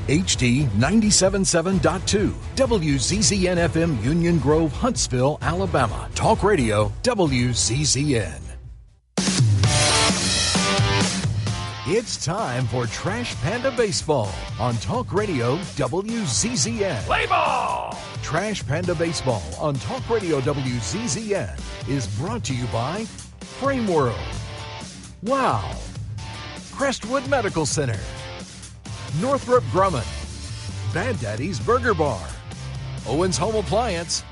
HD 97.7.2, WZZN-FM Union Grove, Huntsville, Alabama. Talk Radio, WZZN. It's time for Trash Panda Baseball on Talk Radio WZZN. Play ball! Trash Panda Baseball on Talk Radio WZZN is brought to you by Frame World, Wow, Crestwood Medical Center, Northrop Grumman, Bad Daddy's Burger Bar, Owens Home Appliance,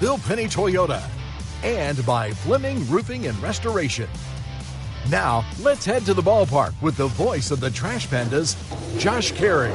Bill Penny Toyota, and by Fleming Roofing and Restoration. Now, let's head to the ballpark with the voice of the Trash Pandas, Josh Carey.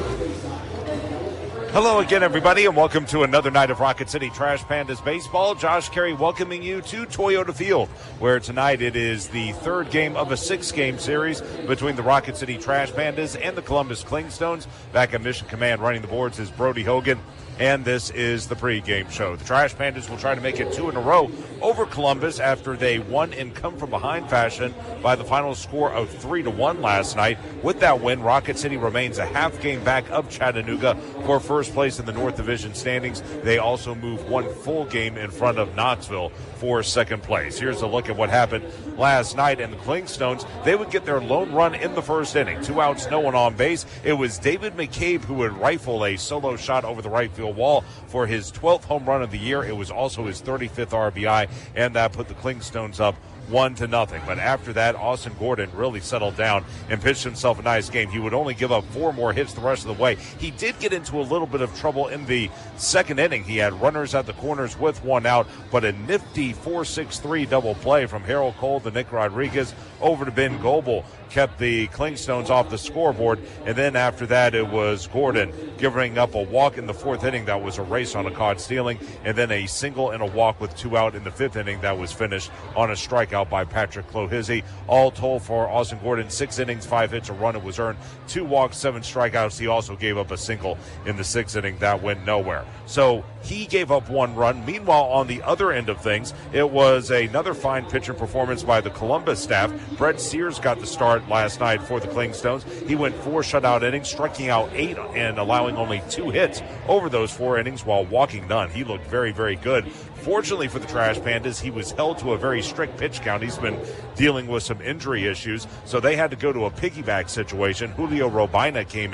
Hello again, everybody, and welcome to another night of Rocket City Trash Pandas baseball. Josh Carey welcoming you to Toyota Field, where tonight it is the third game of a six-game series between the Rocket City Trash Pandas and the Columbus Clingstones. Back at Mission Command running the boards is Brody Hogan, and this is the pregame show. The Trash Pandas will try to make it two in a row over Columbus after they won in come-from-behind fashion by the final score of 3-1 last night. With that win, Rocket City remains a half game back of Chattanooga for first place in the North Division standings. They also move one full game in front of Knoxville for second place. Here's a look at what happened last night. And the Clingstones, they would get their lone run in the first inning. 2 outs, no one on base. It was David McCabe who would rifle a solo shot over the right field wall for his 12th home run of the year. It was also his 35th RBI, and that put the Clingstones up 1-0. But after that, Austin Gordon really settled down and pitched himself a nice game. He would only give up 4 more hits the rest of the way. He did get into a little bit of trouble in the second inning. He had runners at the corners with 1 out, but a nifty 4-6-3 double play from Harold Cole to Nick Rodriguez over to Ben Goebel kept the Clingstones off the scoreboard. And then after that, it was Gordon giving up a walk in the fourth inning that was a race on a caught stealing, and then a single and a walk with 2 out in the fifth inning that was finished on a strikeout by Patrick Clohizzi. All told for Austin Gordon, 6 innings, 5 hits, a run. It was earned, 2 walks, 7 strikeouts. He also gave up a single in the 6th inning that went nowhere. So he gave up 1 run. Meanwhile, on the other end of things, it was another fine pitching performance by the Columbus staff. Brett Sears got the start last night for the Clingstones. He went 4 shutout innings, striking out 8 and allowing only 2 hits over those 4 innings while walking none. He looked very, very good. Fortunately for the Trash Pandas, he was held to a very strict pitch count. He's been dealing with some injury issues, so they had to go to a piggyback situation. Julio Robina came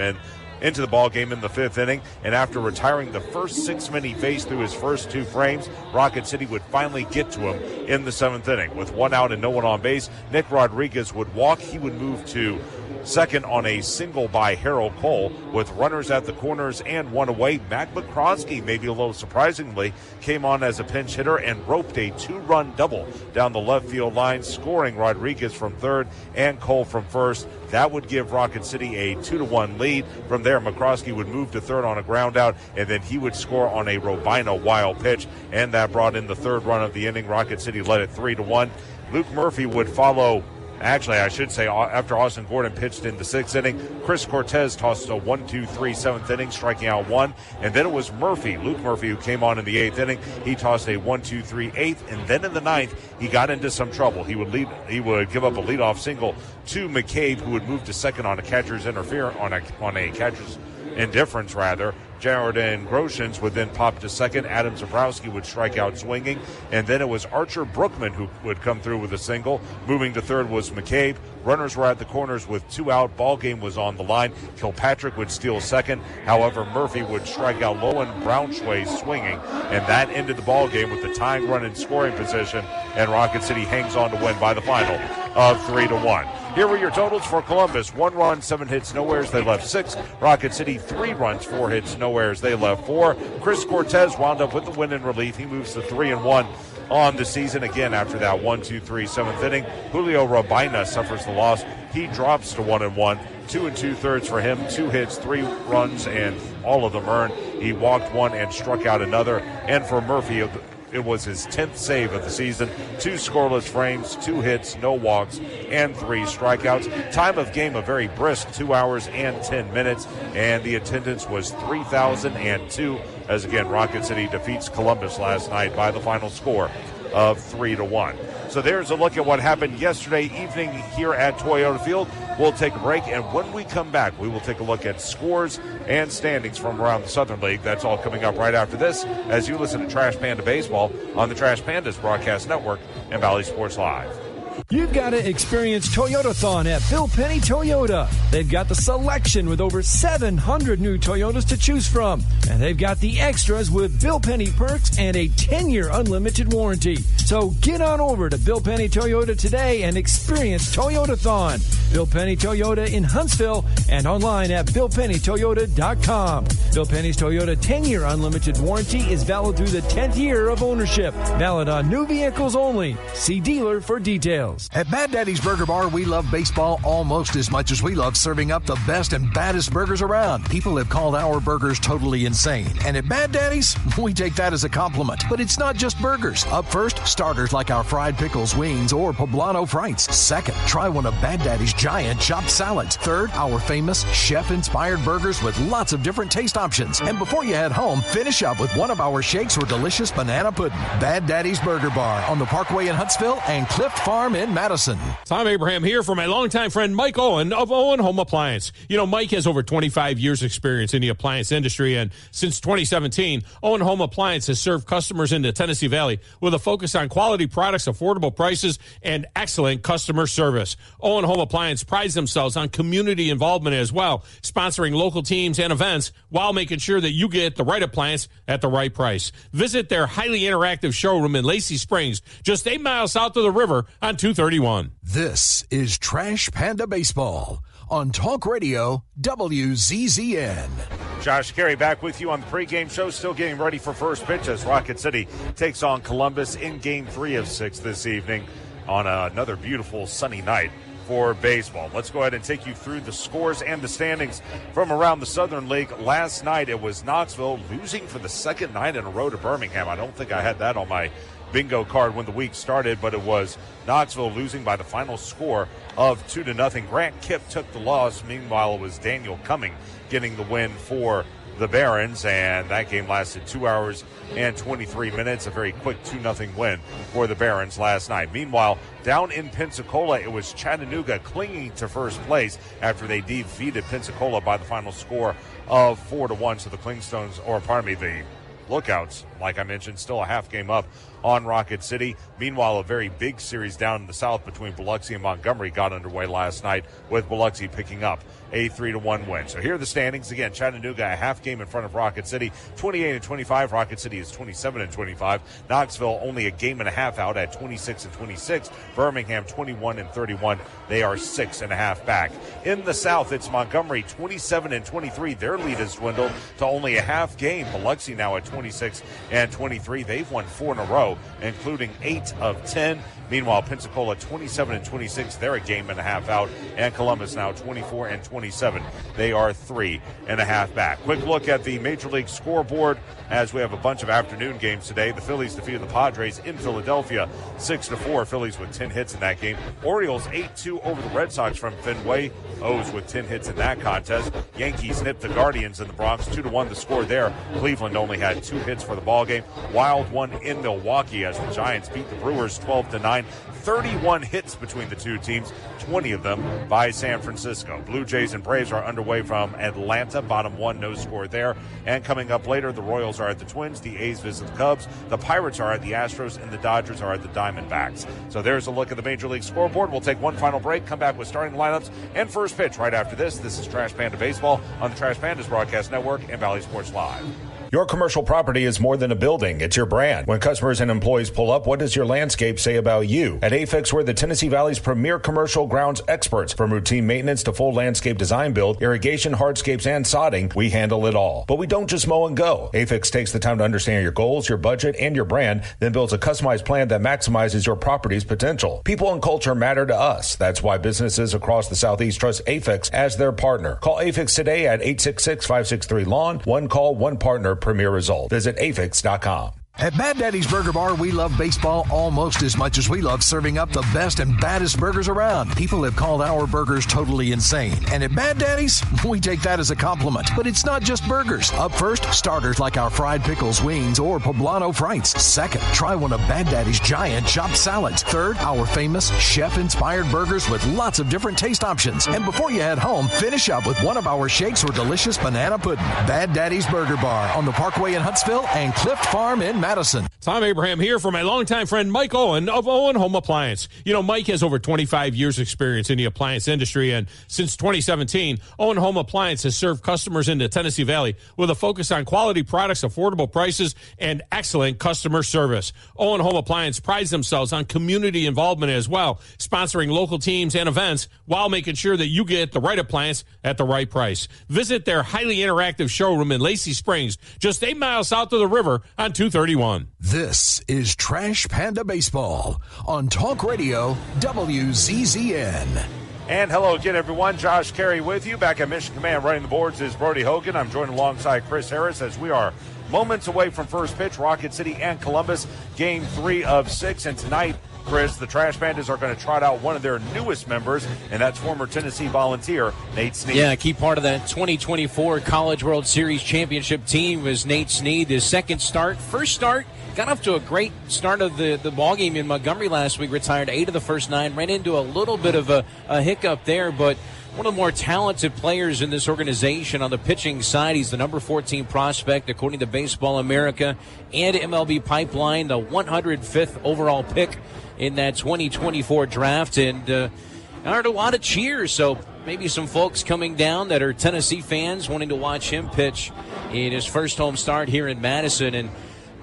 into the ball game in the 5th inning, and after retiring the first 6 men he faced through his first 2 frames, Rocket City would finally get to him in the 7th inning. With 1 out and no one on base, Nick Rodriguez would walk. He would move to second on a single by Harold Cole. With runners at the corners and 1 away, Mac McCroskey, maybe a little surprisingly, came on as a pinch hitter and roped a 2-run double down the left field line, scoring Rodriguez from third and Cole from first. That would give Rocket City a 2-1 lead. From there, McCroskey would move to third on a ground out, and then he would score on a Robina wild pitch, and that brought in the 3rd run of the inning. Rocket City led it 3-1. Luke Murphy would follow. Actually, I should say, after Austin Gordon pitched in the 6th inning, Chris Cortez tossed a 1-2-3 7th inning, striking out 1. And then it was Murphy, Luke Murphy, who came on in the 8th inning. He tossed a 1-2-3 8th. And then in the 9th, he got into some trouble. He would give up a leadoff single to McCabe, who would move to second on a catcher's interference, on a catcher's indifference, rather. Jordan Groshans would then pop to second. Adam Zabrowski would strike out swinging. And then it was Archer Brookman who would come through with a single. Moving to third was McCabe. Runners were at the corners with 2 out. Ball game was on the line. Kilpatrick would steal second. However, Murphy would strike out Lowen Braunschweig swinging. And that ended the ball game with the tying run in scoring position. And Rocket City hangs on to win by the final of 3-1. Here were your totals for Columbus. 1 run, 7 hits, nowheres. They left 6. Rocket City, 3 runs, 4 hits, nowheres. They left 4. Chris Cortez wound up with the win in relief. He moves to 3-1 on the season again after that 1-2-3 7th inning. Julio Robina suffers the loss. He drops to 1-1. 2 2/3 for him. 2 hits, 3 runs, and all of them earned. He walked 1 and struck out another. And for Murphy, it was his 10th save of the season. 2 scoreless frames, 2 hits, no walks, and 3 strikeouts. Time of game, a very brisk 2 hours and 10 minutes, and the attendance was 3,002, as again, Rocket City defeats Columbus last night by the final score of 3-1. So there's a look at what happened yesterday evening here at Toyota Field. We'll take a break, and when we come back, we will take a look at scores and standings from around the Southern League. That's all coming up right after this as you listen to Trash Panda Baseball on the Trash Pandas Broadcast Network and Valley Sports Live. You've got to experience Toyotathon at Bill Penny Toyota. They've got the selection with over 700 new Toyotas to choose from. And they've got the extras with Bill Penny perks and a 10-year unlimited warranty. So get on over to Bill Penny Toyota today and experience Toyotathon. Bill Penny Toyota in Huntsville and online at BillPennyToyota.com. Bill Penny's Toyota 10-year unlimited warranty is valid through the 10th year of ownership. Valid on new vehicles only. See dealer for details. At Bad Daddy's Burger Bar, we love baseball almost as much as we love serving up the best and baddest burgers around. People have called our burgers totally insane. And at Bad Daddy's, we take that as a compliment. But it's not just burgers. Up first, starters like our fried pickles, wings, or poblano frites. Second, try one of Bad Daddy's giant chopped salads. Third, our famous chef-inspired burgers with lots of different taste options. And before you head home, finish up with one of our shakes or delicious banana pudding. Bad Daddy's Burger Bar on the Parkway in Huntsville and Clift Farm in Madison. Tom Abraham here for my longtime friend Mike Owen of Owen Home Appliance. You know, Mike has over 25 years experience in the appliance industry, and since 2017, Owen Home Appliance has served customers in the Tennessee Valley with a focus on quality products, affordable prices, and excellent customer service. Owen Home Appliance prides themselves on community involvement as well, sponsoring local teams and events while making sure that you get the right appliance at the right price. Visit their highly interactive showroom in Lacey Springs, just 8 miles south of the river on 231. This is Trash Panda Baseball on Talk Radio WZZN. Josh Carey back with you on the pregame show, still getting ready for first pitch as Rocket City takes on Columbus in Game 3 of 6 this evening on another beautiful sunny night for baseball. Let's go ahead and take you through the scores and the standings from around the Southern League. Last night it was Knoxville losing for the second night in a row to Birmingham. I don't think I had that on my bingo card when the week started, but it was Knoxville losing by the final score of 2-0. Grant Kipp took the loss. Meanwhile, it was Daniel Cumming getting the win for the Barons, and that game lasted 2 hours and 23 minutes. A very quick 2-0 win for the Barons last night. Meanwhile, down in Pensacola, it was Chattanooga clinging to first place after they defeated Pensacola by the final score of 4-1. So the Clingstones, the Lookouts, like I mentioned, still a half game up on Rocket City. Meanwhile, a very big series down in the south between Biloxi and Montgomery got underway last night, with Biloxi picking up a 3-1 win. So here are the standings again. Chattanooga a half game in front of Rocket City, 28-25. Rocket City is 27-25. Knoxville only a game and a half out at 26-26. Birmingham 21-31. They are 6.5 back. In the south, it's Montgomery 27-23. Their lead has dwindled to only a half game. Biloxi now at 26-23. They've won 4 in a row, including 8 of 10. Meanwhile, Pensacola 27-26. They're a game and a half out. And Columbus now 24-27. They are 3.5 back. Quick look at the Major League scoreboard as we have a bunch of afternoon games today. The Phillies defeated the Padres in Philadelphia 6-4. Phillies with 10 hits in that game. Orioles 8-2 over the Red Sox from Fenway. O's with 10 hits in that contest. Yankees nipped the Guardians in the Bronx 2-1 the score there. Cleveland only had 2 hits for the ballgame. Wild one in Milwaukee as the Giants beat the Brewers 12-9. 31 hits between the two teams, 20 of them by San Francisco. Blue Jays and Braves are underway from Atlanta. Bottom one, no score there. And coming up later, the Royals are at the Twins, the A's visit the Cubs, the Pirates are at the Astros, and the Dodgers are at the Diamondbacks. So there's a look at the Major League scoreboard. We'll take one final break, come back with starting lineups and first pitch right after this. This is Trash Panda Baseball on the Trash Pandas Broadcast Network and Valley Sports Live. Your commercial property is more than a building. It's your brand. When customers and employees pull up, what does your landscape say about you? At AFIX, we're the Tennessee Valley's premier commercial grounds experts. From routine maintenance to full landscape design build, irrigation, hardscapes, and sodding, we handle it all. But we don't just mow and go. AFIX takes the time to understand your goals, your budget, and your brand, then builds a customized plan that maximizes your property's potential. People and culture matter to us. That's why businesses across the Southeast trust AFIX as their partner. Call AFIX today at 866-563-LAWN. One call, one partner, premier result. Visit AFIX.com. At Bad Daddy's Burger Bar, we love baseball almost as much as we love serving up the best and baddest burgers around. People have called our burgers totally insane. And at Bad Daddy's, we take that as a compliment. But it's not just burgers. Up first, starters like our fried pickles, wings, or poblano frites. Second, try one of Bad Daddy's giant chopped salads. Third, our famous chef-inspired burgers with lots of different taste options. And before you head home, finish up with one of our shakes or delicious banana pudding. Bad Daddy's Burger Bar on the Parkway in Huntsville and Clift Farm in Madison. Tom Abraham here for my longtime friend Mike Owen of Owen Home Appliance. You know, Mike has over 25 years experience in the appliance industry, and since 2017, Owen Home Appliance has served customers in the Tennessee Valley with a focus on quality products, affordable prices, and excellent customer service. Owen Home Appliance prides themselves on community involvement as well, sponsoring local teams and events while making sure that you get the right appliance at the right price. Visit their highly interactive showroom in Lacey Springs, just 8 miles south of the river on 231. This is Trash Panda Baseball on Talk Radio WZZN. And hello again, everyone. Josh Carey with you. Back at Mission Command running the boards is Brody Hogan. I'm joined alongside Chris Harris as we are moments away from first pitch, Rocket City and Columbus, Game 3 of 6. And tonight, Chris, the Trash Pandas are going to trot out one of their newest members, and that's former Tennessee Volunteer Nate Snead. Yeah, a key part of that 2024 College World Series championship team was Nate Snead. His second start. First start, got off to a great start of the ballgame in Montgomery last week, retired 8 of the first 9, ran into a little bit of a hiccup there, but one of the more talented players in this organization on the pitching side. He's the number 14 prospect, according to Baseball America and MLB Pipeline, the 105th overall pick in that 2024 draft, and I heard a lot of cheers, so maybe some folks coming down that are Tennessee fans wanting to watch him pitch in his first home start here in Madison, and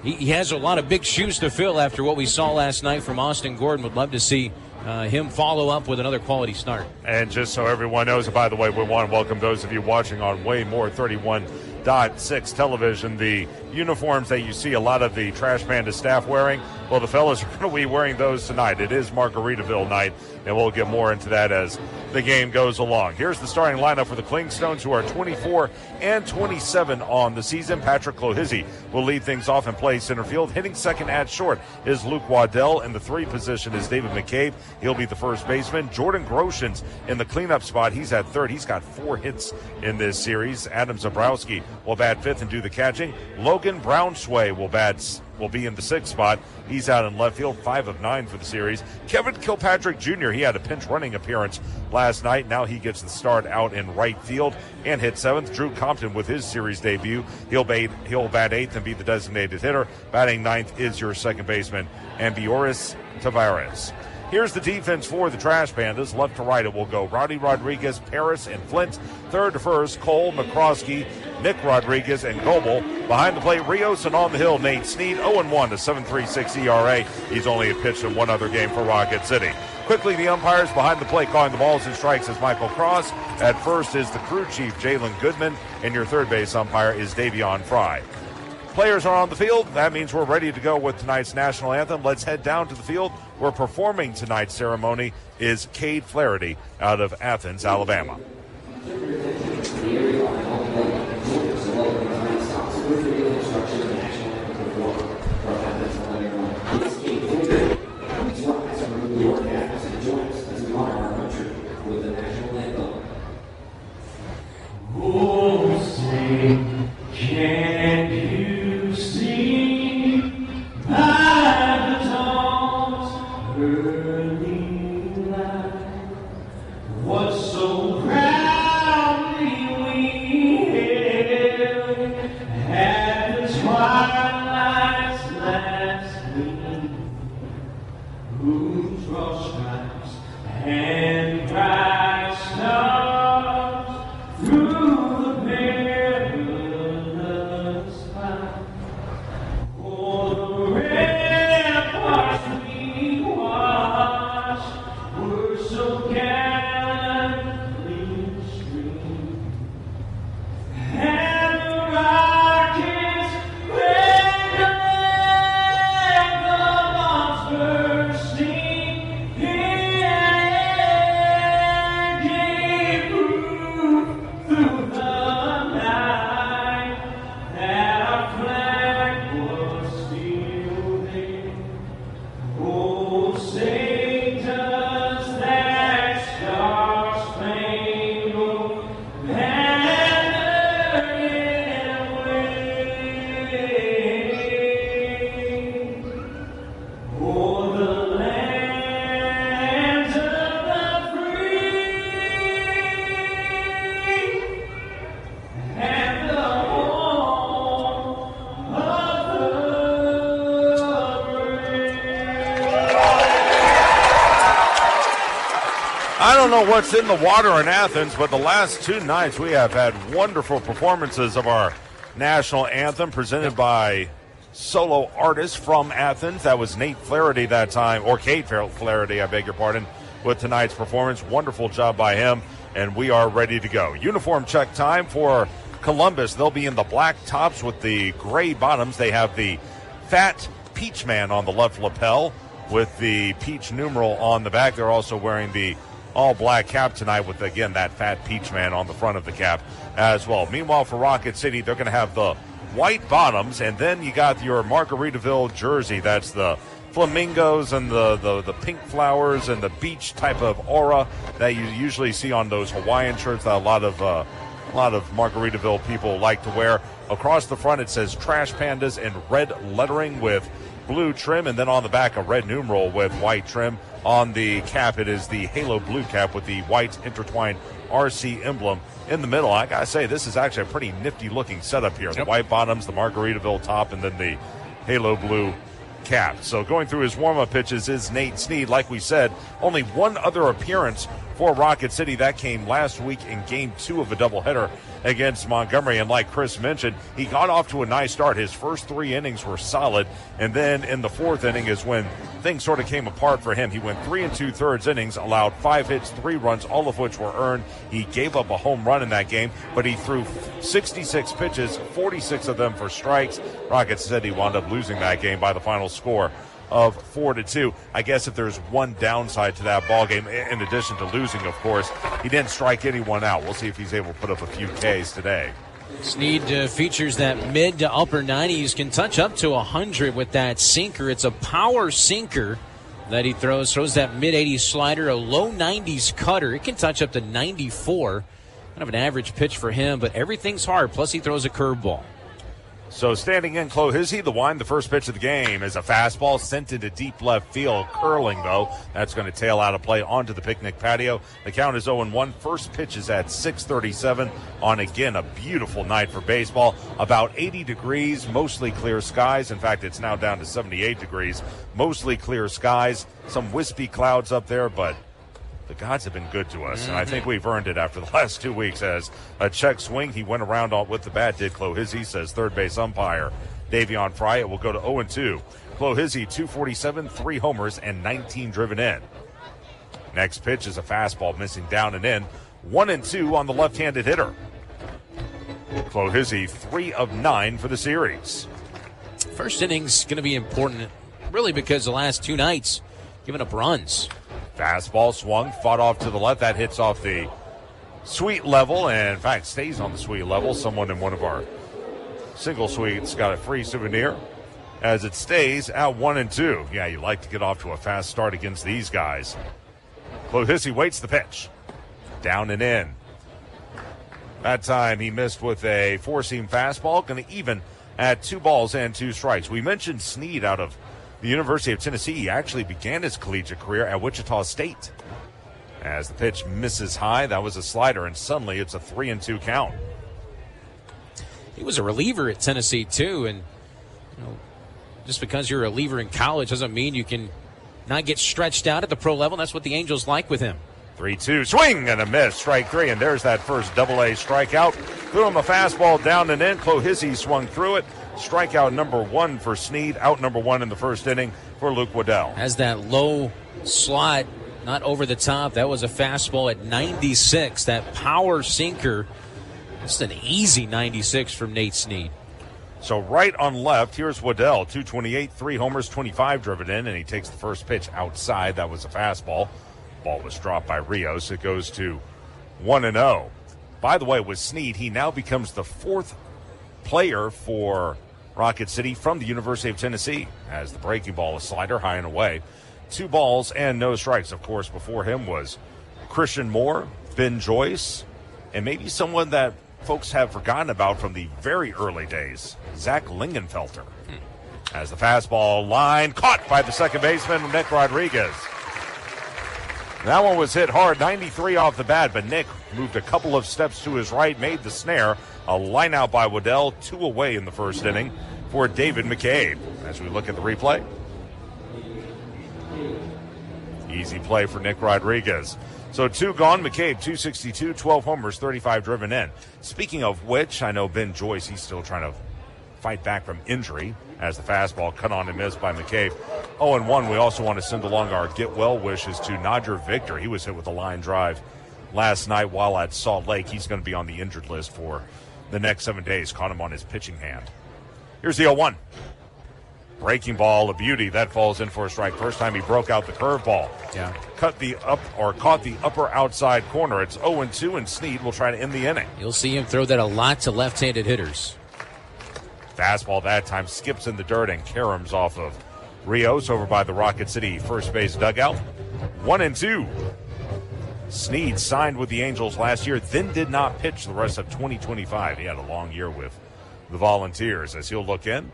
he has a lot of big shoes to fill after what we saw last night from Austin Gordon. Would love to see him follow up with another quality start. And just so everyone knows, and by the way, we want to welcome those of you watching on Way More 31.6 television. The uniforms that you see a lot of the Trash Panda staff wearing, well, the fellas are going to be wearing those tonight. It is Margaritaville night, and we'll get more into that as the game goes along. Here's the starting lineup for the Clingstones, who are 24 and 27 on the season. Patrick Clohizzi will lead things off and play center field. Hitting second at short is Luke Waddell, and the 3 position is David McCabe. He'll be the first baseman. Jordan Groshans in the cleanup spot. He's at third. He's got 4 hits in this series. Adam Zabrowski will bat fifth and do the catching. Logan Brownsway will be in the 6th spot. He's out in left field, 5 of 9 for the series. Kevin Kilpatrick Jr., he had a pinch running appearance last night. Now he gets the start out in right field and hit 7th. Drew Compton with his series debut. He'll bat 8th and be the designated hitter. Batting 9th is your second baseman, Ambioris Tavares. Here's the defense for the Trash Pandas. Left to right, it will go Rowdy Rodriguez, Paris, and Flint. Third to first, Cole, McCroskey, Nick Rodriguez, and Goebel. Behind the plate, Rios, and on the hill, Nate Snead. 0-1 to 7.36 ERA. He's only pitched in one other game for Rocket City. Quickly, the umpires behind the plate calling the balls and strikes is Michael Cross. At first is the crew chief, Jalen Goodman, and your third base umpire is Davion Fry. Players are on the field. That means we're ready to go with tonight's national anthem. Let's head down to the field where performing tonight's ceremony is Cade Flaherty out of Athens, Alabama. Oh, sing, can you see by the dawn's early light what so proudly don't know what's in the water in Athens, but the last 2 nights we have had wonderful performances of our national anthem presented by solo artists from Athens. That was Nate Flaherty that time, or Kate Flaherty, I beg your pardon, with tonight's performance. Wonderful job by him, and we are ready to go. Uniform check time for Columbus. They'll be in the black tops with the gray bottoms. They have the fat peach man on the left lapel with the peach numeral on the back. They're also wearing the all-black cap tonight with, again, that fat peach man on the front of the cap as well. Meanwhile, for Rocket City, they're going to have the white bottoms, and then you got your Margaritaville jersey. That's the flamingos and the pink flowers and the beach type of aura that you usually see on those Hawaiian shirts that a lot of Margaritaville people like to wear. Across the front, it says Trash Pandas in red lettering with blue trim, and then on the back, a red numeral with white trim. On the cap, it is the halo blue cap with the white intertwined RC emblem in the middle. I gotta say, this is actually a pretty nifty looking setup here. Yep. The white bottoms, the Margaritaville top, and then the halo blue cap. So going through his warm-up pitches is Nate Snead. Like we said, only one other appearance for Rocket City. That came last week in Game 2 of a doubleheader against Montgomery. And like Chris mentioned, he got off to a nice start. His first 3 innings were solid. And then in the 4th inning is when things sort of came apart for him. He went 3 2/3 innings, allowed 5 hits, 3 runs, all of which were earned. He gave up a home run in that game, but he threw 66 pitches, 46 of them for strikes. Rockets said he wound up losing that game by the final score of 4-2. I guess if there's one downside to that ball game, in addition to losing, of course, he didn't strike anyone out. We'll see if he's able to put up a few Ks today. Snead features that mid to upper 90s, can touch up to 100 with that sinker. It's a power sinker that he throws that mid 80s slider, a low 90s cutter. It can touch up to 94. Kind of an average pitch for him, but everything's hard. Plus, he throws a curveball. So standing in, Clohizzy, the wind, the first pitch of the game is a fastball sent into deep left field, curling though. That's going to tail out of play onto the picnic patio. The count is 0-1. First pitch is at 6:37 on, again, a beautiful night for baseball. About 80 degrees, mostly clear skies. In fact, it's now down to 78 degrees. Mostly clear skies, some wispy clouds up there, but the gods have been good to us, and I think we've earned it after the last 2 weeks. As a check swing, he went around with the bat, did Clohizzy, says third base umpire Davion Fry. It will go to 0-2. Clohizzy, 247, 3 homers, and 19 driven in. Next pitch is a fastball missing down and in. 1-2 on the left-handed hitter. Clohizzy, 3 of 9 for the series. First inning's going to be important, really, because the last 2 nights giving up runs. Fastball swung, fought off to the left. That hits off the suite level, and in fact stays on the suite level. Someone in one of our single suites got a free souvenir as it stays at 1-2. Yeah, you like to get off to a fast start against these guys. Clohizzy waits the pitch. Down and in. That time he missed with a four-seam fastball. Going to even at 2 balls and 2 strikes. We mentioned Snead out of the University of Tennessee. He actually began his collegiate career at Wichita State. As the pitch misses high, that was a slider, and suddenly it's a 3-2 count. He was a reliever at Tennessee, too, and just because you're a reliever in college doesn't mean you can not get stretched out at the pro level. That's what the Angels like with him. 3-2, swing and a miss, strike 3, and there's that first double-A strikeout. Threw him a fastball down and in. Clohizzy swung through it. Strikeout number 1 for Snead, out number 1 in the first inning for Luke Waddell. Has that low slot, not over the top. That was a fastball at 96. That power sinker. Just an easy 96 from Nate Snead. So right on left, here's Waddell, 228, 3 homers, 25 driven in, and he takes the first pitch outside. That was a fastball. Ball was dropped by Rios. It goes to 1-0. By the way, with Snead, he now becomes the 4th player for Rocket City from the University of Tennessee, as the breaking ball is slider high and away. 2 balls and no strikes. Of course, before him was Christian Moore, Ben Joyce, and maybe someone that folks have forgotten about from the very early days, Zach Lingenfelter. As the fastball line caught by the second baseman, Nick Rodriguez. That one was hit hard, 93 off the bat, but Nick moved a couple of steps to his right, made the snare. A line out by Waddell, 2 away in the first inning for David McCabe. As we look at the replay, Easy play for Nick Rodriguez. So 2 gone, McCabe 262, 12 homers, 35 driven in. Speaking of which, I know Ben Joyce, he's still trying to fight back from injury as the fastball cut on and missed by McCabe. 0-1, we also want to send along our get well wishes to Nadger Victor. He was hit with a line drive last night while at Salt Lake. He's going to be on the injured list for the next 7 days. Caught him on his pitching hand. Here's the 0-1. Breaking ball, a beauty. That falls in for a strike. First time he broke out the curveball. Yeah. Caught the upper outside corner. It's 0-2, and Snead will try to end the inning. You'll see him throw that a lot to left-handed hitters. Fastball that time skips in the dirt and caroms off of Rios over by the Rocket City first base dugout. 1-2. Snead signed with the Angels last year, then did not pitch the rest of 2025. He had a long year with the Volunteers. As he'll look in,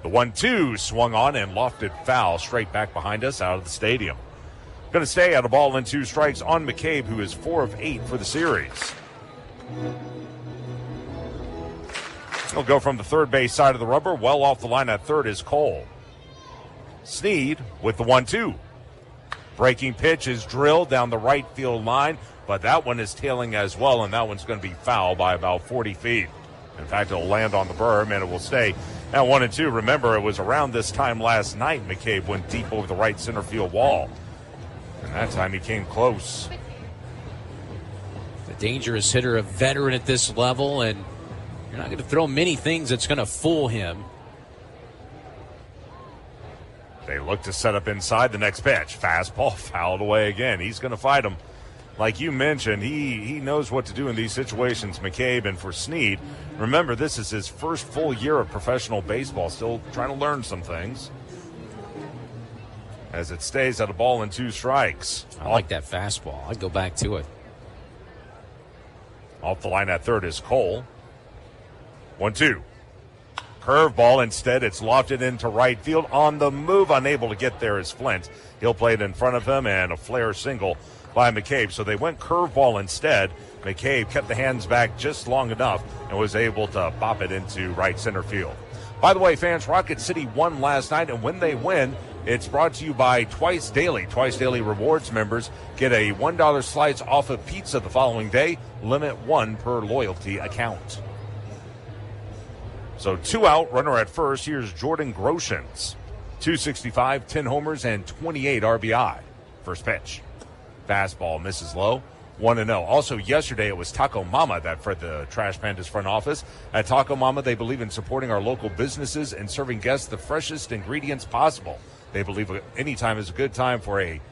the 1-2 swung on and lofted foul straight back behind us out of the stadium. Going to stay at a ball and 2 strikes on McCabe, who is 4 of 8 for the series. He'll go from the third base side of the rubber. Well off the line at third is Cole. Snead with the 1-2. Breaking pitch is drilled down the right field line, but that one is tailing as well, and that one's going to be foul by about 40 feet. In fact, it'll land on the berm, and it will stay at 1-2. Remember, it was around this time last night McCabe went deep over the right center field wall, and that time he came close. A dangerous hitter, a veteran at this level, and you're not going to throw many things that's going to fool him. They look to set up inside the next pitch. Fastball fouled away again. He's going to fight him. Like you mentioned, he knows what to do in these situations, McCabe. And for Snead, remember, this is his first full year of professional baseball. Still trying to learn some things. As it stays at a ball and 2 strikes. I like that fastball. I'd go back to it. Off the line at third is Cole. 1-2. Curveball instead. It's lofted into right field. On the move, unable to get there is Flint. He'll play it in front of him, and a flare single by McCabe. So they went curveball instead. McCabe kept the hands back just long enough and was able to bop it into right center field. By the way, fans, Rocket City won last night, and when they win, it's brought to you by Twice Daily. Twice Daily Rewards members get a $1 slice off of pizza the following day. Limit 1 per loyalty account. So 2 out, runner at first. Here's Jordan Groshans. 265, 10 homers, and 28 RBI. First pitch. Fastball misses low. 1-0. Also yesterday it was Taco Mama that fed the Trash Pandas front office. At Taco Mama, they believe in supporting our local businesses and serving guests the freshest ingredients possible. They believe any time is a good time for a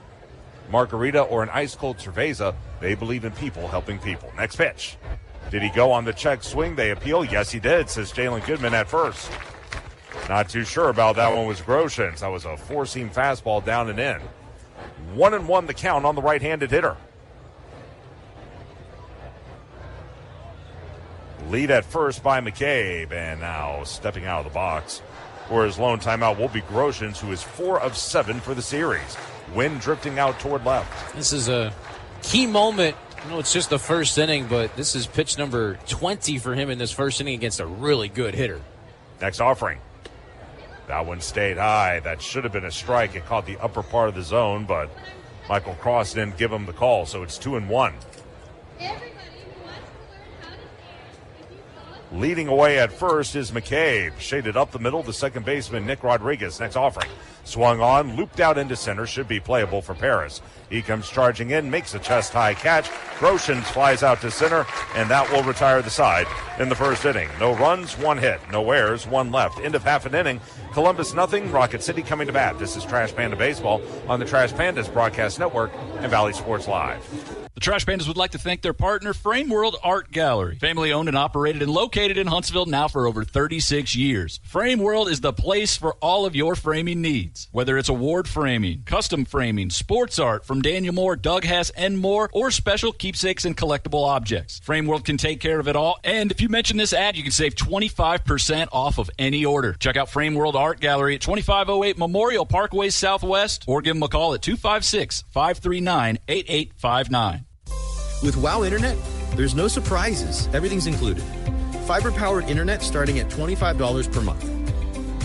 margarita or an ice-cold cerveza. They believe in people helping people. Next pitch. Did he go on the check swing? They appeal. Yes, he did, says Jalen Goodman at first. Not too sure about that one was Groshans. That was a 4-seam fastball down and in. 1-1 the count on the right-handed hitter. Lead at first by McCabe, and now stepping out of the box for his lone timeout will be Groshans, who is 4 of 7 for the series. Wind drifting out toward left. This is a key moment. I know it's just the first inning, but this is pitch number 20 for him in this first inning against a really good hitter. Next offering. That one stayed high. That should have been a strike. It caught the upper part of the zone, but Michael Cross didn't give him the call, so it's 2-1. Leading away at first is McCabe. Shaded up the middle, the second baseman, Nick Rodriguez. Next offering. Swung on, looped out into center. Should be playable for Paris. He comes charging in, makes a chest-high catch. Groshans flies out to center, and that will retire the side in the first inning. No runs, 1 hit. No errors, 1 left. End of half an inning. Columbus nothing. Rocket City coming to bat. This is Trash Panda Baseball on the Trash Pandas Broadcast Network and Valley Sports Live. The Trash Pandas would like to thank their partner, Frame World Art Gallery. Family owned and operated and located in Huntsville now for over 36 years. Frame World is the place for all of your framing needs. Whether it's award framing, custom framing, sports art from Daniel Moore, Doug Hass, and more, or special keepsakes and collectible objects. Frame World can take care of it all. And if you mention this ad, you can save 25% off of any order. Check out Frame World Art Gallery at 2508 Memorial Parkway Southwest, or give them a call at 256-539-8859. With WOW Internet, there's no surprises. Everything's included. Fiber-powered internet starting at $25 per month.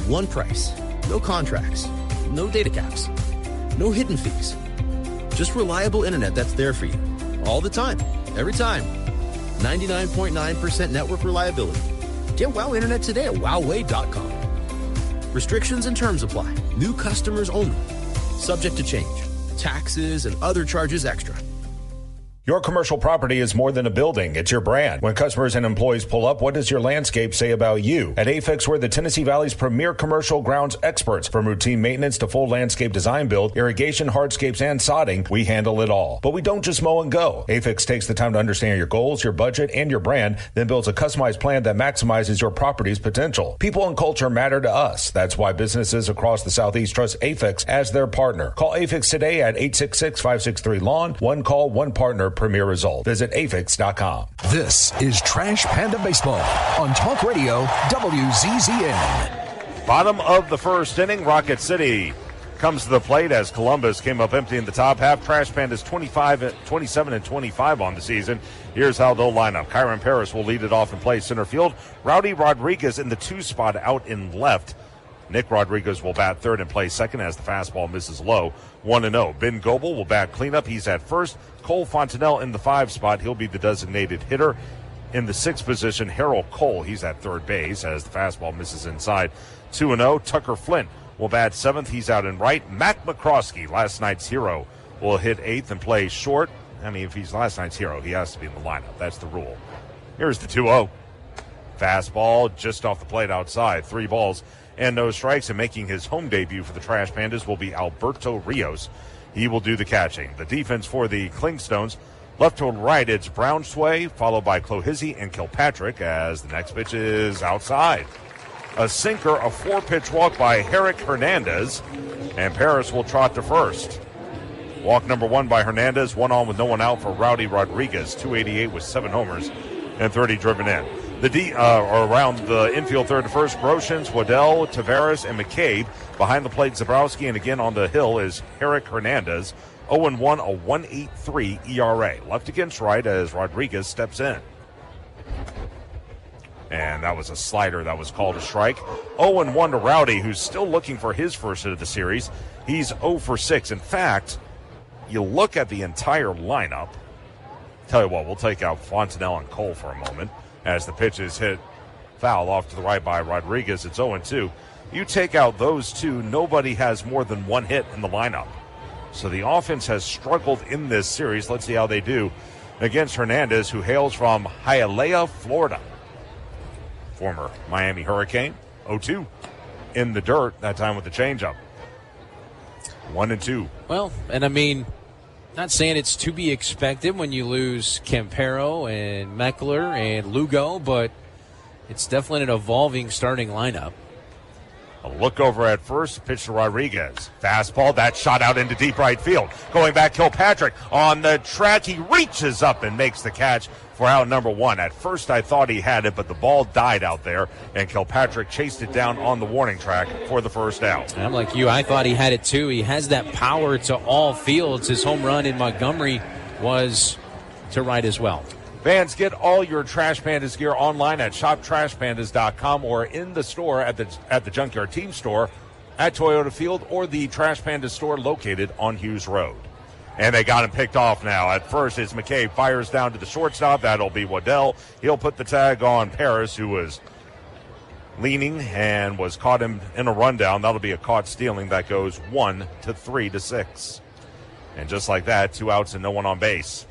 One price. No contracts. No data caps. No hidden fees. Just reliable internet that's there for you. All the time. Every time. 99.9% network reliability. Get WOW internet today at wowway.com. Restrictions and terms apply. New customers only. Subject to change. Taxes and other charges extra. Your commercial property is more than a building. It's your brand. When customers and employees pull up, what does your landscape say about you? At AFIX, we're the Tennessee Valley's premier commercial grounds experts. From routine maintenance to full landscape design build, irrigation, hardscapes, and sodding, we handle it all. But we don't just mow and go. AFIX takes the time to understand your goals, your budget, and your brand, then builds a customized plan that maximizes your property's potential. People and culture matter to us. That's why businesses across the Southeast trust AFIX as their partner. Call AFIX today at 866-563-LAWN. One call, one partner, premier result. Visit afix.com. This is Trash Panda Baseball on Talk Radio WZZN. Bottom of the first inning, Rocket City comes to the plate as Columbus came up empty in the top half. Trash Pandas 27-25 on the season. Here's how they'll line up. Kyron Paris will lead it off and play center field. Rowdy Rodriguez in the 2 spot out in left. Nick Rodriguez will bat third and play second as the fastball misses low. 1-0. Ben Goebel will bat cleanup. He's at first. Cole Fontenelle in the 5 spot. He'll be the designated hitter. In the 6th position, Harold Cole. He's at third base as the fastball misses inside. 2-0. Tucker Flint will bat 7th. He's out in right. Matt McCroskey, last night's hero, will hit 8th and play short. I mean, if he's last night's hero, he has to be in the lineup. That's the rule. Here's the 2-0. Fastball just off the plate outside. 3 balls and no strikes, and making his home debut for the Trash Pandas will be Alberto Rios. He will do the catching. The defense for the Clingstones, left to right, it's Brownsway, followed by Clohizzy and Kilpatrick, as the next pitch is outside. A sinker, a 4-pitch walk by Herrick Hernandez, and Paris will trot to first. Walk number 1 by Hernandez, 1 on with no one out for Rowdy Rodriguez, 288 with 7 homers and 30 driven in. Around the infield third to first, Groshans, Waddell, Tavares, and McCabe. Behind the plate, Zabrowski, and again on the hill is Herrick Hernandez. 0-1, a 1.83 ERA. Left against right as Rodriguez steps in. And that was a slider that was called a strike. 0-1 to Rowdy, who's still looking for his first hit of the series. He's 0 for 6. In fact, you look at the entire lineup. Tell you what, we'll take out Fontenelle and Cole for a moment. As the pitch is hit foul off to the right by Rodriguez, it's 0-2. You take out those two, nobody has more than 1 hit in the lineup. So the offense has struggled in this series. Let's see how they do against Hernandez, who hails from Hialeah, Florida. Former Miami Hurricane, 0-2 in the dirt, that time with the changeup. 1-2. Well, and I mean, not saying it's to be expected when you lose Campero and Meckler and Lugo, but it's definitely an evolving starting lineup. A look over at first, pitch to Rodriguez. Fastball, that shot out into deep right field. Going back, Kilpatrick on the track. He reaches up and makes the catch for out number 1. At first, I thought he had it, but the ball died out there, and Kilpatrick chased it down on the warning track for the first out. I'm like you. I thought he had it, too. He has that power to all fields. His home run in Montgomery was to right as well. Fans, get all your Trash Pandas gear online at shoptrashpandas.com or in the store at the Junkyard Team store at Toyota Field or the Trash Pandas store located on Hughes Road. And they got him picked off now. At first, it's McCabe, fires down to the shortstop. That'll be Waddell. He'll put the tag on Paris, who was leaning and was caught in a rundown. That'll be a caught stealing. That goes 1-3-6. And just like that, 2 outs and no one on base.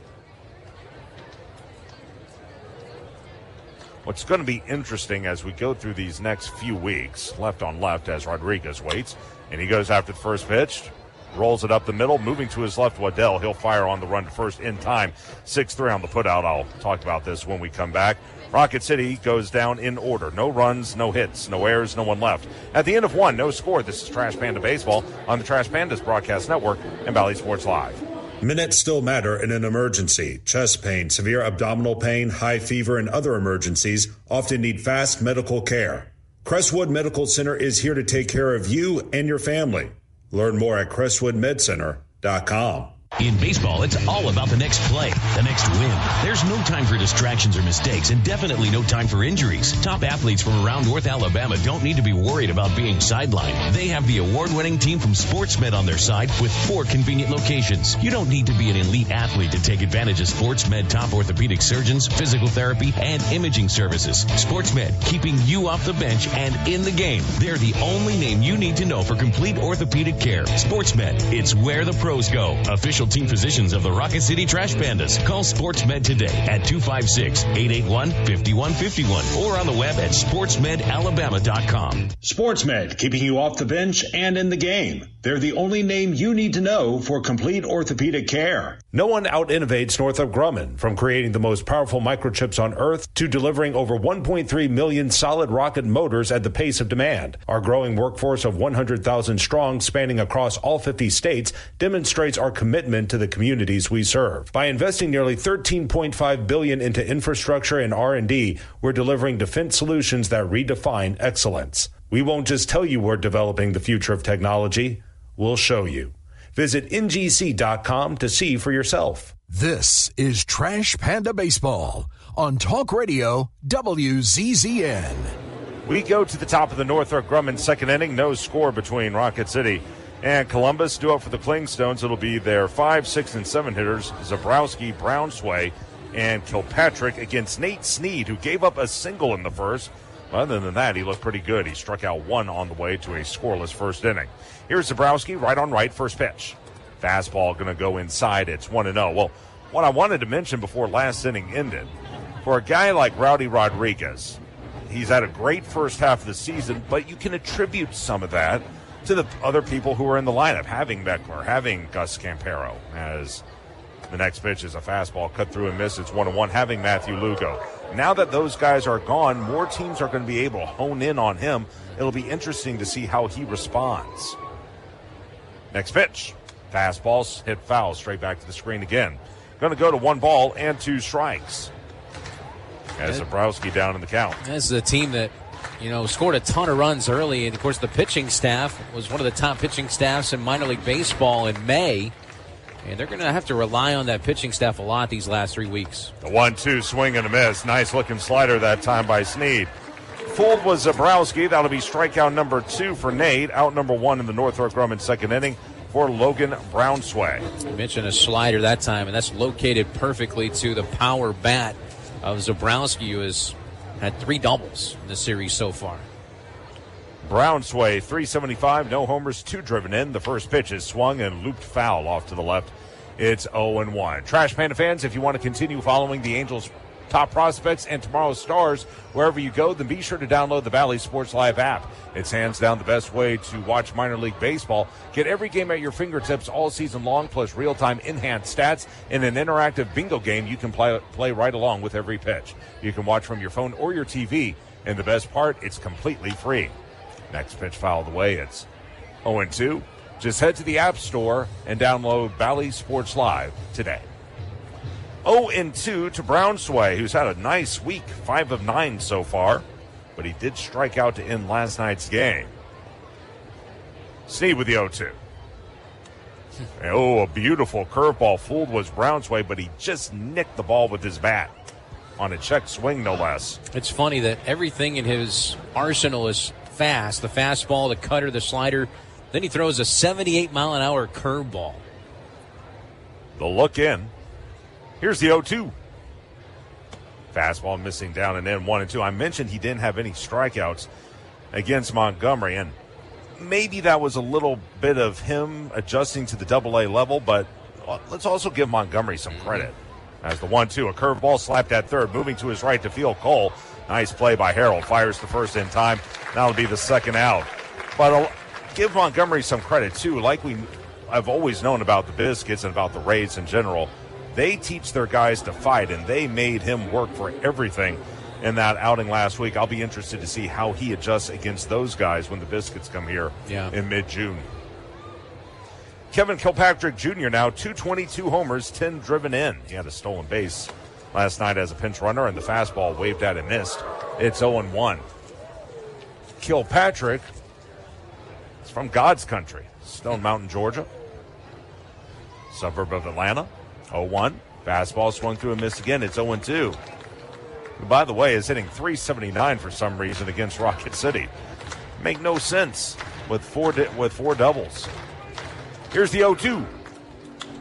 What's going to be interesting as we go through these next few weeks, left on left as Rodriguez waits, and he goes after the first pitch, rolls it up the middle, moving to his left, Waddell. He'll fire on the run to first in time. 6-3 on the putout. I'll talk about this when we come back. Rocket City goes down in order. No runs, no hits, no errors, no one left. At the end of 1, no score. This is Trash Panda Baseball on the Trash Pandas Broadcast Network and Valley Sports Live. Minutes still matter in an emergency. Chest pain, severe abdominal pain, high fever, and other emergencies often need fast medical care. Crestwood Medical Center is here to take care of you and your family. Learn more at crestwoodmedcenter.com. In baseball, it's all about the next play, the next win. There's no time for distractions or mistakes, and definitely no time for injuries. Top athletes from around North Alabama don't need to be worried about being sidelined. They have the award-winning team from SportsMed on their side with 4 convenient locations. You don't need to be an elite athlete to take advantage of SportsMed top orthopedic surgeons, physical therapy, and imaging services. SportsMed, keeping you off the bench and in the game. They're the only name you need to know for complete orthopedic care. SportsMed, it's where the pros go. Official team physicians of the Rocket City Trash Pandas. Call SportsMed today at 256-881-5151 or on the web at sportsmedalabama.com. SportsMed, keeping you off the bench and in the game. They're the only name you need to know for complete orthopedic care. No one out-innovates Northrop Grumman, from creating the most powerful microchips on Earth to delivering over 1.3 million solid rocket motors at the pace of demand. Our growing workforce of 100,000 strong, spanning across all 50 states, demonstrates our commitment to the communities we serve. By investing nearly $13.5 billion into infrastructure and R&D, we're delivering defense solutions that redefine excellence. We won't just tell you we're developing the future of technology, we'll show you. Visit ngc.com to see for yourself. This is Trash Panda Baseball on Talk Radio WZZN. We go to the top of the Northrop Grumman second inning. No score between Rocket City and Columbus. Due up for the Clingstones, it'll be their 5, 6, and 7 hitters, Zabrowski, Brownsway, and Kilpatrick against Nate Snead, who gave up a single in the first. Other than that, he looked pretty good. He struck out 1 on the way to a scoreless first inning. Here's Zabrowski, right on right, first pitch. Fastball going to go inside. It's 1-0. Well, what I wanted to mention before last inning ended, for a guy like Rowdy Rodriguez, he's had a great first half of the season, but you can attribute some of that to the other people who are in the lineup, having Beckler, having Gus Campero, as the next pitch is a fastball cut through and miss. It's 1-1, having Matthew Lugo. Now that those guys are gone, more teams are going to be able to hone in on him. It'll be interesting to see how he responds. Next pitch. Fastballs hit foul straight back to the screen again. Going to go to 1 ball and 2 strikes. As Zabrowski down in the count. This is a team that, scored a ton of runs early. And, of course, the pitching staff was one of the top pitching staffs in minor league baseball in May. And they're going to have to rely on that pitching staff a lot these last 3 weeks. The 1-2 swing and a miss. Nice looking slider that time by Snead. Fooled was Zabrowski. That'll be strikeout number 2 for Nate. Out number 1 in the Northrop Grumman second inning for Logan Brownsway. You mentioned a slider that time, and that's located perfectly to the power bat of Zabrowski, who has had 3 doubles in the series so far. Brownsway, 375, no homers, 2 driven in. The first pitch is swung and looped foul off to the left. It's 0-1. Trash Panda fans, if you want to continue following the Angels' top prospects and tomorrow's stars wherever you go, then be sure to download the Valley Sports Live app. It's hands down the best way to watch minor league baseball. Get every game at your fingertips all season long, plus real-time enhanced stats in an interactive bingo game you can play right along with every pitch. You can watch from your phone or your TV, and the best part, it's completely free. Next pitch fouled away. It's 0-2. Just head to the App Store and download Valley Sports Live today. 0-2 to Brownsway, who's had a nice week, 5 of 9 so far, but he did strike out to end last night's game. Snead with the 0-2. A beautiful curveball. Fooled was Brownsway, but he just nicked the ball with his bat on a check swing, no less. It's funny that everything in his arsenal is fast. The fastball, the cutter, the slider. Then he throws a 78-mile-an-hour curveball. The look in. Here's the 0-2. Fastball missing down and in 1-2. I mentioned he didn't have any strikeouts against Montgomery, and maybe that was a little bit of him adjusting to the Double-A level, but let's also give Montgomery some credit. As the 1-2, a curveball slapped at third, moving to his right to field. Cole, nice play by Harold, fires the first in time. That'll be the second out. But I'll give Montgomery some credit, too. Like I've always known about the Biscuits and about the Rays in general, they teach their guys to fight, and they made him work for everything in that outing last week. I'll be interested to see how he adjusts against those guys when the Biscuits come here in mid-June. Kevin Kilpatrick Jr. now, 222 homers, 10 driven in. He had a stolen base last night as a pinch runner, and the fastball waved at and missed. It's 0-1. Kilpatrick is from God's country, Stone Mountain, Georgia. suburb of Atlanta. 0-1. Fastball swung through and missed again. It's 0-2. By the way, is hitting .379 for some reason against Rocket City. Make no sense with four doubles. Here's the 0-2.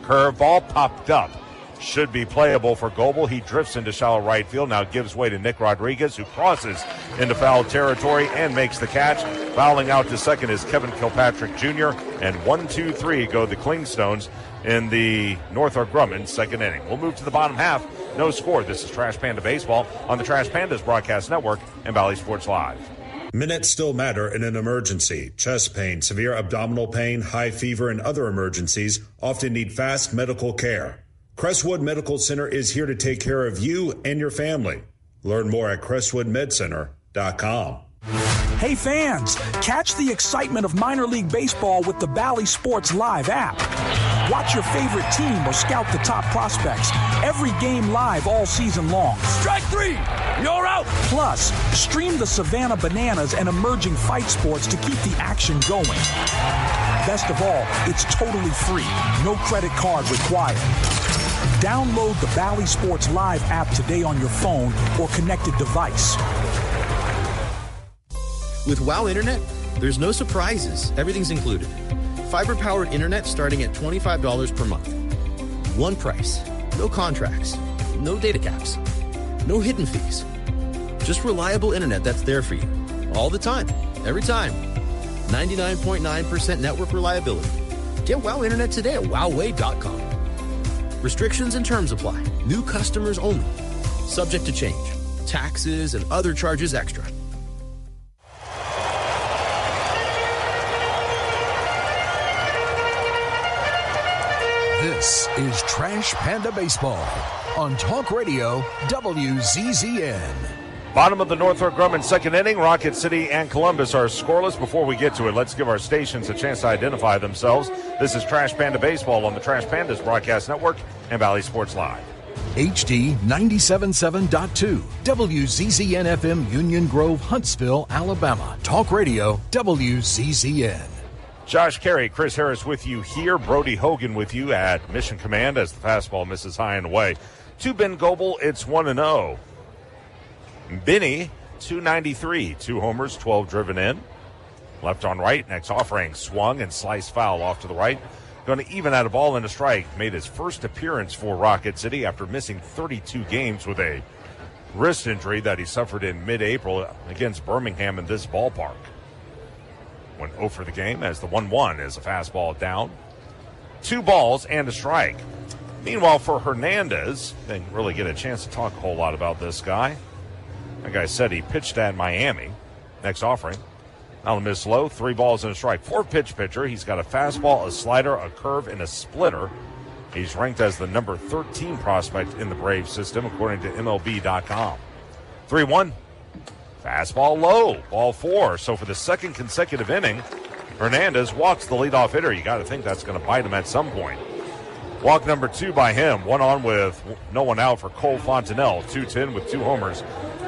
Curveball popped up. Should be playable for Goebel. He drifts into shallow right field. Now gives way to Nick Rodriguez, who crosses into foul territory and makes the catch. Fouling out to second is Kevin Kilpatrick Jr. And 1-2-3 go the Clingstones in the Northrop Grumman second inning. We'll move to the bottom half. No score. This is Trash Panda Baseball on the Trash Pandas Broadcast Network and Valley Sports Live. Minutes still matter in an emergency. Chest pain, severe abdominal pain, high fever, and other emergencies often need fast medical care. Crestwood Medical Center is here to take care of you and your family. Learn more at crestwoodmedcenter.com. Hey fans, catch the excitement of minor league baseball with the Valley Sports Live app. Watch your favorite team or scout the top prospects. Every game live all season long. Strike three, you're out. Plus, stream the Savannah Bananas and emerging fight sports to keep the action going. Best of all, it's totally free. No credit card required. Download the Valley Sports Live app today on your phone or connected device. With WOW Internet, there's no surprises. Everything's included. Fiber-powered internet starting at $25 per month. One price. No contracts. No data caps. No hidden fees. Just reliable internet that's there for you. All the time. Every time. 99.9% network reliability. Get WOW Internet today at wowway.com. Restrictions and terms apply. New customers only. Subject to change. Taxes and other charges extra. This is Trash Panda Baseball on Talk Radio WZZN. Bottom of the Northrop Grumman second inning. Rocket City and Columbus are scoreless. Before we get to it, let's give our stations a chance to identify themselves. This is Trash Panda Baseball on the Trash Pandas Broadcast Network and Valley Sports Live. HD 97.7.2 WZZN FM Union Grove, Huntsville, Alabama. Talk Radio WZZN. Josh Carey, Chris Harris with you here. Brody Hogan with you at Mission Command as the fastball misses high and away. To Ben Goebel, it's 1-0. Benny, 293, 2 homers, 12 driven in. Left on right, next offering, swung and sliced foul off to the right. Going to even out a ball and a strike. Made his first appearance for Rocket City after missing 32 games with a wrist injury that he suffered in mid-April against Birmingham in this ballpark. Went 0 for the game as the 1-1 is a fastball down. 2 balls and a strike. Meanwhile, for Hernandez, didn't really get a chance to talk a whole lot about this guy. Like I said, he pitched at Miami. Next offering. Now miss low, 3 balls and a strike. 4-pitch pitcher. He's got a fastball, a slider, a curve, and a splitter. He's ranked as the number 13 prospect in the Braves system, according to MLB.com. 3-1. Fastball low, ball 4. So for the second consecutive inning, Hernandez walks the leadoff hitter. You got to think that's going to bite him at some point. Walk number 2 by him. 1 on with no one out for Cole Fontenelle. 2-10 with 2 homers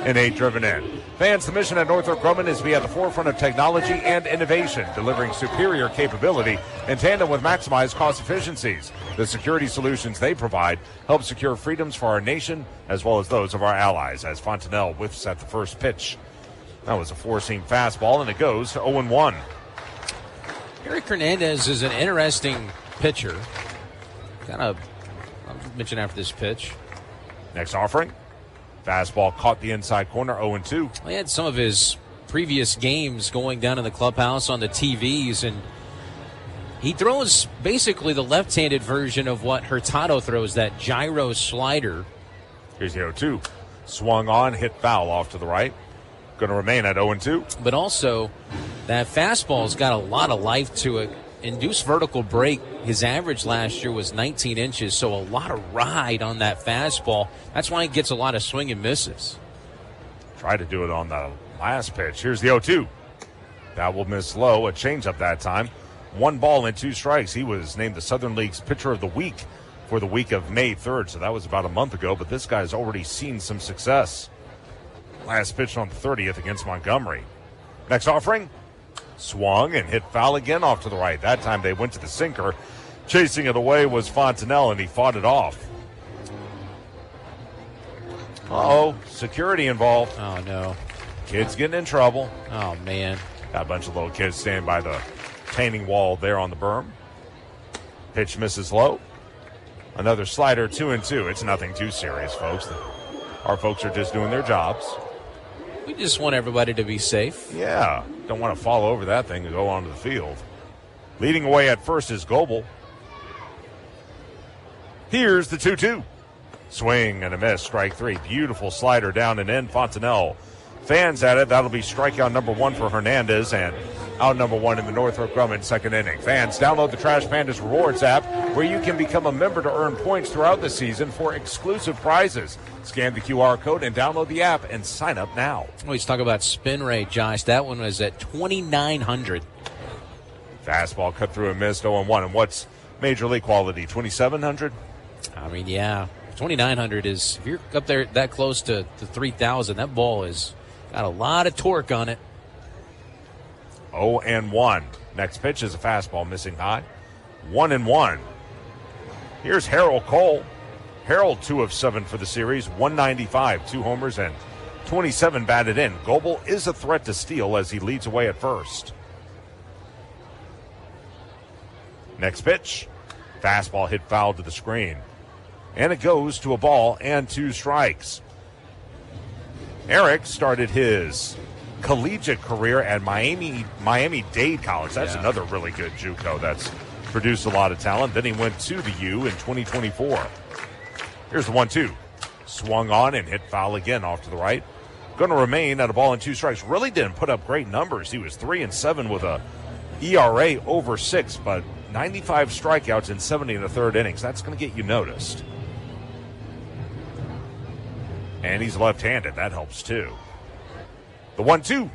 and 8 driven in. Fans, the mission at Northrop Grumman is to be at the forefront of technology and innovation, delivering superior capability in tandem with maximized cost efficiencies. The security solutions they provide help secure freedoms for our nation as well as those of our allies, as Fontenelle whiffs at the first pitch. That was a 4-seam fastball, and it goes to 0-1. Eric Hernandez is an interesting pitcher. I'll mention after this pitch. Next offering. Fastball caught the inside corner, 0-2. He had some of his previous games going down in the clubhouse on the TVs, and he throws basically the left-handed version of what Hurtado throws, that gyro slider. Here's the 0-2. Swung on, hit foul off to the right. Going to remain at 0-2. But also, that fastball's got a lot of life to it. Induced vertical break, his average last year was 19 inches, so a lot of ride on that fastball. That's why he gets a lot of swing and misses. Tried to do it on the last pitch. Here's the 0-2. That will miss low. A changeup that time. 1 ball and 2 strikes. He was named the Southern League's Pitcher of the Week for the week of May 3rd, so that was about a month ago, but this guy's already seen some success. Last pitch on the 30th against Montgomery. Next offering. Swung and hit foul again off to the right. That time they went to the sinker. Chasing it away was Fontenelle, and he fought it off. Uh-oh, security involved. Oh, no. Kids getting in trouble. Oh, man. Got a bunch of little kids standing by the retaining wall there on the berm. Pitch misses low. Another slider, 2-2. It's nothing too serious, folks. Our folks are just doing their jobs. We just want everybody to be safe. Yeah. Don't want to fall over that thing and go onto the field. Leading away at first is Goebel. Here's the 2-2. Swing and a miss, strike 3. Beautiful slider down and in. Fontenelle fans at it. That'll be strikeout number 1 for Hernandez and out number 1 in the Northrop Grumman second inning. Fans, download the Trash Pandas Rewards app where you can become a member to earn points throughout the season for exclusive prizes. Scan the QR code and download the app and sign up now. Let's talk about spin rate, Josh. That one was at 2,900. Fastball cut through and missed, 0-1. And what's major league quality, 2,700? I mean, yeah. 2,900 is, if you're up there that close to 3,000, that ball has got a lot of torque on it. 0-1. Next pitch is a fastball missing high. 1-1. Here's Harold Cole. Harold 2 of 7 for the series, 195, 2 homers and 27 batted in. Goebel is a threat to steal as he leads away at first. Next pitch, fastball hit foul to the screen. And it goes to a ball and 2 strikes. Eric started his collegiate career at Miami-Dade College. That's another really good JUCO that's produced a lot of talent. Then he went to the U in 2024. Here's the 1-2. Swung on and hit foul again off to the right. Going to remain at a ball and 2 strikes. Really didn't put up great numbers. He was 3-7 with a ERA over 6, but 95 strikeouts in 70 1/3 innings. That's going to get you noticed. And he's left-handed. That helps too. The 1-2.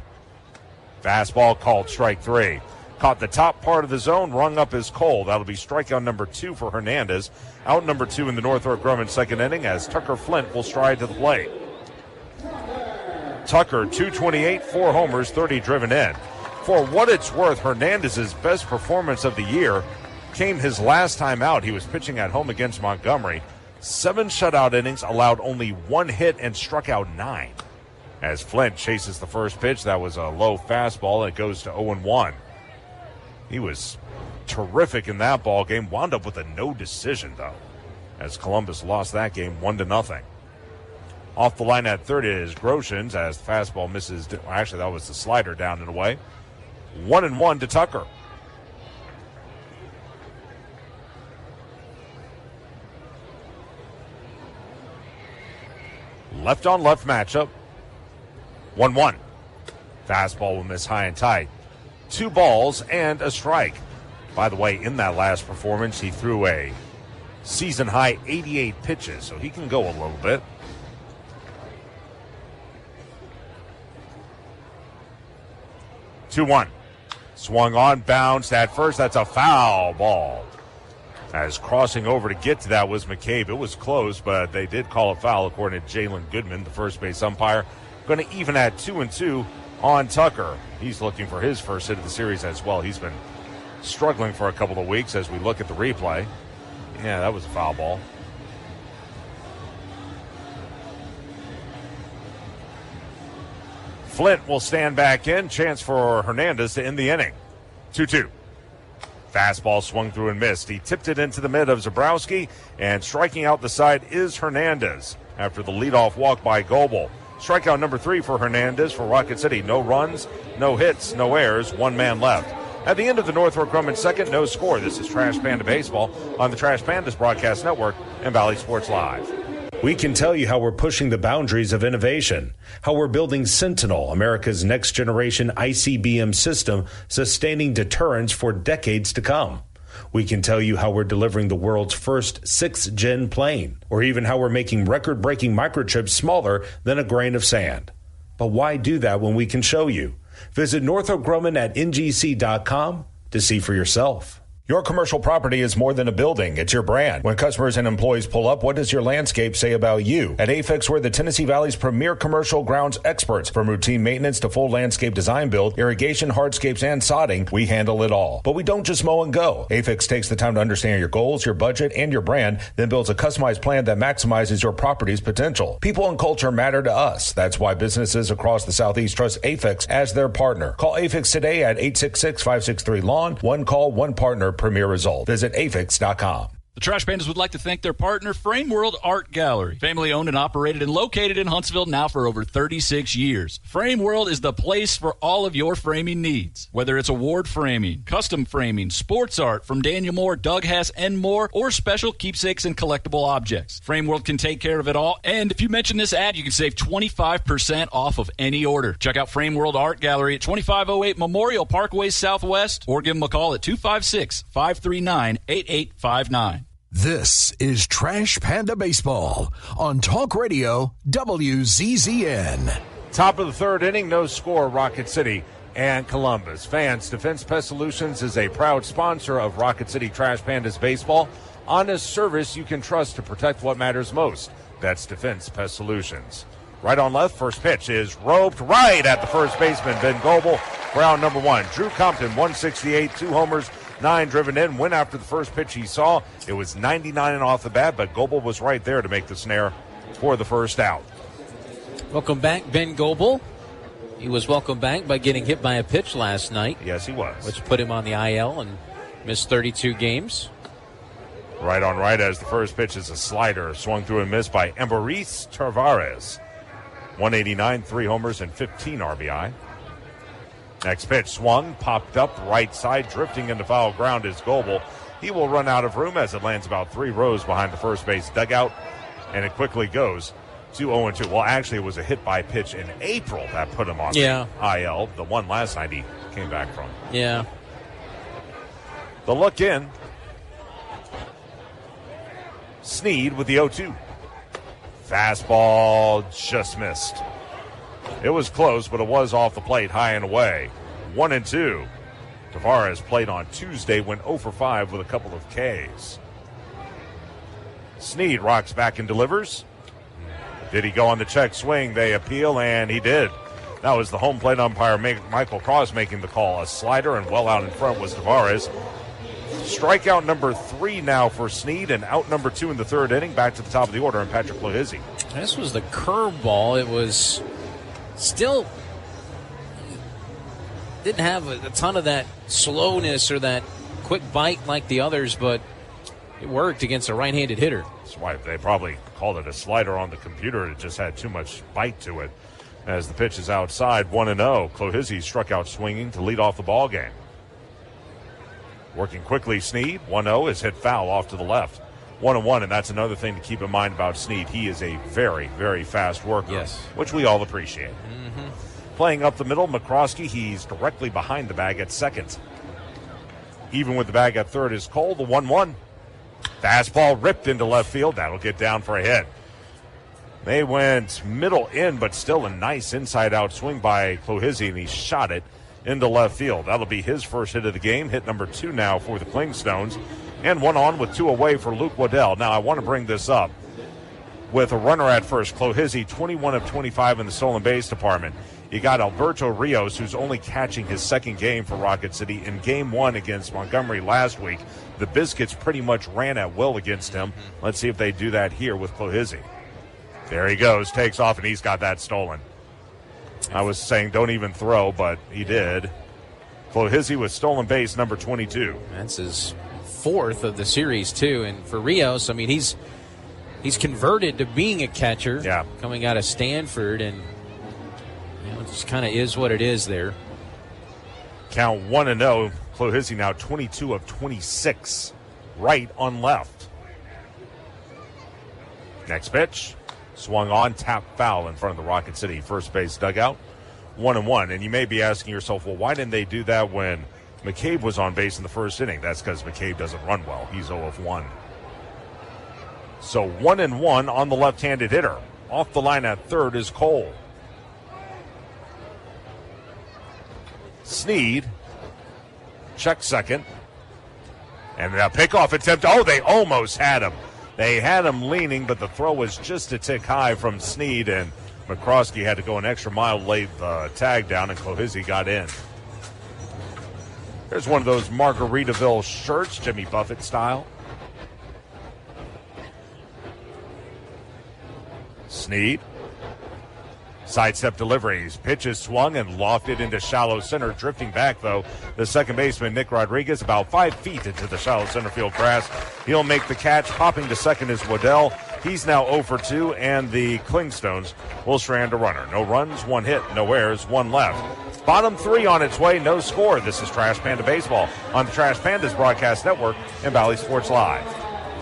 Fastball called strike 3. Caught the top part of the zone, rung up his Cole. That'll be strikeout number 2 for Hernandez. Out number 2 in the Northrop Grumman second inning as Tucker Flint will stride to the plate. Tucker, 228, 4 homers, 30 driven in. For what it's worth, Hernandez's best performance of the year came his last time out. He was pitching at home against Montgomery. 7 shutout innings, allowed only 1 hit, and struck out 9. As Flint chases the first pitch, that was a low fastball. It goes to 0-1. He was terrific in that ball game. Wound up with a no decision, though, as Columbus lost that game 1-0. Off the line at third is Groshans as the fastball misses. Actually, that was the slider down and away. 1-1 to Tucker. Left on left matchup. 1-1. Fastball will miss high and tight. 2 balls and a strike. By the way, in that last performance, he threw a season high 88 pitches, so he can go a little bit. 2-1. Swung on, bounced at first. That's a foul ball. As crossing over to get to that was McCabe. It was close, but they did call a foul according to Jalen Goodman, the first base umpire. Going to even at 2-2 on Tucker. He's looking for his first hit of the series as well. He's been struggling for a couple of weeks as we look at the replay. Yeah, that was a foul ball. Flint will stand back in. Chance for Hernandez to end the inning. 2-2. Fastball swung through and missed. He tipped it into the mid of Zabrowski, and striking out the side is Hernandez after the leadoff walk by Goebel. Strikeout number 3 for Hernandez for Rocket City. No runs, no hits, no errors, 1 man left. At the end of the Northrop Grumman second, no score. This is Trash Panda Baseball on the Trash Pandas Broadcast Network and Valley Sports Live. We can tell you how we're pushing the boundaries of innovation, how we're building Sentinel, America's next generation ICBM system, sustaining deterrence for decades to come. We can tell you how we're delivering the world's first 6th-gen plane, or even how we're making record-breaking microchips smaller than a grain of sand. But why do that when we can show you? Visit Northrop Grumman at ngc.com to see for yourself. Your commercial property is more than a building. It's your brand. When customers and employees pull up, what does your landscape say about you? At AFIX, we're the Tennessee Valley's premier commercial grounds experts. From routine maintenance to full landscape design build, irrigation, hardscapes, and sodding, we handle it all. But we don't just mow and go. AFIX takes the time to understand your goals, your budget, and your brand, then builds a customized plan that maximizes your property's potential. People and culture matter to us. That's why businesses across the Southeast trust AFIX as their partner. Call AFIX today at 866-563-LAWN. One call, one partner, premier result. Visit afix.com. The Trash Pandas would like to thank their partner, Frame World Art Gallery. Family owned and operated and located in Huntsville now for over 36 years. Frame World is the place for all of your framing needs. Whether it's award framing, custom framing, sports art from Daniel Moore, Doug Hass, and more, or special keepsakes and collectible objects. Frame World can take care of it all. And if you mention this ad, you can save 25% off of any order. Check out Frame World Art Gallery at 2508 Memorial Parkway Southwest, or give them a call at 256-539-8859. This is Trash Panda Baseball on Talk Radio WZZN. Top of the third inning, no score, Rocket City and Columbus. Fans, Defense Pest Solutions is a proud sponsor of Rocket City Trash Pandas Baseball. Honest service you can trust to protect what matters most. That's Defense Pest Solutions. Right on left, first pitch is roped right at the first baseman, Ben Goebel. Ground number one. Drew Compton, 168, 2 homers, 9 driven in. Went after the first pitch he saw. It was 99 and off the bat, but Goebel was right there to make the snare for the first out. Welcome back, Ben Goebel. He was welcomed back by getting hit by a pitch last night. Yes, he was. Which put him on the IL and missed 32 games. Right on right as the first pitch is a slider. Swung through and missed by Emberis Tavares. 189, 3 homers, and 15 RBI. Next pitch swung, popped up right side, drifting into foul ground is Goebel. He will run out of room as it lands about 3 rows behind the first base dugout, and it quickly goes to 0-2. Well, actually, it was a hit-by pitch in April that put him on the IL. The one last night he came back from. Yeah. The look in. Sneed with the 0-2. Fastball just missed. It was close, but it was off the plate, high and away. 1-2. Tavares played on Tuesday, went 0 for 5 with a couple of Ks. Sneed rocks back and delivers. Did he go on the check swing? They appeal, and he did. That was the home plate umpire, Michael Cross, making the call. A slider, and well out in front was Tavares. Strikeout number 3 now for Sneed, and out number 2 in the third inning. Back to the top of the order, and Patrick Lohizzi. This was the curveball. It was still didn't have a ton of that slowness or that quick bite like the others, but it worked against a right-handed hitter. That's why they probably called it a slider on the computer. It just had too much bite to it. As the pitch is outside, 1-0. Lohizzi struck out swinging to lead off the ball game. Working quickly, Sneed. 1-0 is hit foul off to the left. 1-1, and that's another thing to keep in mind about Sneed. He is a very, very fast worker, which we all appreciate. Mm-hmm. Playing up the middle, McCroskey, he's directly behind the bag at second. Even with the bag at third is Cole, the 1-1. Fastball ripped into left field. That'll get down for a hit. They went middle in, but still a nice inside-out swing by Lohizzi, and he shot it into left field. That'll be his first hit of the game. Hit number 2 now for the Clingstones. And 1 on with 2 away for Luke Waddell. Now, I want to bring this up. With a runner at first, Lohizzi, 21 of 25 in the stolen base department. You got Alberto Rios, who's only catching his second game for Rocket City. In game 1 against Montgomery last week, the Biscuits pretty much ran at will against him. Let's see if they do that here with Lohizzi. There he goes, takes off, and he's got that stolen. I was saying don't even throw, but he did. Lohizzi with stolen base number 22. That's his 4th of the series, too. And for Rios, I mean, he's converted to being a catcher coming out of Stanford, and it just kind of is what it is there. Count 1-0. Lohizzi now 22 of 26. Right on left. Next pitch. Swung on, tap foul in front of the Rocket City first base dugout. 1-1. And you may be asking yourself, well, why didn't they do that when McCabe was on base in the first inning? That's because McCabe doesn't run well. He's 0 of 1. So 1-1 on the left-handed hitter. Off the line at third is Cole. Sneed, check second. And a pickoff attempt. Oh, they almost had him. They had him leaning, but the throw was just a tick high from Sneed, and McCroskey had to go an extra mile, lay the tag down, and Clohizzi got in. There's one of those Margaritaville shirts, Jimmy Buffett style. Sneed. Sidestep deliveries. Pitch is swung and lofted into shallow center. Drifting back, though, the second baseman, Nick Rodriguez, about 5 feet into the shallow center field grass. He'll make the catch. Popping to second is Waddell. He's now 0 for 2, and the Clingstones will strand a runner. No runs, 1 hit, no errors, 1 left. Bottom 3 on its way, no score. This is Trash Panda Baseball on the Trash Pandas Broadcast Network and Valley Sports Live.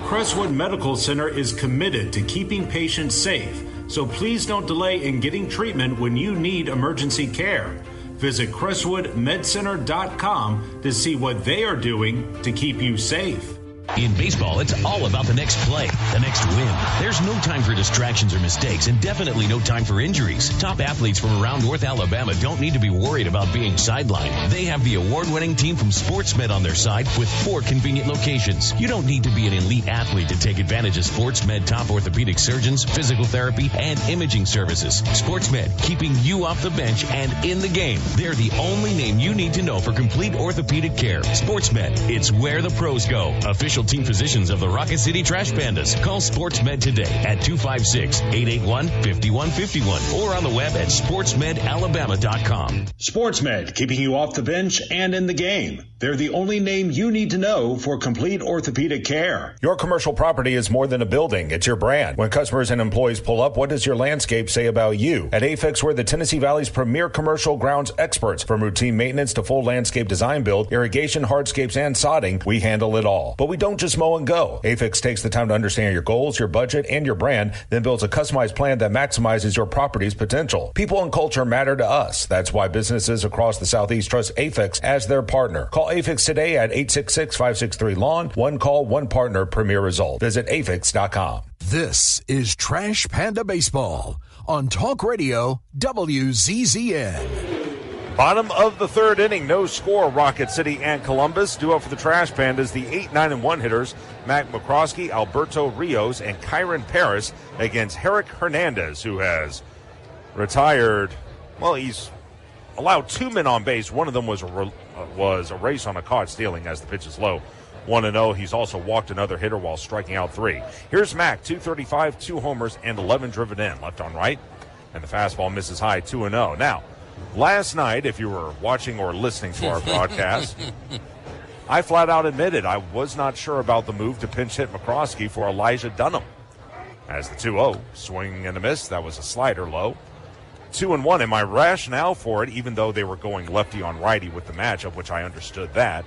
Crestwood Medical Center is committed to keeping patients safe, so please don't delay in getting treatment when you need emergency care. Visit crestwoodmedcenter.com to see what they are doing to keep you safe. In baseball, it's all about the next play, the next win. There's no time for distractions or mistakes, and definitely no time for injuries. Top athletes from around North Alabama don't need to be worried about being sidelined. They have the award-winning team from SportsMed on their side with 4 convenient locations. You don't need to be an elite athlete to take advantage of SportsMed top orthopedic surgeons, physical therapy, and imaging services. SportsMed, keeping you off the bench and in the game. They're the only name you need to know for complete orthopedic care. SportsMed, it's where the pros go. Official team physicians of the Rocket City Trash Pandas. Call SportsMed today at 256-881-5151 or on the web at sportsmedalabama.com. SportsMed, keeping you off the bench and in the game. They're the only name you need to know for complete orthopedic care. Your commercial property is more than a building. It's your brand. When customers and employees pull up, what does your landscape say about you? At Afix, we're the Tennessee Valley's premier commercial grounds experts. From routine maintenance to full landscape design build, irrigation, hardscapes, and sodding, we handle it all. But we don't just mow and go. Afix takes the time to understand your goals, your budget, and your brand, then builds a customized plan that maximizes your property's potential. People and culture matter to us. That's why businesses across the Southeast trust Afix as their partner. Call Afix today at 866-563-LAWN. One call, one partner, premier result. Visit afix.com. This is Trash Panda Baseball on Talk Radio WZZN. Bottom of the third inning, no score. Rocket City and Columbus. Duo for the Trash Pandas, the 8-9-1 hitters, Mac McCroskey, Alberto Rios, and Kyron Paris against Herrick Hernandez, who has retired. Well, he's allowed 2 men on base. One of them was a race on a caught stealing as the pitch is low. 1-0. He's also walked another hitter while striking out 3. Here's Mac, 235, 2 homers, and 11 driven in. Left on right, and the fastball misses high, 2-0. Now, last night, if you were watching or listening to our broadcast, I flat out admitted I was not sure about the move to pinch hit McCroskey for Elijah Dunham. As the 2-0, swing and a miss, that was a slider low. 2-1, and my rationale for it, even though they were going lefty on righty with the matchup, which I understood that,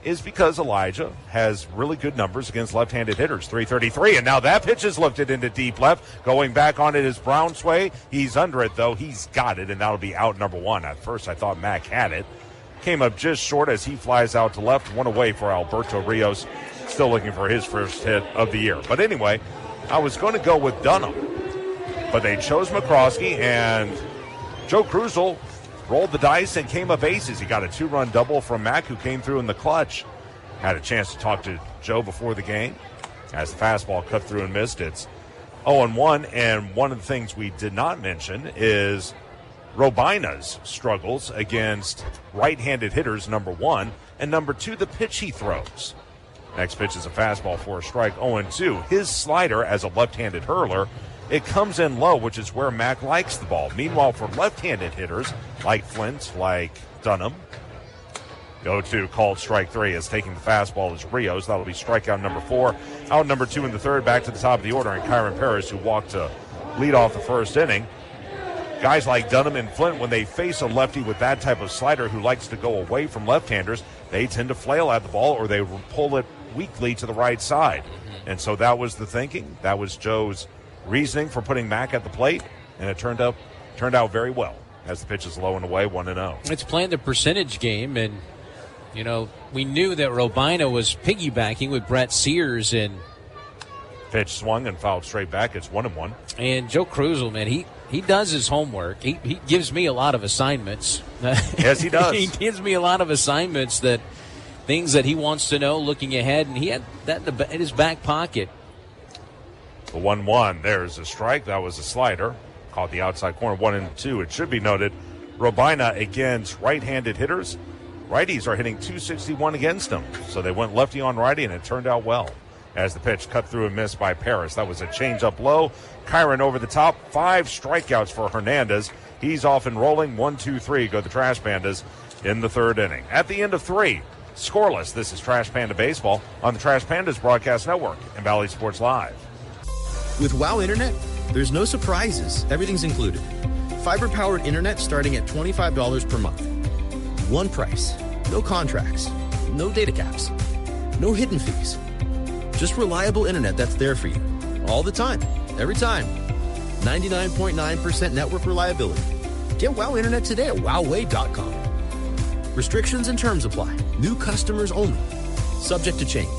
is because Elijah has really good numbers against left-handed hitters, 333, and now that pitch is lifted into deep left. Going back on it is Brown Sway. He's under it, though. He's got it, and that'll be out number 1. At first, I thought Mac had it. Came up just short as he flies out to left. 1 away for Alberto Rios, still looking for his first hit of the year. But anyway, I was going to go with Dunham, but they chose McCroskey, and Joe Krusel rolled the dice and came up aces. He got a 2-run double from Mac, who came through in the clutch. Had a chance to talk to Joe before the game. As the fastball cut through and missed, it's 0-1. And one of the things we did not mention is Robina's struggles against right-handed hitters, number 1, and number 2, the pitch he throws. Next pitch is a fastball for a strike, 0-2. His slider as a left-handed hurler, it comes in low, which is where Mac likes the ball. Meanwhile, for left-handed hitters like Flint, like Dunham, go to called strike 3 as taking the fastball is Rios. That'll be strikeout number 4. Out number 2 in the third, back to the top of the order, and Kyron Paris, who walked to lead off the first inning. Guys like Dunham and Flint, when they face a lefty with that type of slider who likes to go away from left-handers, they tend to flail at the ball or they pull it weakly to the right side. And so that was the thinking. That was Joe's reasoning for putting Mac at the plate, and it turned out very well as the pitch is low and away, 1-0. It's playing the percentage game, and you know we knew that Robina was piggybacking with Brett Sears, and pitch swung and fouled straight back. It's 1-1. And Joe Krusel, man, he does his homework. He gives me a lot of assignments. Yes, he does. He gives me a lot of assignments that things that he wants to know looking ahead, and he had that in his back pocket. The 1-1. There's a strike. That was a slider. Caught the outside corner, 1-2. It should be noted, Robina against right-handed hitters. Righties are hitting .261 against them. So they went lefty on righty, and it turned out well. As the pitch cut through and missed by Paris. That was a change-up low. Kyron over the top. 5 strikeouts for Hernandez. He's off and rolling. 1-2-3 go the Trash Pandas in the third inning. At the end of 3, scoreless. This is Trash Panda Baseball on the Trash Pandas Broadcast Network and Valley Sports Live. With WOW Internet, there's no surprises. Everything's included. Fiber-powered internet starting at $25 per month. One price. No contracts. No data caps. No hidden fees. Just reliable internet that's there for you. All the time. Every time. 99.9% network reliability. Get WOW Internet today at wowway.com. Restrictions and terms apply. New customers only. Subject to change.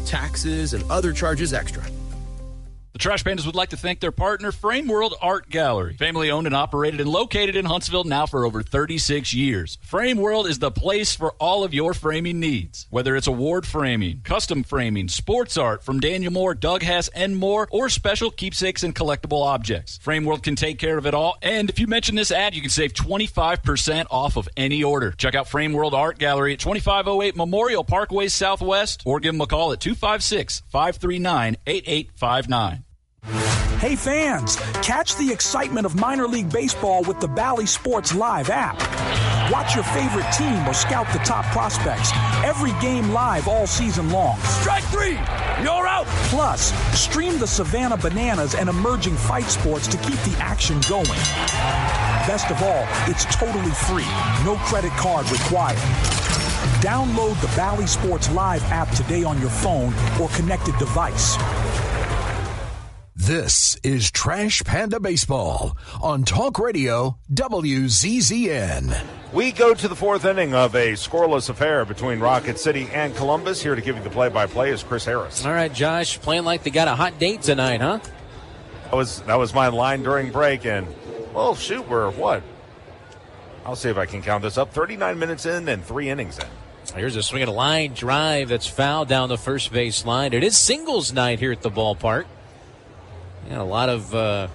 Taxes and other charges extra. The Trash Pandas would like to thank their partner, Frame World Art Gallery. Family owned and operated and located in Huntsville now for over 36 years. Frame World is the place for all of your framing needs. Whether it's award framing, custom framing, sports art from Daniel Moore, Doug Hass, and more, or special keepsakes and collectible objects. Frame World can take care of it all. And if you mention this ad, you can save 25% off of any order. Check out Frame World Art Gallery at 2508 Memorial Parkway Southwest, or give them a call at 256-539-8859. Hey fans, catch the excitement of minor league baseball with the Bally Sports Live app. Watch your favorite team or scout the top prospects. Every game live all season long. Strike 3, you're out. Plus, stream the Savannah Bananas and emerging fight sports to keep the action going. Best of all, it's totally free. No credit card required. Download the Bally Sports Live app today on your phone or connected device. This is Trash Panda Baseball on Talk Radio WZZN. We go to the fourth inning of a scoreless affair between Rocket City and Columbus. Here to give you the play-by-play is Chris Harris. All right, Josh, playing like they got a hot date tonight, huh? That was my line during break, and, well, shoot, we're what? I'll see if I can count this up. 39 minutes in and 3 innings in. Here's a swing and a line drive that's fouled down the first base line. It is singles night here at the ballpark. Yeah, a lot of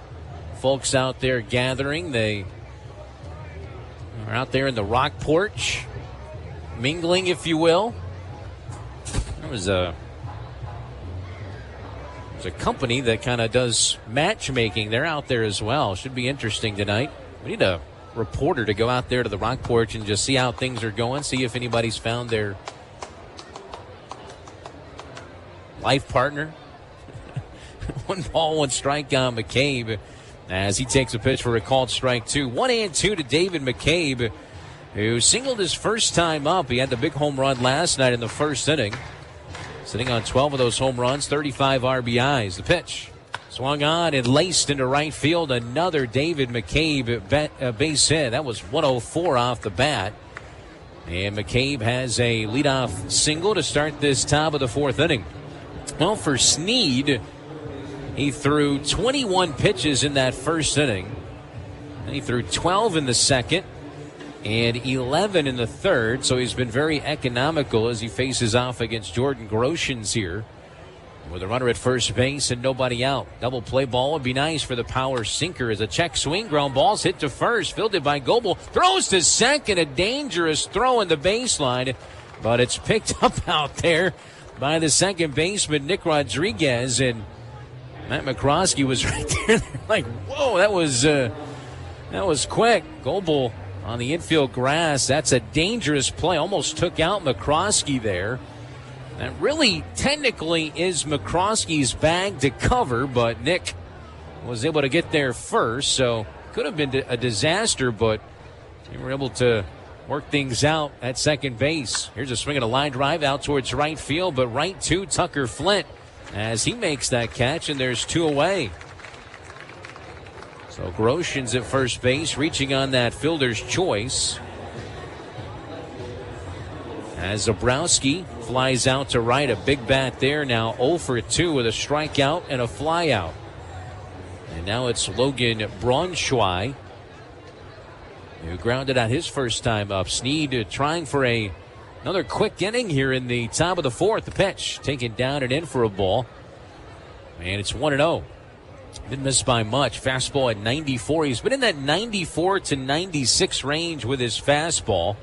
folks out there gathering. They are out there in the rock porch, mingling, if you will. There's a company that kind of does matchmaking. They're out there as well. Should be interesting tonight. We need a reporter to go out there to the rock porch and just see how things are going, see if anybody's found their life partner. 1 ball, 1 strike on McCabe as he takes a pitch for a called strike 2. 1-2 to David McCabe, who singled his first time up. He had the big home run last night in the first inning, sitting on 12 of those home runs, 35 RBIs. The pitch swung on and laced into right field. Another David McCabe base hit. That was 104 off the bat. And McCabe has a leadoff single to start this top of the fourth inning. Well, for Sneed, he threw 21 pitches in that first inning. And he threw 12 in the second and 11 in the third. So he's been very economical as he faces off against Jordan Groshans here. With a runner at first base and nobody out. Double play ball would be nice for the power sinker as a check swing. Ground ball's hit to first. Fielded by Goebel. Throws to second. A dangerous throw in the baseline. But it's picked up out there by the second baseman, Nick Rodriguez. And Matt McCroskey was right there. Like, whoa, that was quick. Goebel on the infield grass. That's a dangerous play. Almost took out McCroskey there. That really technically is McCroskey's bag to cover, but Nick was able to get there first. So could have been a disaster, but they were able to work things out at second base. Here's a swing and a line drive out towards right field, but right to Tucker Flint as he makes that catch, and there's 2 away. So Groshans at first base, reaching on that fielder's choice. As Zabrowski flies out to right, a big bat there. Now 0 for 2 with a strikeout and a flyout. And now it's Logan Braunschweig, who grounded out his first time up. Sneed trying for a Another quick inning here in the top of the fourth. The pitch taken down and in for a ball. And it's 1-0. Didn't miss by much. Fastball at 94. He's been in that 94 to 96 range with his fastball.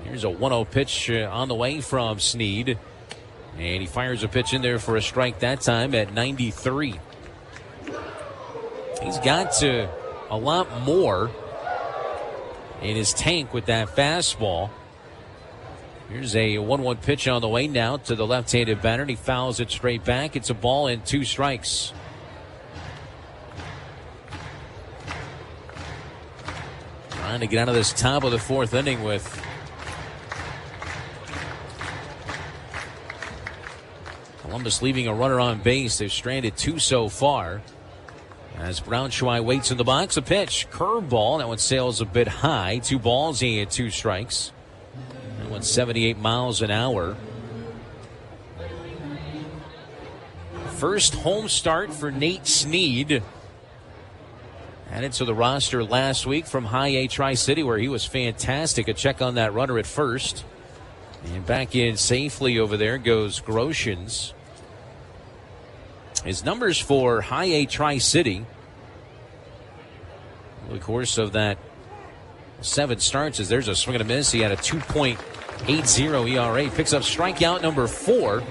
Here's a 1-0 pitch on the way from Sneed. And he fires a pitch in there for a strike that time at 93. He's got a lot more in his tank with that fastball. Here's a 1-1 pitch on the way now to the left-handed batter, and he fouls it straight back. It's a ball and 2 strikes. Trying to get out of this top of the fourth inning with Columbus leaving a runner on base. They've stranded 2 so far. As Braunschweig waits in the box, a pitch. Curveball. That one sails a bit high. 2 balls and 2 strikes. That one's 78 miles an hour. First home start for Nate Sneed. Added to the roster last week from High A Tri-City, where he was fantastic. A check on that runner at first. And back in safely over there goes Groshans. His numbers for High A Tri-City over the course of that 7 starts is there's a swing and a miss. He had a 2.80 ERA. Picks up strikeout number 4.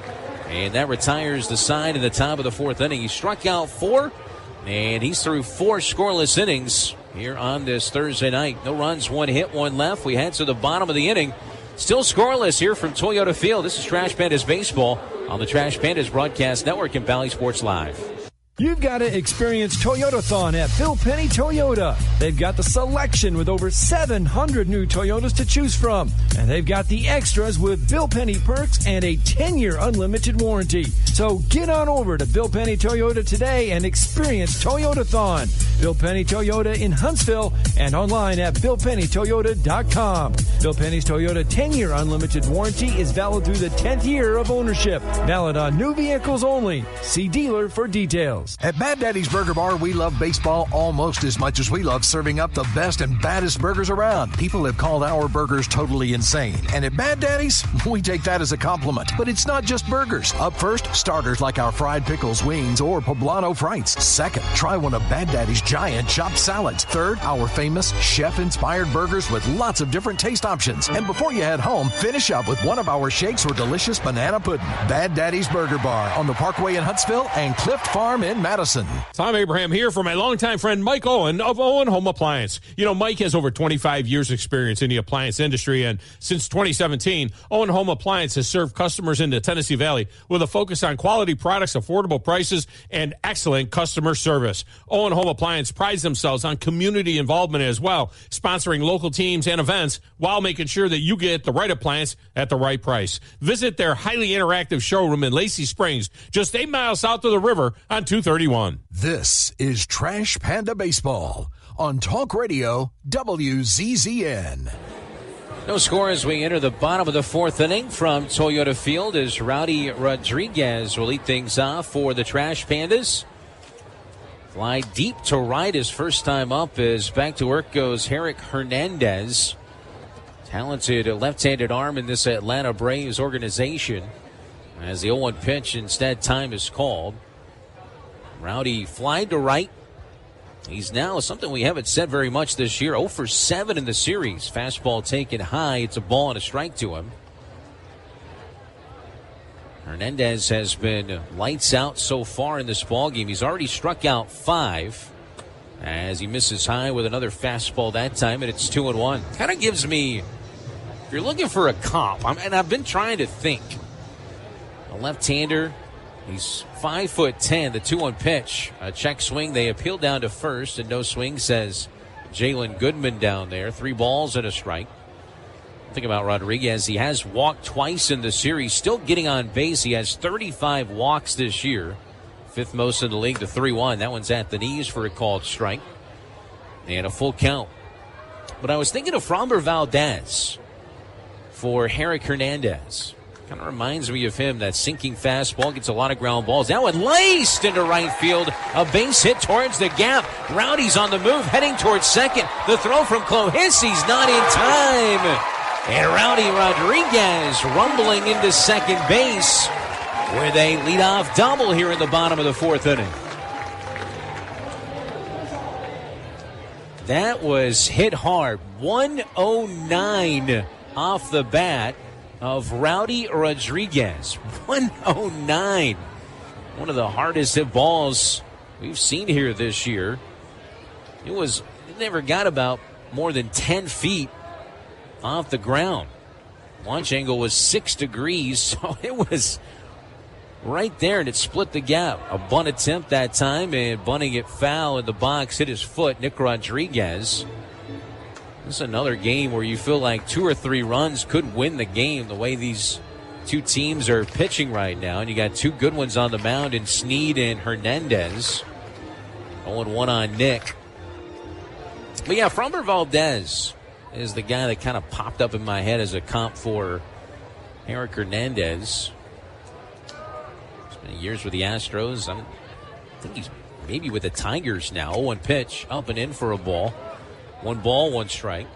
And that retires the side in the top of the fourth inning. He struck out 4. And he's through 4 scoreless innings here on this Thursday night. No runs, 1 hit, 1 left. We head to the bottom of the inning. Still scoreless here from Toyota Field. This is Trash Pandas Baseball on the Trash Pandas Broadcast Network and Valley Sports Live. You've got to experience Toyotathon at Bill Penny Toyota. They've got the selection with over 700 new Toyotas to choose from. And they've got the extras with Bill Penny perks and a 10-year unlimited warranty. So get on over to Bill Penny Toyota today and experience Toyotathon. Bill Penny Toyota in Huntsville and online at BillPennyToyota.com. Bill Penny's Toyota 10-year unlimited warranty is valid through the 10th year of ownership. Valid on new vehicles only. See dealer for details. At Bad Daddy's Burger Bar, we love baseball almost as much as we love serving up the best and baddest burgers around. People have called our burgers totally insane. And at Bad Daddy's, we take that as a compliment. But it's not just burgers. Up first, starters like our fried pickles, wings, or poblano frites. Second, try one of Bad Daddy's giant chopped salads. Third, our famous chef-inspired burgers with lots of different taste options. And before you head home, finish up with one of our shakes or delicious banana pudding. Bad Daddy's Burger Bar on the Parkway in Huntsville and Clift Farm in Madison. Tom Abraham here for my longtime friend Mike Owen of Owen Home Appliance. You know, Mike has over 25 years experience in the appliance industry, and since 2017, Owen Home Appliance has served customers in the Tennessee Valley with a focus on quality products, affordable prices, and excellent customer service. Owen Home Appliance prides themselves on community involvement as well, sponsoring local teams and events while making sure that you get the right appliance at the right price. Visit their highly interactive showroom in Lacey Springs, just 8 miles south of the river on 231. This is Trash Panda Baseball on Talk Radio WZZN. No score as we enter the bottom of the fourth inning from Toyota Field as Rowdy Rodriguez will lead things off for the Trash Pandas. Fly deep to right his first time up as back to work goes Herrick Hernandez. Talented left-handed arm in this Atlanta Braves organization. As the 0-1 pitch, instead time is called. Rowdy fly to right. He's now something we haven't said very much this year. 0 for 7 in the series. Fastball taken high. It's a ball and a strike to him. Hernandez has been lights out so far in this ballgame. He's already struck out 5 as he misses high with another fastball that time, and it's 2-1. Kind of gives me, if you're looking for a comp, and I've been trying to think. A left-hander, he's 5'10", the 2-1 pitch. A check swing, they appeal down to first, and no swing, says Jalen Goodman down there. 3 balls and a strike. Think about Rodriguez. He has walked twice in the series, still getting on base. He has 35 walks this year. 5th most in the league to 3-1. That one's at the knees for a called strike. And a full count. But I was thinking of Framber Valdez for Herrick Hernandez. Kind of reminds me of him. That sinking fastball gets a lot of ground balls. That one laced into right field. A base hit towards the gap. Rowdy's on the move, heading towards second. The throw from Clohissey's not in time. And Rowdy Rodriguez rumbling into second base with a leadoff double here in the bottom of the fourth inning. That was hit hard. 109 off the bat of Rowdy Rodriguez. 109. One of the hardest hit balls we've seen here this year. It never got about more than 10 feet off the ground. Launch angle was 6 degrees, so it was right there, and it split the gap. A bunt attempt that time, and bunting it foul in the box, hit his foot. Nick Rodriguez. This is another game where you feel like 2 or 3 runs could win the game the way these two teams are pitching right now. And you got 2 good ones on the mound in Snead and Hernandez. 0-1 on Nick. But yeah, Framber Valdez is the guy that kind of popped up in my head as a comp for Eric Hernandez. Spent years with the Astros. I think he's maybe with the Tigers now. 0-1 pitch, up and in for a ball. 1 ball, 1 strike.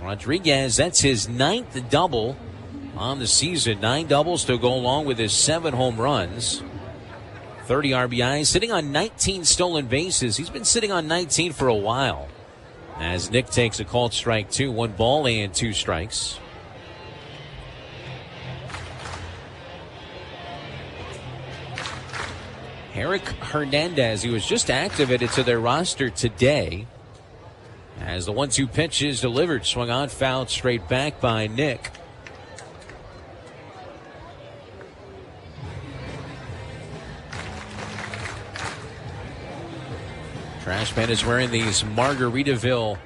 Rodriguez, that's his 9th double on the season. 9 doubles to go along with his 7 home runs. 30 RBIs, sitting on 19 stolen bases. He's been sitting on 19 for a while. As Nick takes a called strike 2, 1 ball and 2 strikes. Eric Hernandez, he was just activated to their roster today. As the 1-2 pitch is delivered, swung on, fouled straight back by Nick. Trash Man is wearing these Margaritaville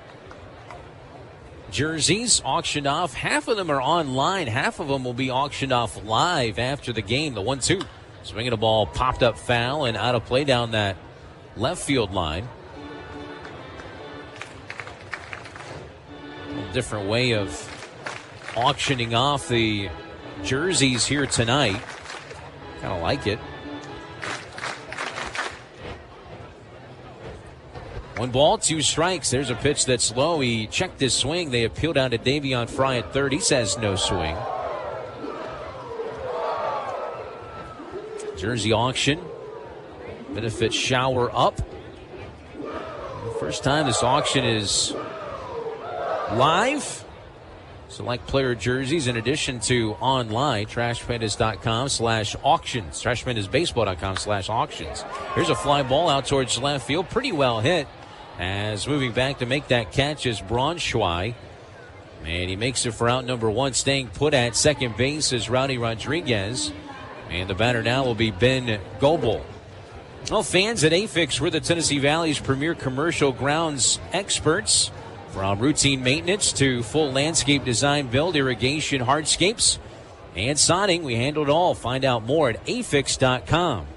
jerseys, auctioned off. Half of them are online. Half of them will be auctioned off live after the game. The 1-2. Swinging a ball, popped up foul and out of play down that left field line. A little different way of auctioning off the jerseys here tonight. Kind of like it. 1 ball, 2 strikes. There's a pitch that's low. He checked his swing. They appealed down to Davion Fry at third. He says no swing. Jersey auction. Benefit shower up. First time this auction is live. Select player jerseys in addition to online. TrashPandas.com/auctions. TrashPandasBaseball.com/auctions. Here's a fly ball out towards left field. Pretty well hit. As moving back to make that catch is Braunschweig. And he makes it for out number 1. Staying put at second base is Rowdy Rodriguez. And the batter now will be Ben Goebel. Well, fans at AFIX, we're the Tennessee Valley's premier commercial grounds experts. From routine maintenance to full landscape design, build, irrigation, hardscapes, and sodding, we handle it all. Find out more at afix.com.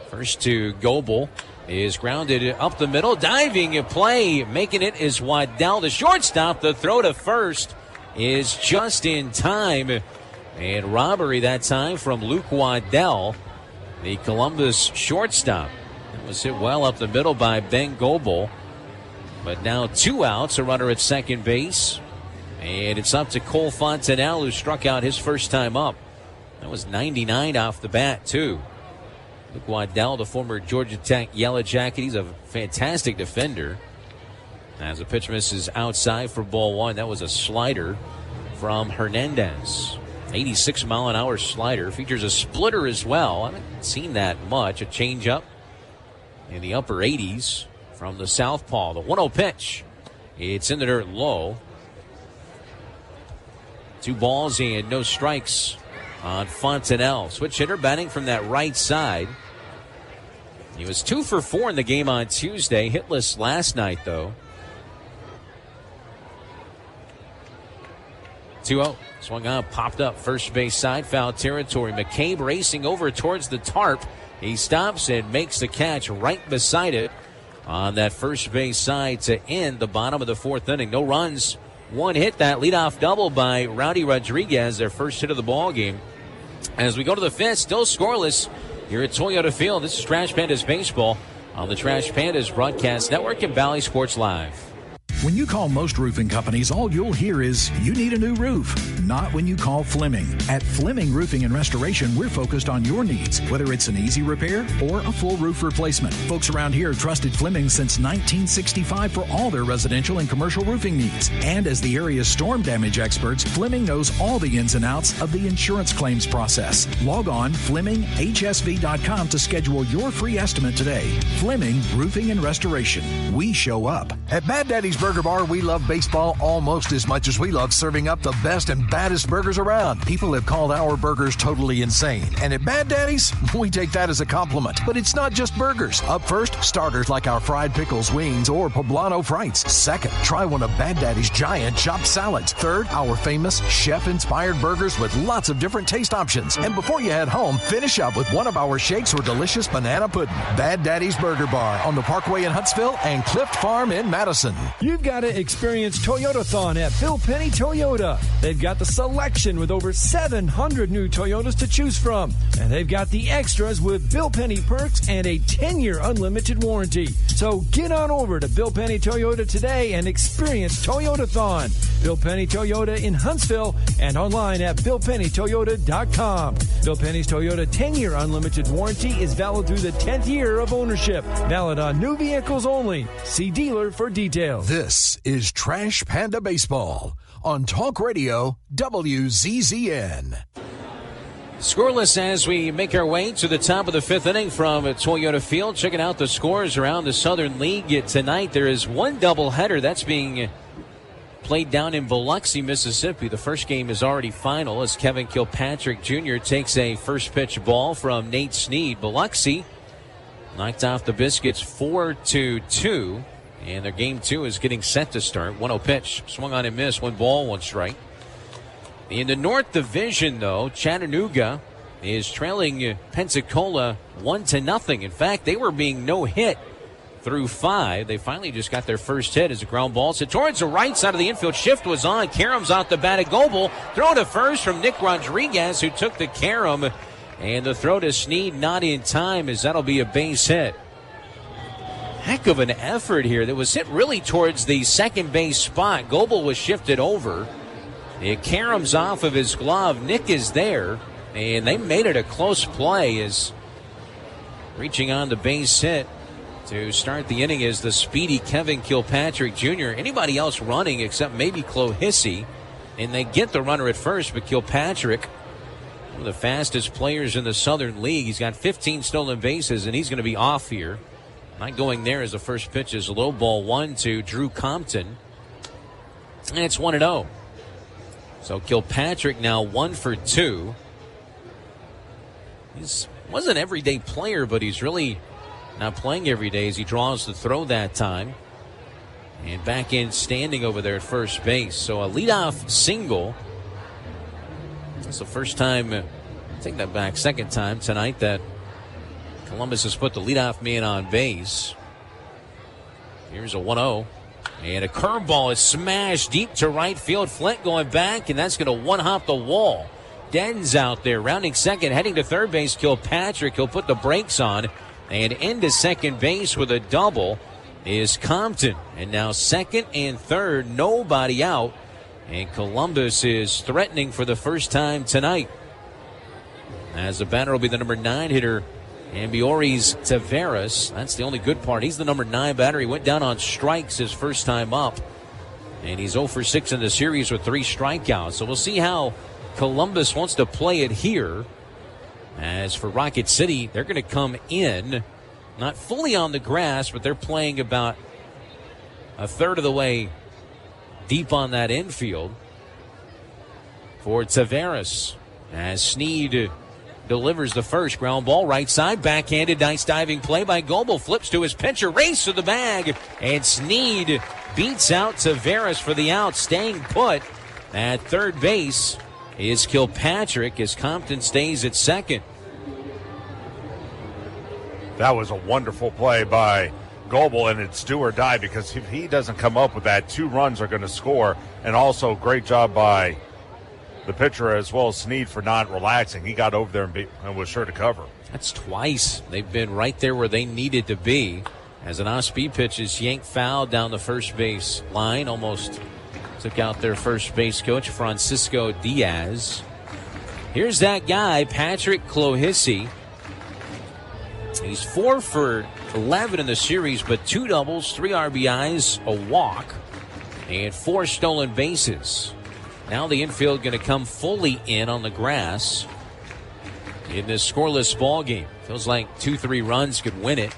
First to Goebel. Is grounded up the middle. Diving play. Making it is Waddell, the shortstop. The throw to first is just in time. And robbery that time from Luke Waddell, the Columbus shortstop. That was hit well up the middle by Ben Goebel. But now 2 outs. A runner at second base. And it's up to Cole Fontenelle, who struck out his first time up. That was 99 off the bat, too. Luke Waddell, the former Georgia Tech Yellow Jacket. He's a fantastic defender. As the pitch misses outside for ball 1. That was a slider from Hernandez. 86-mile-an-hour slider. Features a splitter as well. I haven't seen that much. A changeup in the upper 80s from the southpaw. The 1-0 pitch. It's in the dirt low. 2 balls and no strikes on Fontenelle. Switch hitter batting from that right side. He was 2 for 4 in the game on Tuesday. Hitless last night, though. 2-0. Swung on, popped up first base side, foul territory. McCabe racing over towards the tarp. He stops and makes the catch right beside it on that first base side to end the bottom of the 4th inning. No runs, 1 hit. That leadoff double by Rowdy Rodriguez, their first hit of the ball game. As we go to the 5th, still scoreless here at Toyota Field. This is Trash Pandas Baseball on the Trash Pandas Broadcast Network and Valley Sports Live. When you call most roofing companies, all you'll hear is, you need a new roof. Not when you call Fleming. At Fleming Roofing and Restoration, we're focused on your needs, whether it's an easy repair or a full roof replacement. Folks around here have trusted Fleming since 1965 for all their residential and commercial roofing needs. And as the area's storm damage experts, Fleming knows all the ins and outs of the insurance claims process. Log on FlemingHSV.com to schedule your free estimate today. Fleming Roofing and Restoration. We show up. At Bad Daddy's Burger Bar, we love baseball almost as much as we love serving up the best and baddest burgers around. People have called our burgers totally insane. And at Bad Daddy's, we take that as a compliment. But it's not just burgers. Up first, starters like our fried pickles, wings, or poblano frites. Second, try one of Bad Daddy's giant chopped salads. Third, our famous chef-inspired burgers with lots of different taste options. And before you head home, finish up with one of our shakes or delicious banana pudding. Bad Daddy's Burger Bar on the Parkway in Huntsville and Clift Farm in Madison. You've got to experience Toyotathon at Bill Penny Toyota. They've got the selection with over 700 new Toyotas to choose from. And they've got the extras with Bill Penny perks and a 10-year unlimited warranty. So get on over to Bill Penny Toyota today and experience Toyotathon. Bill Penny Toyota in Huntsville and online at BillPennyToyota.com. Bill Penny's Toyota 10-year unlimited warranty is valid through the 10th year of ownership. Valid on new vehicles only. See dealer for details. This is Trash Panda Baseball on Talk Radio WZZN. Scoreless as we make our way to the top of the fifth inning from Toyota Field. Checking out the scores around the Southern League tonight. There is one doubleheader that's being played down in Biloxi, Mississippi. The first game is already final as Kevin Kilpatrick Jr. takes a first pitch ball from Nate Snead. Biloxi knocked off the Biscuits 4-2, and their game two is getting set to start. 1-0 pitch, swung on and missed, 1 ball, 1 strike. In the North Division, though, Chattanooga is trailing Pensacola 1-0. In fact, they were being no hit through 5. They finally just got their first hit as a ground ball. So towards the right side of the infield, shift was on. Karum's out the bat at Goebel. Throw to first from Nick Rodriguez, who took the Karum. And the throw to Snead not in time, as that'll be a base hit. Heck of an effort here. That was hit really towards the second base spot. Goebel was shifted over. Karum's off of his glove. Nick is there. And they made it a close play as reaching on the base hit to start the inning is the speedy Kevin Kilpatrick Jr. Anybody else running except maybe Clohissy. And they get the runner at first, but Kilpatrick, one of the fastest players in the Southern League. He's got 15 stolen bases, and he's going to be off here. Not going there as the first pitch is low ball 1 to Drew Compton. And it's 1-0. So Kilpatrick now 1 for 2. He was an everyday player, but he's really not playing every day as he draws the throw that time. And back in standing over there at first base. So a leadoff single. That's the first time, take that back, second time tonight that Columbus has put the leadoff man on base. Here's a 1-0. And a curveball is smashed deep to right field. Flint going back, and that's going to one-hop the wall. Den's out there, rounding second, heading to third base. Kilpatrick, he'll put the brakes on. And into second base with a double is Compton. And now second and third, nobody out. And Columbus is threatening for the first time tonight. As the batter will be the number 9 hitter, Ambioris Taveras. That's the only good part. He's the number 9 batter. He went down on strikes his first time up. And he's 0 for 6 in the series with 3 strikeouts. So we'll see how Columbus wants to play it here. As for Rocket City, they're going to come in, not fully on the grass, but they're playing about a third of the way deep on that infield for Taveras. As Snead delivers the first ground ball right side, backhanded, nice diving play by Goebel, flips to his pitcher, race to the bag, and Snead beats out Taveras for the out. Staying put at third base is Kilpatrick as Compton stays at second. That was a wonderful play by Goebel, and it's do or die, because if he doesn't come up with that, 2 runs are going to score. And also great job by the pitcher as well as Snead for not relaxing. He got over there and was sure to cover. That's twice. They've been right there where they needed to be. As an off-speed pitch is yanked foul down the first base line. Almost took out their first base coach, Francisco Diaz. Here's that guy, Patrick Clohissy. He's 4 for 11 in the series, but 2 doubles, 3 RBIs, a walk, and 4 stolen bases. Now the infield going to come fully in on the grass in this scoreless ball game. Feels like 2-3 runs could win it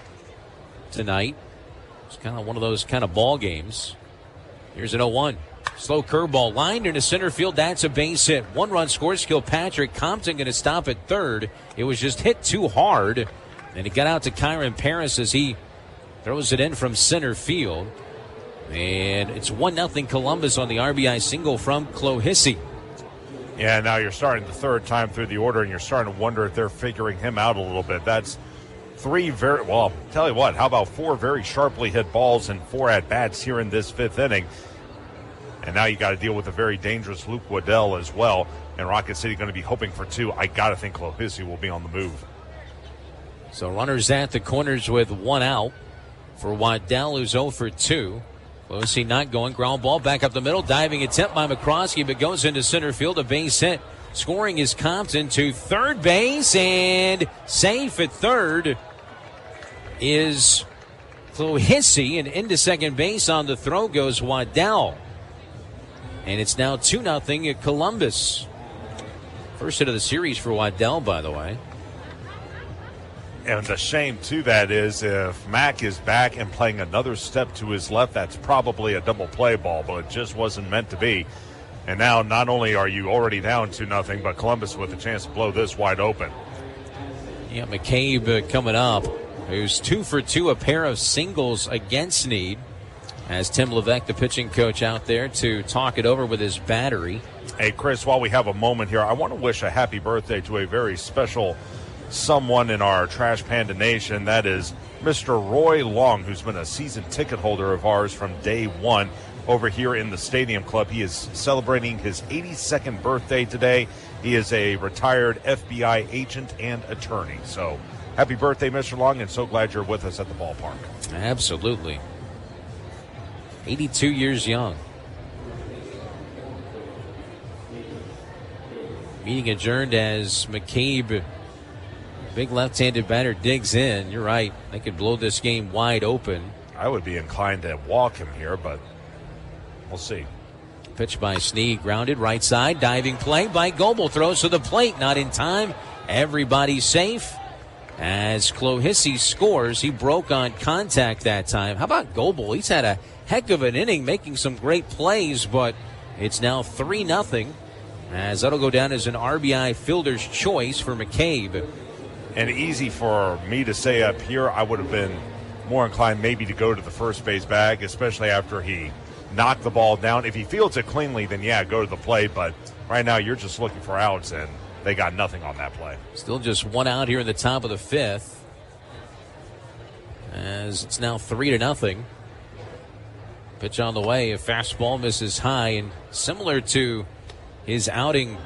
tonight. It's kind of one of those kind of ball games. Here's an 0-1. Slow curveball lined into center field. That's a base hit. 1-run scores. Kilpatrick. Compton going to stop at third. It was just hit too hard. And it got out to Kyron Paris as he throws it in from center field. And it's 1-0 Columbus on the RBI single from Clohissy. Yeah, now you're starting the third time through the order, and you're starting to wonder if they're figuring him out a little bit. That's 3 very, well, tell you what, how about 4 very sharply hit balls and 4 at-bats here in this 5th inning? And now you got to deal with a very dangerous Luke Waddell as well. And Rocket City going to be hoping for 2. I got to think Clohissy will be on the move. So runners at the corners with 1 out for Waddell, who's 0 for 2. Clohissy not going. Ground ball back up the middle. Diving attempt by McCroskey, but goes into center field. A base hit. Scoring is Compton to third base, and safe at third is Clohissy, and into second base on the throw goes Waddell. And it's now 2-0 at Columbus. First hit of the series for Waddell, by the way. And the shame to that is if Mack is back and playing another step to his left, that's probably a double play ball, but it just wasn't meant to be. And now not only are you already down 2-0, but Columbus with a chance to blow this wide open. Yeah, McCabe coming up, who's 2 for 2, a pair of singles against Snead. As Tim Levesque, the pitching coach, out there to talk it over with his battery. Hey, Chris, while we have a moment here, I want to wish a happy birthday to a very special someone in our Trash Panda Nation. That is Mr. Roy Long, who's been a season ticket holder of ours from day one over here in the Stadium Club. He is celebrating his 82nd birthday today. He is a retired FBI agent and attorney. So happy birthday, Mr. Long, and so glad you're with us at the ballpark. Absolutely. 82 years young. Meeting adjourned as McCabe, big left-handed batter, digs in. You're right. They could blow this game wide open. I would be inclined to walk him here, but we'll see. Pitch by Snead, grounded right side, diving play by Goebel, throws to the plate, not in time. Everybody's safe as Clohissy scores. He broke on contact that time. How about Goebel? He's had a heck of an inning, making some great plays, but it's now 3-0 as that'll go down as an RBI fielder's choice for McCabe. And easy for me to say up here, I would have been more inclined maybe to go to the first base bag, especially after he knocked the ball down. If he fields it cleanly, then yeah, go to the plate. But right now you're just looking for outs, and they got nothing on that play. Still just 1 out here in the top of the 5th, as it's now 3-0. Pitch on the way, a fastball misses high, and similar to his outing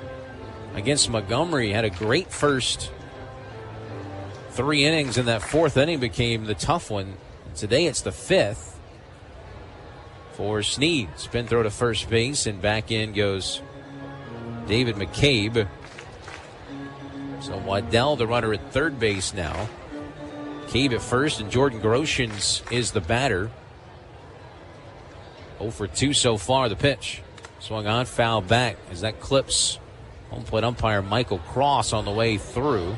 against Montgomery, had a great first 3 innings, and that 4th inning became the tough one. Today it's the 5th for Snead. Spin throw to first base, and back in goes David McCabe. So Waddell, the runner at third base now. McCabe at first, and Jordan Groshans is the batter. 0 for 2 so far. The pitch swung on, foul back as that clips home plate umpire Michael Cross on the way through.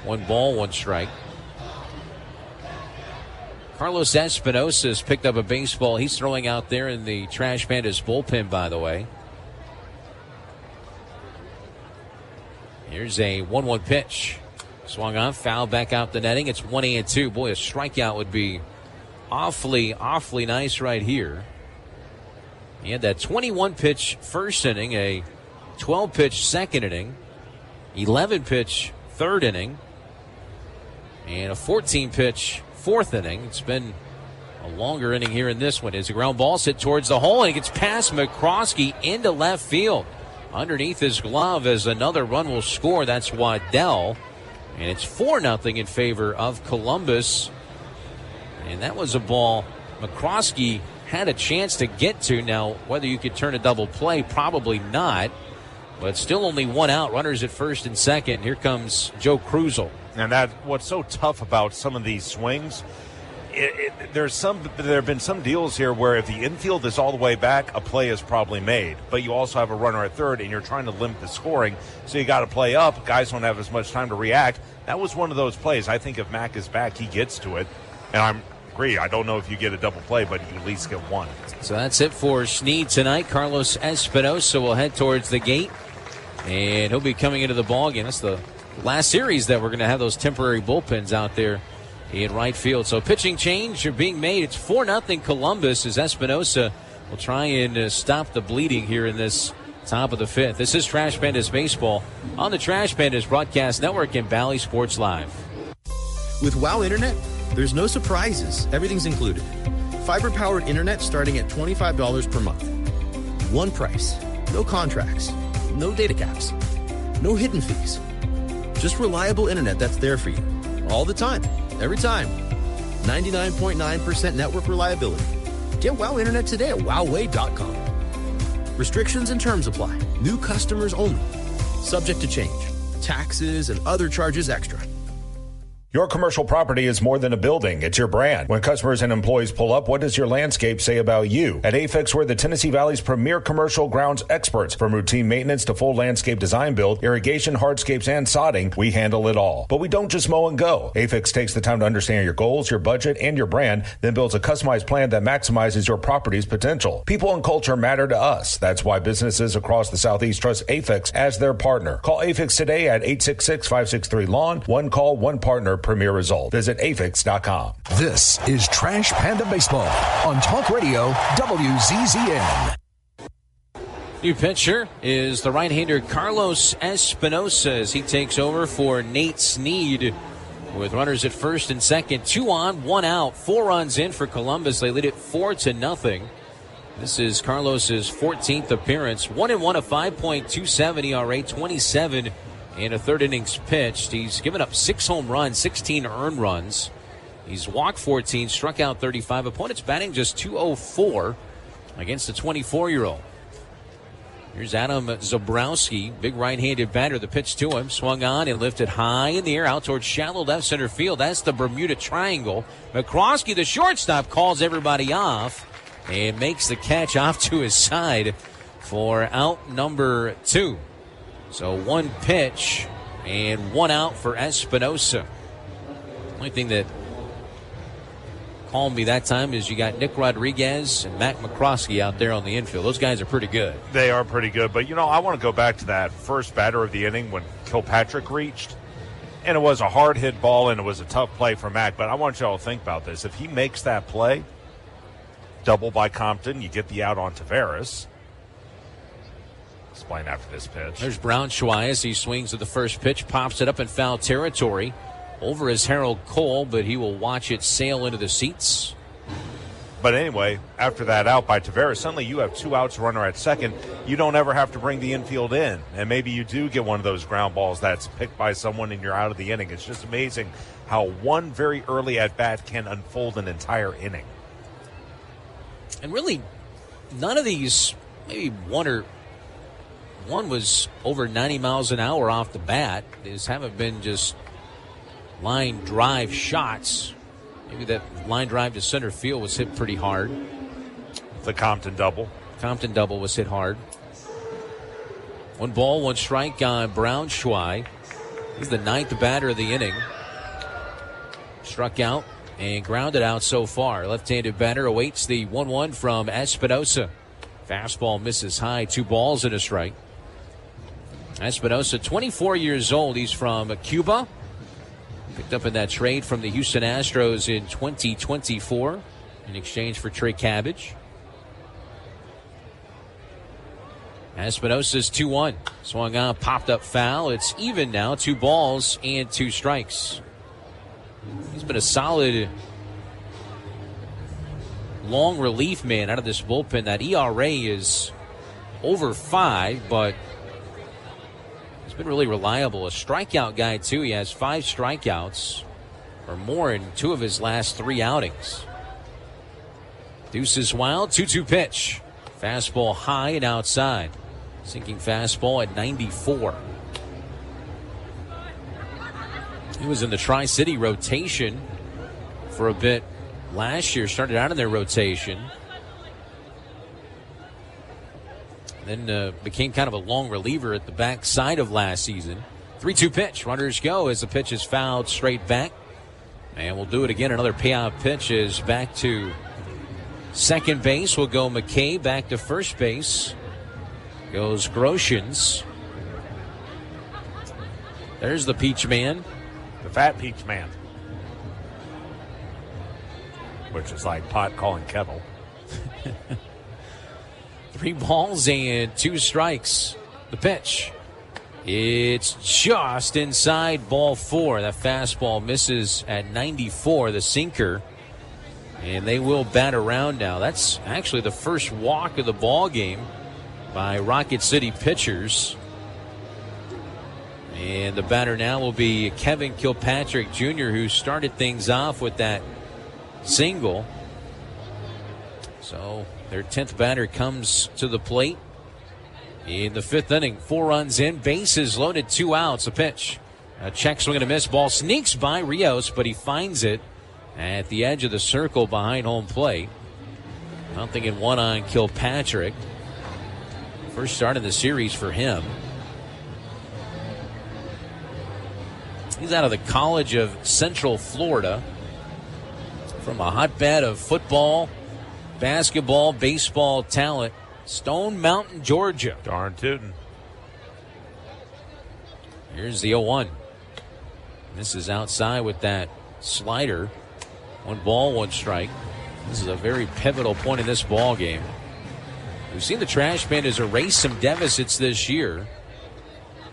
1 ball, 1 strike. Carlos Espinosa has picked up a baseball. He's throwing out there in the Trash Pandas bullpen, by the way. Here's a 1-1 pitch. Swung on, foul back out the netting. It's 1-2. Boy, a strikeout would be awfully nice right here. He had that 21-pitch first inning, a 12-pitch second inning, 11-pitch third inning, and a 14-pitch fourth inning. It's been a longer inning here in this one. It's a ground ball hit towards the hole, and it gets past McCroskey into left field. Underneath his glove as another run will score. That's Waddell. And it's 4-0 in favor of Columbus And that was a ball McCroskey had a chance to get to. Now, whether you could turn a double play, probably not. But still only one out. Runners at first and second. Here comes Joe Krusel. And what's so tough about some of these swings, there have been some deals here where if the infield is all the way back, a play is probably made. But you also have a runner at third, and you're trying to limit the scoring. So you got to play up. Guys don't have as much time to react. That was one of those plays. I think if Mack is back, he gets to it. And I agree. I don't know if you get a double play, but you at least get one. So that's it for Snead tonight. Carlos Espinosa will head towards the gate, and he'll be coming into the ballgame. That's the last series that we're going to have those temporary bullpens out there in right field. So pitching change being made. It's 4-0 Columbus as Espinosa will try and stop the bleeding here in this top of the fifth. This is Trash Pandas Baseball on the Trash Pandas Broadcast Network and Bally Sports Live. With WOW Internet, there's no surprises. Everything's included. Fiber-powered internet starting at $25 per month. One price. No contracts. No data caps. No hidden fees. Just reliable internet that's there for you. All the time. Every time. 99.9% network reliability. Get WOW Internet today at wowway.com. Restrictions and terms apply. New customers only. Subject to change. Taxes and other charges extra. Your commercial property is more than a building. It's your brand. When customers and employees pull up, what does your landscape say about you? At Afix, we're the Tennessee Valley's premier commercial grounds experts. From routine maintenance to full landscape design build, irrigation, hardscapes, and sodding, we handle it all. But we don't just mow and go. Afix takes the time to understand your goals, your budget, and your brand, then builds a customized plan that maximizes your property's potential. People and culture matter to us. That's why businesses across the Southeast trust Afix as their partner. Call Afix today at 866-563-LAWN. One call, one partner, premier result. Visit afix.com. This is Trash Panda Baseball on Talk Radio WZZN. New pitcher is the right-hander Carlos Espinosa as he takes over for Nate Snead with runners at first and second. 2 on, 1 out, 4 runs in for Columbus. They lead it 4-0. This is Carlos's 14th appearance. 1-1, a 5.27 ERA, 27 and a third innings pitched. He's given up 6 home runs, 16 earned runs. He's walked 14, struck out 35. Opponents batting just .204 against the 24-year-old. Here's Adam Zabrowski, big right-handed batter. The pitch to him, swung on and lifted high in the air out towards shallow left center field. That's the Bermuda Triangle. McCroskey, the shortstop, calls everybody off and makes the catch off to his side for out number 2. So 1 pitch and 1 out for Espinosa. Only thing that calmed me that time is you got Nick Rodriguez and Matt McCroskey out there on the infield. Those guys are pretty good. They are pretty good. But, I want to go back to that first batter of the inning when Kilpatrick reached. And it was a hard-hit ball, and it was a tough play for Mac. But I want you all to think about this. If he makes that play, double by Compton, you get the out on Taveras. Explain after this pitch. There's Braunschweig as he swings at the first pitch, pops it up in foul territory. Over is Harold Cole, but he will watch it sail into the seats. But anyway, after that out by Taveras, suddenly you have 2 outs, runner at second. You don't ever have to bring the infield in. And maybe you do get one of those ground balls that's picked by someone and you're out of the inning. It's just amazing how one very early at-bat can unfold an entire inning. And really, none of these, maybe one was over 90 miles an hour off the bat. These haven't been just line drive shots. Maybe that line drive to center field was hit pretty hard. The Compton double. Compton double was hit hard. 1 ball, 1 strike on Braunschweig. He's the 9th batter of the inning. Struck out and grounded out so far. Left-handed batter awaits the 1-1 from Espinosa. Fastball misses high. 2 balls and a strike. Espinosa, 24 years old. He's from Cuba. Picked up in that trade from the Houston Astros in 2024 in exchange for Trey Cabbage. Espinosa's 2-1. Swung on, popped up foul. It's even now. 2 balls and 2 strikes. He's been a solid long relief man out of this bullpen. That ERA is over 5, but he's been really reliable. A strikeout guy, too. He has 5 strikeouts. or more in 2 of his last 3 outings. Deuces wild, 2-2 pitch. Fastball high and outside. Sinking fastball at 94. He was in the Tri-City rotation for a bit last year. Started out in their rotation. Then became kind of a long reliever at the back side of last season. 3-2 pitch. Runners go as the pitch is fouled straight back. And we'll do it again. Another payout pitch is back to second base. Will go McKay. Back to first base goes Groshans. There's the Peach Man. The Fat Peach Man. Which is like pot calling kettle. 3 balls and 2 strikes. The pitch. It's just inside ball 4. That fastball misses at 94, the sinker. And they will bat around now. That's actually the first walk of the ball game by Rocket City pitchers. And the batter now will be Kevin Kilpatrick Jr., who started things off with that single. So their 10th batter comes to the plate in the 5th inning. 4 runs in, bases loaded, 2 outs. A pitch. A check swing and a miss. Ball sneaks by Rios, but he finds it at the edge of the circle behind home plate. 0-1 on Kilpatrick. First start in the series for him. He's out of the College of Central Florida, from a hotbed of football, basketball, baseball talent, Stone Mountain, Georgia. Darn tootin'. Here's the 0-1. This is outside with that slider. 1 ball, 1 strike. This is a very pivotal point in this ball game. We've seen the Trash Pandas erase some deficits this year.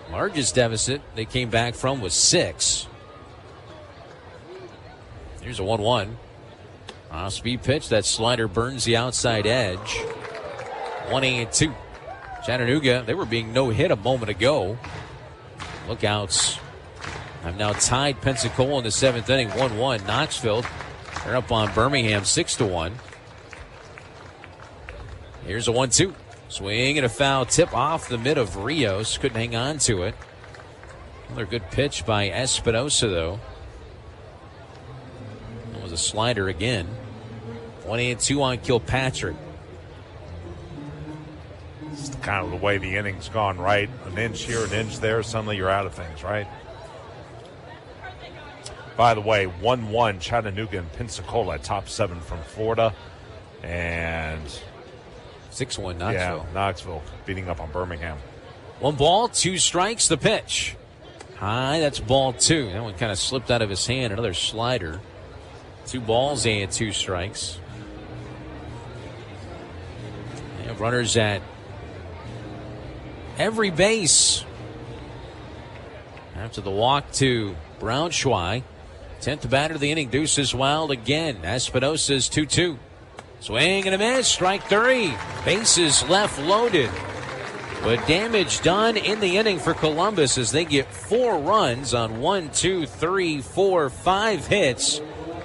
Largest deficit they came back from was 6. Here's a 1-1. Speed pitch. That slider burns the outside edge. 1-2. Chattanooga, they were being no-hit a moment ago. Lookouts have now tied Pensacola in the 7th inning. 1-1. Knoxville, they're up on Birmingham 6-1. Here's a 1-2. Swing and a foul tip off the mid of Rios. Couldn't hang on to it. Another good pitch by Espinosa, though. That was a slider again. 1-2 on Kilpatrick. It's kind of the way the inning's gone, right? An inch here, an inch there. Suddenly you're out of things, right? By the way, 1-1 Chattanooga and Pensacola, top 7 from Florida. And 6-1 Knoxville. Yeah, Knoxville beating up on Birmingham. 1 ball, 2 strikes. The pitch. High, that's ball 2. That one kind of slipped out of his hand. Another slider. 2 balls and 2 strikes. They have runners at every base. After the walk to Braunschweig. 10th batter of the inning. Deuces wild again. Espinosa's 2-2. Swing and a miss. Strike 3. Bases left loaded. But damage done in the inning for Columbus as they get 4 runs on 5 hits.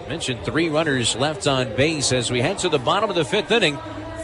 Mentioned 3 runners left on base as we head to the bottom of the 5th inning.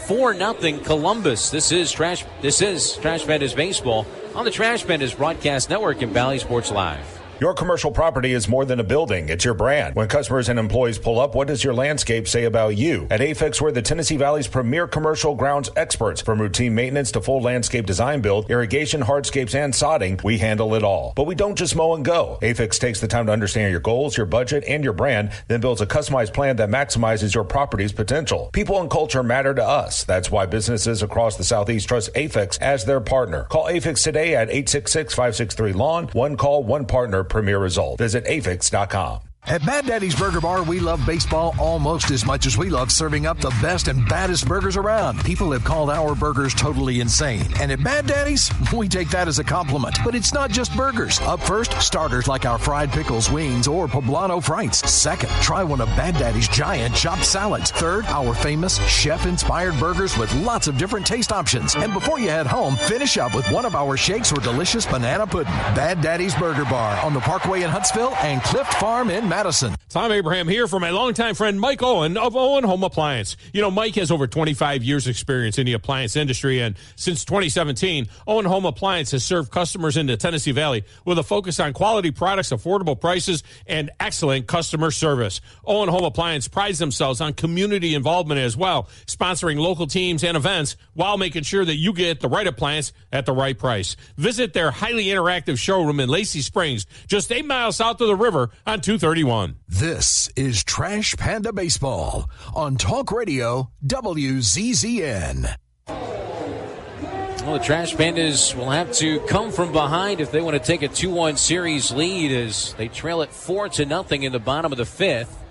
4-0 Columbus. This is Trash Pandas baseball on the Trash Pandas Broadcast Network and Valley Sports Live. Your commercial property is more than a building. It's your brand. When customers and employees pull up, what does your landscape say about you? At Afix, we're the Tennessee Valley's premier commercial grounds experts. From routine maintenance to full landscape design build, irrigation, hardscapes, and sodding, we handle it all. But we don't just mow and go. Afix takes the time to understand your goals, your budget, and your brand, then builds a customized plan that maximizes your property's potential. People and culture matter to us. That's why businesses across the Southeast trust Afix as their partner. Call Afix today at 866-563-LAWN. One call, one partner, premier result. Visit afix.com. At Bad Daddy's Burger Bar, we love baseball almost as much as we love serving up the best and baddest burgers around. People have called our burgers totally insane. And at Bad Daddy's, we take that as a compliment. But it's not just burgers. Up first, starters like our fried pickles, wings, or poblano frites. Second, try one of Bad Daddy's giant chopped salads. Third, our famous chef-inspired burgers with lots of different taste options. And before you head home, finish up with one of our shakes or delicious banana pudding. Bad Daddy's Burger Bar on the Parkway in Huntsville and Clift Farm in Madison. Tom Abraham here for my longtime friend Mike Owen of Owen Home Appliance. Mike has over 25 years experience in the appliance industry, and since 2017, Owen Home Appliance has served customers in the Tennessee Valley with a focus on quality products, affordable prices, and excellent customer service. Owen Home Appliance prides themselves on community involvement as well, sponsoring local teams and events while making sure that you get the right appliance at the right price. Visit their highly interactive showroom in Lacey Springs, just 8 miles south of the river on 231. This is Trash Panda Baseball on Talk Radio WZZN. Well, the Trash Pandas will have to come from behind if they want to take a 2-1 series lead as they trail it 4-0 in the bottom of the fifth.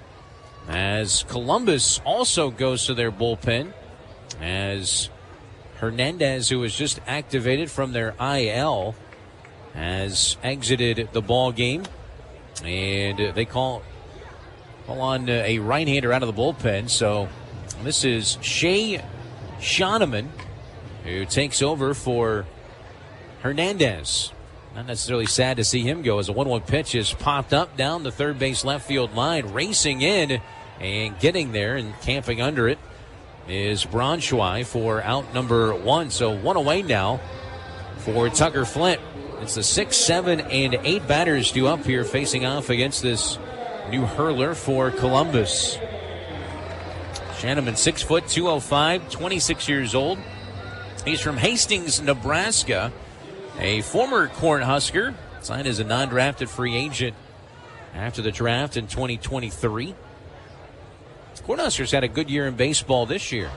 As Columbus also goes to their bullpen, as Hernandez, who was just activated from their IL, has exited the ball game, and they call on a right-hander out of the bullpen. So this is Shea Shoneman, who takes over for Hernandez. Not necessarily sad to see him go, as a 1-1 pitch is popped up down the third base left field line. Racing in and getting there and camping under it is Braunschweig for out number 1. So 1 away now for Tucker Flint. It's the 6, 7, and 8 batters due up here facing off against this new hurler for Columbus. Shoneman, 6 foot, 205, 26 years old. He's from Hastings, Nebraska, a former Cornhusker, signed as a non-drafted free agent after the draft in 2023. Cornhuskers had a good year in baseball this year.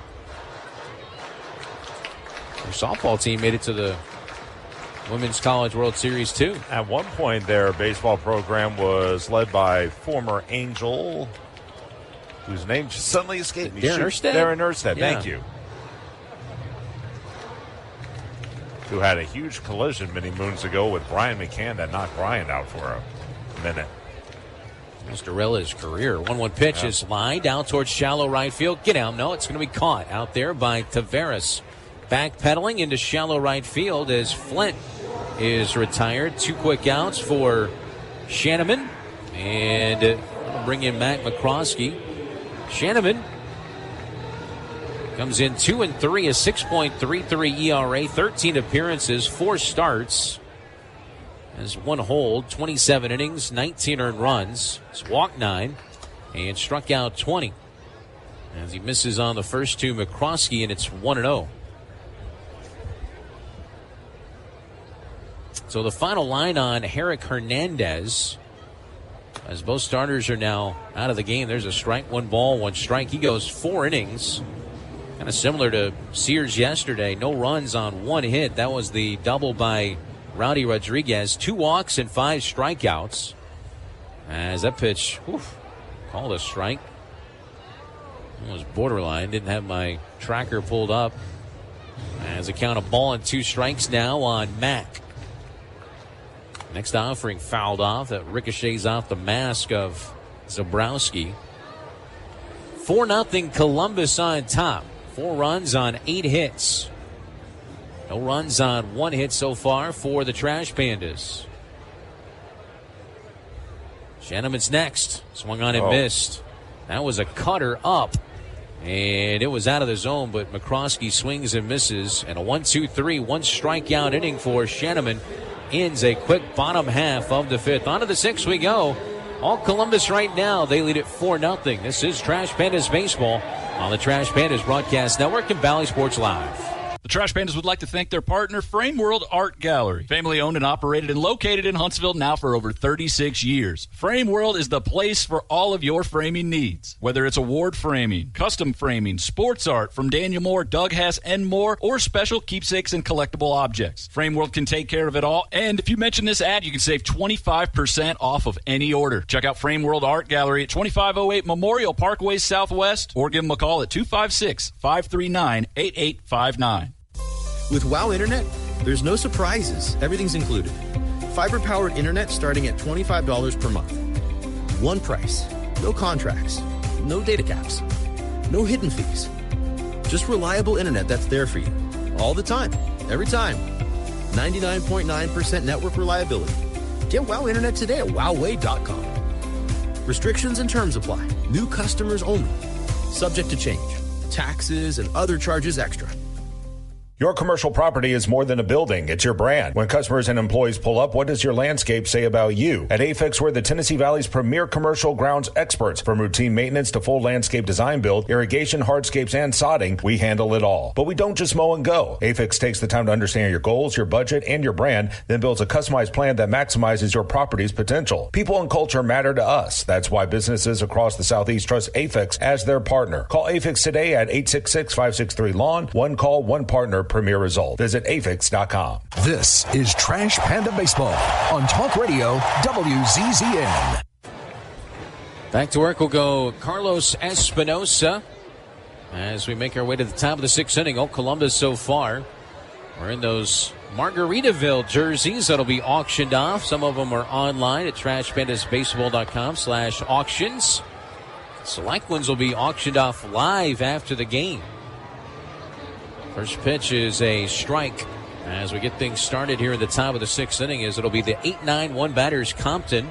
Their softball team made it to the Women's College World Series, too. At one point, their baseball program was led by former Angel, whose name just suddenly escaped me. Darren Erstad? Darren Erstad, Yeah. thank you. Who had a huge collision many moons ago with Brian McCann that knocked Brian out for a minute. Osterella's career. 1-1 pitch is lined down towards shallow right field. Get out. No, it's going to be caught out there by Taveras. Backpedaling into shallow right field as Flint is retired. 2 quick outs for Shoneman. And we'll bring in Matt McCroskey. Shoneman comes in 2-3, a 6.33 ERA, 13 appearances, 4 starts. Has 1 hold, 27 innings, 19 earned runs. He's walked 9 and struck out 20. As he misses on the first 2, McCroskey, and it's 1-0. So the final line on Herrick Hernandez, as both starters are now out of the game. There's a strike, 1 ball, 1 strike. He goes 4 innings. Kind of similar to Sears yesterday. No runs on 1 hit. That was the double by Rowdy Rodriguez. 2 walks and 5 strikeouts. As that pitch, called a strike. It was borderline. Didn't have my tracker pulled up. As a count of 1-2 strikes now on Mack. Next offering fouled off. That ricochets off the mask of Zabrowski. 4-0 Columbus on top. 4 runs on 8 hits. No runs on 1 hit so far for the Trash Pandas. Shoneman's next. Swung on and missed. That was a cutter up. And it was out of the zone, but McCroskey swings and misses. And a 1-2-3, 1 strikeout inning for Shoneman. Ends a quick bottom half of the 5th. On to the 6th we go. All Columbus right now. They lead it 4-0. This is Trash Pandas Baseball on the Trash Pandas Broadcast Network and Valley Sports Live. The Trash Pandas would like to thank their partner, Frame World Art Gallery. Family owned and operated and located in Huntsville now for over 36 years. Frame World is the place for all of your framing needs. Whether it's award framing, custom framing, sports art from Daniel Moore, Doug Hess, and more, or special keepsakes and collectible objects. Frame World can take care of it all. And if you mention this ad, you can save 25% off of any order. Check out Frame World Art Gallery at 2508 Memorial Parkway Southwest, or give them a call at 256-539-8859. With WOW Internet, there's no surprises. Everything's included. Fiber-powered internet starting at $25 per month. One price. No contracts. No data caps. No hidden fees. Just reliable internet that's there for you. All the time. Every time. 99.9% network reliability. Get WOW Internet today at wowway.com. Restrictions and terms apply. New customers only. Subject to change. Taxes and other charges extra. Your commercial property is more than a building. It's your brand. When customers and employees pull up, what does your landscape say about you? At AFIX, we're the Tennessee Valley's premier commercial grounds experts. From routine maintenance to full landscape design build, irrigation, hardscapes, and sodding, we handle it all. But we don't just mow and go. AFIX takes the time to understand your goals, your budget, and your brand, then builds a customized plan that maximizes your property's potential. People and culture matter to us. That's why businesses across the Southeast trust AFIX as their partner. Call AFIX today at 866-563-LAWN. One call, one partner, premier result. Visit afix.com. This is Trash Panda Baseball on Talk Radio WZZN. Back to work will go Carlos Espinosa as we make our way to the top of the sixth inning. Oh, Columbus so far. We're in those Margaritaville jerseys that'll be auctioned off. Some of them are online at trashpandasbaseball.com/auctions. Select ones will be auctioned off live after the game. First pitch is a strike as we get things started here in the top of the sixth inning. It'll be the 8-9-1 batters Compton,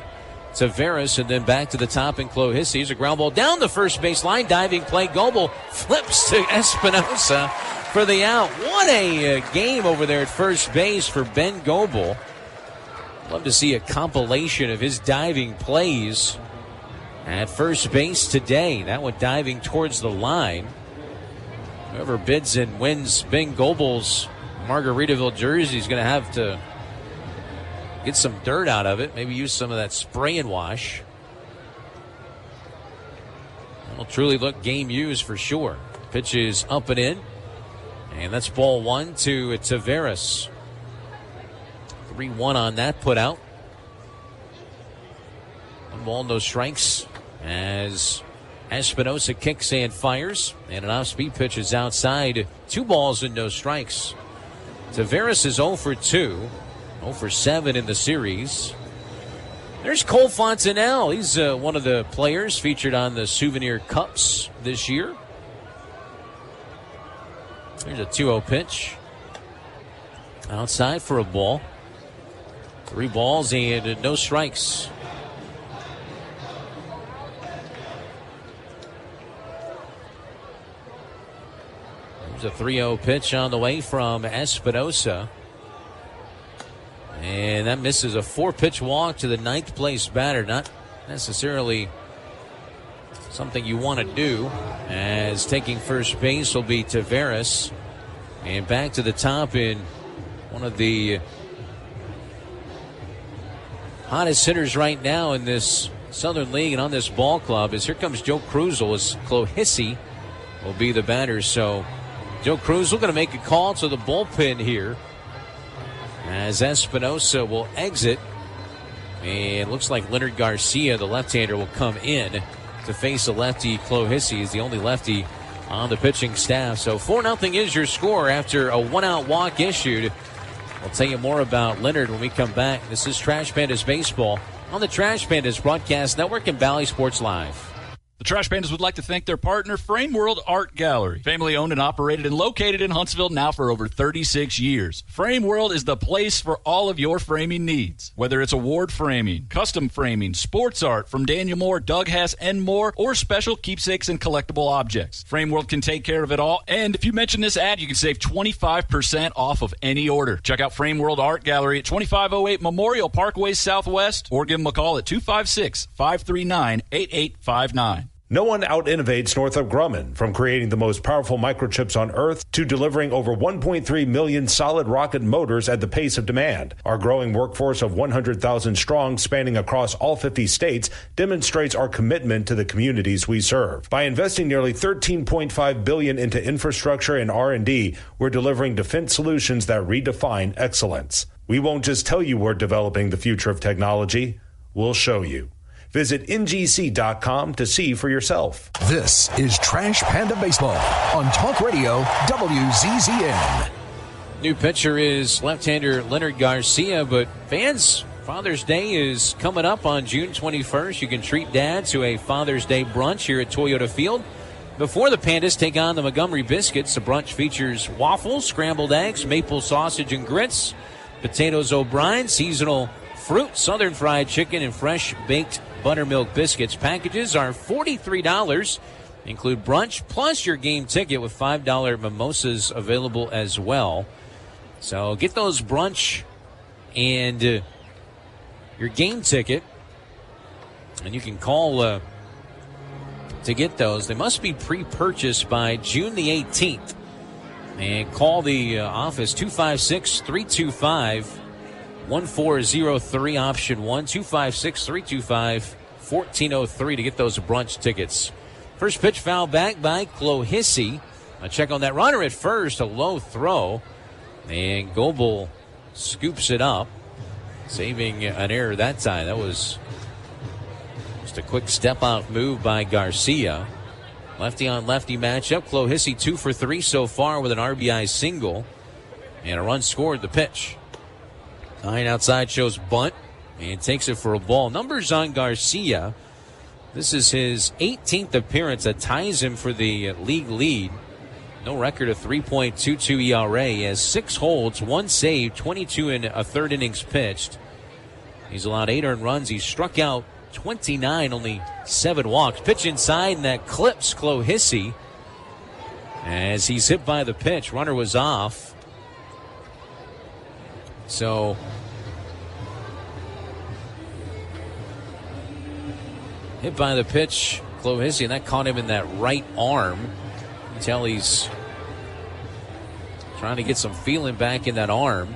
Taveras, and then back to the top in Clohissy. Here's a ground ball down the first base line. Diving play. Goebel flips to Espinosa for the out. What a game over there at first base for Ben Goebel. Love to see a compilation of his diving plays at first base today. That one diving towards the line. Whoever bids and wins Ben Goebel's Margaritaville jersey is going to have to get some dirt out of it. Maybe use some of that spray and wash. It'll truly look game used for sure. Pitch is up and in. And that's ball one to Taveras. 3-1 on that put out. One ball, no strikes as Espinosa kicks and fires, and an off-speed pitch is outside. 2 balls and no strikes. Taveras is 0 for 2, 0 for 7 in the series. There's Cole Fontenelle. He's one of the players featured on the Souvenir Cups this year. There's a 2-0 pitch. Outside for a ball. 3 balls and no strikes. A 3-0 pitch on the way from Espinosa. And that misses a 4-pitch walk to the 9th place batter. Not necessarily something you want to do, as taking first base will be Taveras. And back to the top in one of the hottest hitters right now in this Southern League and on this ball club is here comes Joe Krusel as Clohissy will be the batter. So Joe Krusel going to make a call to the bullpen here as Espinosa will exit. And looks like Leonard Garcia, the left-hander, will come in to face a lefty. Clohissy is the only lefty on the pitching staff. So 4-0 is your score after a 1-out walk issued. I'll tell you more about Leonard when we come back. This is Trash Pandas Baseball on the Trash Pandas Broadcast Network and Valley Sports Live. The Trash Pandas would like to thank their partner, Frame World Art Gallery. Family owned and operated and located in Huntsville now for over 36 years. Frame World is the place for all of your framing needs. Whether it's award framing, custom framing, sports art from Daniel Moore, Doug Hess, and more, or special keepsakes and collectible objects. Frame World can take care of it all. And if you mention this ad, you can save 25% off of any order. Check out Frame World Art Gallery at 2508 Memorial Parkway Southwest, or give them a call at 256-539-8859. No one out-innovates Northrop Grumman, from creating the most powerful microchips on Earth to delivering over 1.3 million solid rocket motors at the pace of demand. Our growing workforce of 100,000 strong, spanning across all 50 states, demonstrates our commitment to the communities we serve. By investing nearly $13.5 billion into infrastructure and R&D, we're delivering defense solutions that redefine excellence. We won't just tell you we're developing the future of technology, we'll show you. Visit ngc.com to see for yourself. This is Trash Panda Baseball on Talk Radio WZZN. New pitcher is left-hander Leonard Garcia, but fans, Father's Day is coming up on June 21st. You can treat Dad to a Father's Day brunch here at Toyota Field. Before the Pandas take on the Montgomery Biscuits, the brunch features waffles, scrambled eggs, maple sausage and grits, potatoes O'Brien, seasonal fruit, southern fried chicken, and fresh baked buttermilk biscuits. Packages are $43. Include brunch plus your game ticket with $5 mimosas available as well. So get those brunch and your game ticket. And you can call to get those. They must be pre-purchased by June the 18th. And call the office 256-325-1403, option 1, 256-325-1403 to get those brunch tickets. First pitch foul back by Clohissy. A check on that runner at first, a low throw. And Goebel scoops it up, saving an error that time. That was just a quick step-out move by Garcia. Lefty-on-lefty matchup. Clohissy 2 for 3 so far with an RBI single. And a run scored the pitch. 9 outside shows bunt and takes it for a ball. Numbers on Garcia. This is his 18th appearance that ties him for the league lead. No record of 3.22 ERA. He has 6 holds, 1 save, 22 and a third innings pitched. He's allowed 8 earned runs. He struck out 29, only 7 walks. Pitch inside, and that clips Clohissy as he's hit by the pitch. Runner was off. So hit by the pitch, Clohissy, and that caught him in that right arm. You can tell he's trying to get some feeling back in that arm.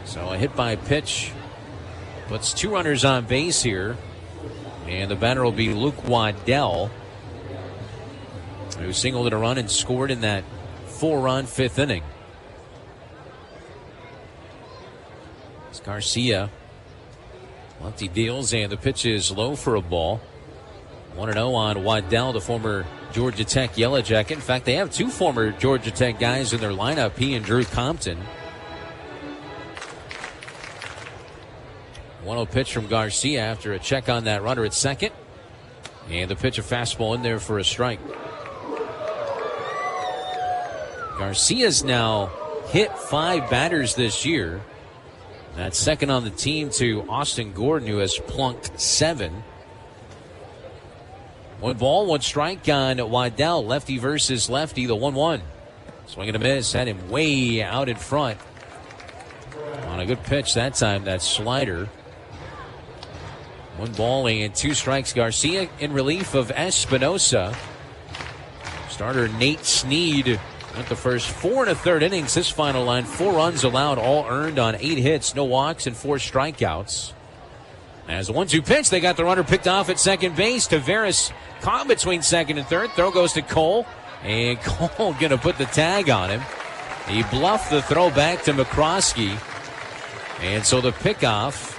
So a hit by pitch puts 2 runners on base here. And the batter will be Luke Waddell, who singled a run and scored in that 4-run 5th inning. It's Garcia. Lefty deals, and the pitch is low for a ball. 1-0 on Waddell, the former Georgia Tech Yellow Jacket. In fact, they have 2 former Georgia Tech guys in their lineup, he and Drew Compton. 1-0 pitch from Garcia after a check on that runner at second. And the pitch, a fastball in there for a strike. Garcia's now hit 5 batters this year. That's second on the team to Austin Gordon, who has plunked 7. 1 ball, 1 strike on Waddell. Lefty versus lefty, the 1-1. Swing and a miss, had him way out in front. On a good pitch that time, that slider. 1 ball and 2 strikes. Garcia in relief of Espinosa. Starter Nate Snead went the first 4 1/3 innings. This final line, 4 runs allowed, all earned on 8 hits, no walks, and 4 strikeouts. As the 1-2 pitch, they got the runner picked off at second base. Tavares caught between second and third. Throw goes to Cole, and Cole going to put the tag on him. He bluffed the throw back to McCroskey, and so the pickoff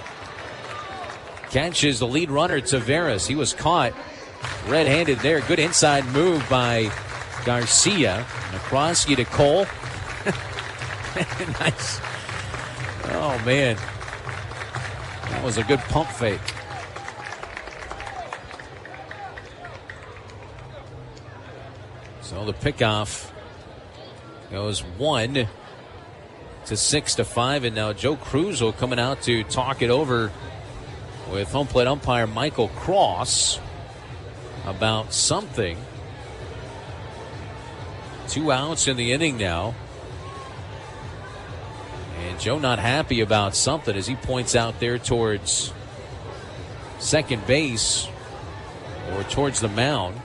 catches the lead runner, Tavares. He was caught red-handed there. Good inside move by Garcia. McCroskey to Cole. Nice. Oh, man. That was a good pump fake. So the pickoff goes 1 to 6 to 5, and now Joe Cruzel coming out to talk it over with home plate umpire Michael Cross about something. 2 outs in the inning now. And Joe not happy about something as he points out there towards second base or towards the mound.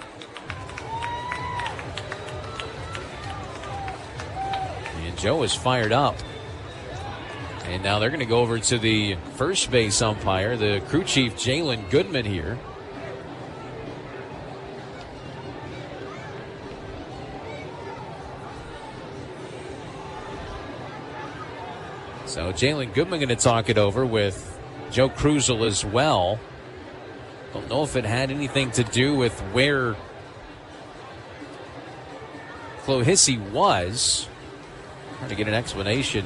And Joe is fired up. And now they're going to go over to the first base umpire, the crew chief, Jalen Goodman here. So Jalen Goodman going to talk it over with Joe Cruzel as well. Don't know if it had anything to do with where Clohissy was. Trying to get an explanation.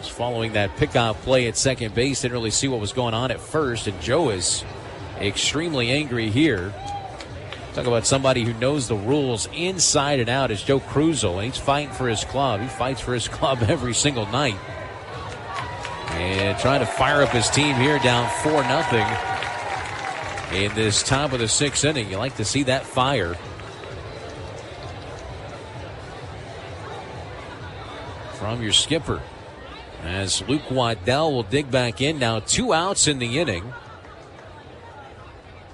Just following that pickoff play at second base, didn't really see what was going on at first, and Joe is extremely angry here. Talk about somebody who knows the rules inside and out is Joe Cruzel, and he's fighting for his club. He fights for his club every single night. And trying to fire up his team here, down 4-0 in this top of the 6th inning. You like to see that fire. From your skipper. As Luke Waddell will dig back in. Now 2 outs in the inning.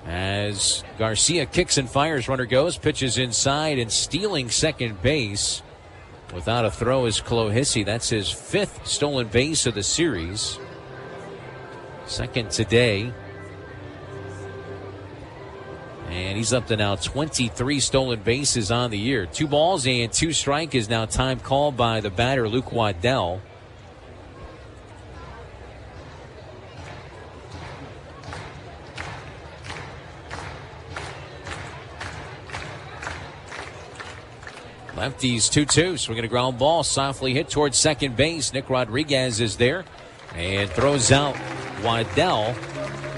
As Garcia kicks and fires, runner goes, pitches inside and stealing second base. Without a throw is Clohissy. That's his 5th stolen base of the series. 2nd today. And he's up to now 23 stolen bases on the year. 2 balls and 2 strike is now time called by the batter, Luke Waddell. Lefties 2-2, swinging a ground ball, softly hit towards second base. Nick Rodriguez is there and throws out Waddell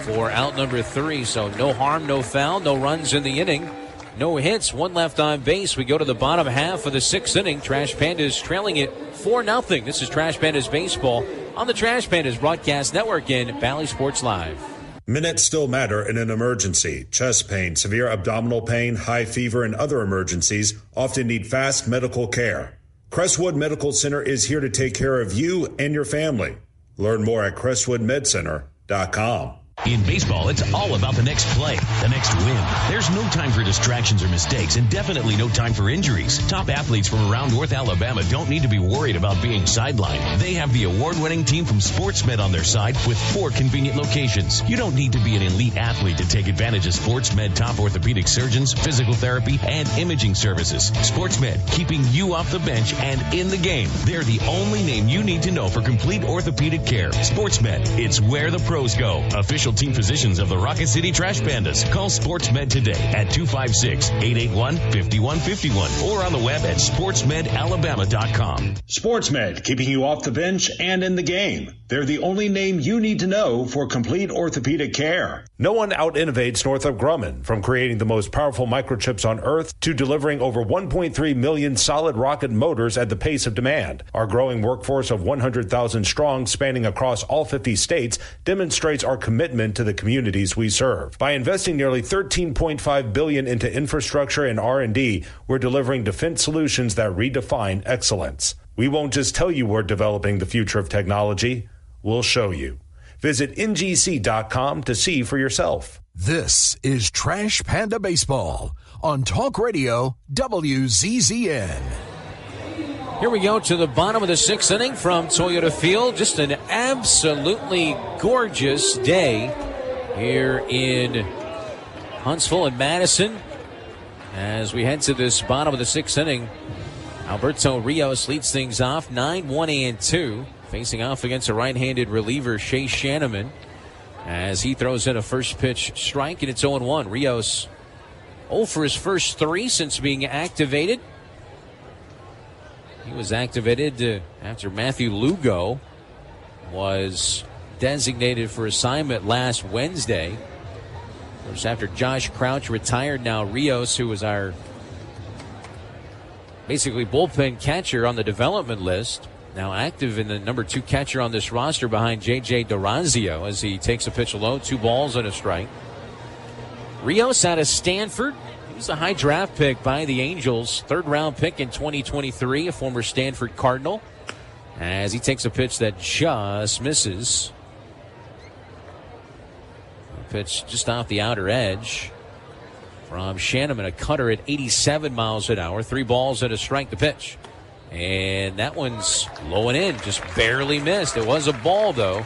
for out number 3. So no harm, no foul, no runs in the inning, no hits, 1 left on base. We go to the bottom half of the 6th inning. Trash Pandas trailing it 4-0. This is Trash Pandas Baseball on the Trash Pandas Broadcast Network in Valley Sports Live. Minutes still matter in an emergency. Chest pain, severe abdominal pain, high fever, and other emergencies often need fast medical care. Crestwood Medical Center is here to take care of you and your family. Learn more at crestwoodmedcenter.com. In baseball, it's all about the next play, the next win. There's no time for distractions or mistakes, and definitely no time for injuries. Top athletes from around North Alabama don't need to be worried about being sidelined. They have the award-winning team from SportsMed on their side with 4 convenient locations. You don't need to be an elite athlete to take advantage of SportsMed top orthopedic surgeons, physical therapy, and imaging services. SportsMed, keeping you off the bench and in the game. They're the only name you need to know for complete orthopedic care. SportsMed, it's where the pros go. Official team physicians of the Rocket City Trash Pandas. Call SportsMed today at 256-881-5151 or on the web at sportsmedalabama.com. SportsMed, keeping you off the bench and in the game. They're the only name you need to know for complete orthopedic care. No one out-innovates Northrop Grumman, from creating the most powerful microchips on Earth to delivering over 1.3 million solid rocket motors at the pace of demand. Our growing workforce of 100,000 strong, spanning across all 50 states, demonstrates our commitment to the communities we serve. By investing nearly $13.5 billion into infrastructure and R&D, we're delivering defense solutions that redefine excellence. We won't just tell you we're developing the future of technology, we'll show you. Visit ngc.com to see for yourself. This is Trash Panda Baseball on Talk Radio WZZN. Here we go to the bottom of the 6th inning from Toyota Field. Just an absolutely gorgeous day here in Huntsville and Madison. As we head to this bottom of the 6th inning, Alberto Rios leads things off 9-1-2, facing off against a right-handed reliever, Shea Shanneman, as he throws in a first pitch strike, and it's 0-1. Rios 0 for his first 3 since being activated. He was activated after Matthew Lugo was designated for assignment last Wednesday. Of course, after Josh Crouch retired, now Rios, who was our basically bullpen catcher on the development list, now active in the number 2 catcher on this roster behind J.J. Duranzio as he takes a pitch low, 2 balls and a strike. Rios out of Stanford. He was a high draft pick by the Angels, 3rd round pick in 2023, a former Stanford Cardinal, as he takes a pitch that just misses. A pitch just off the outer edge from Shanneman, a cutter at 87 miles an hour, 3 balls and a strike to pitch. And that one's low and in, just barely missed. It was a ball, though.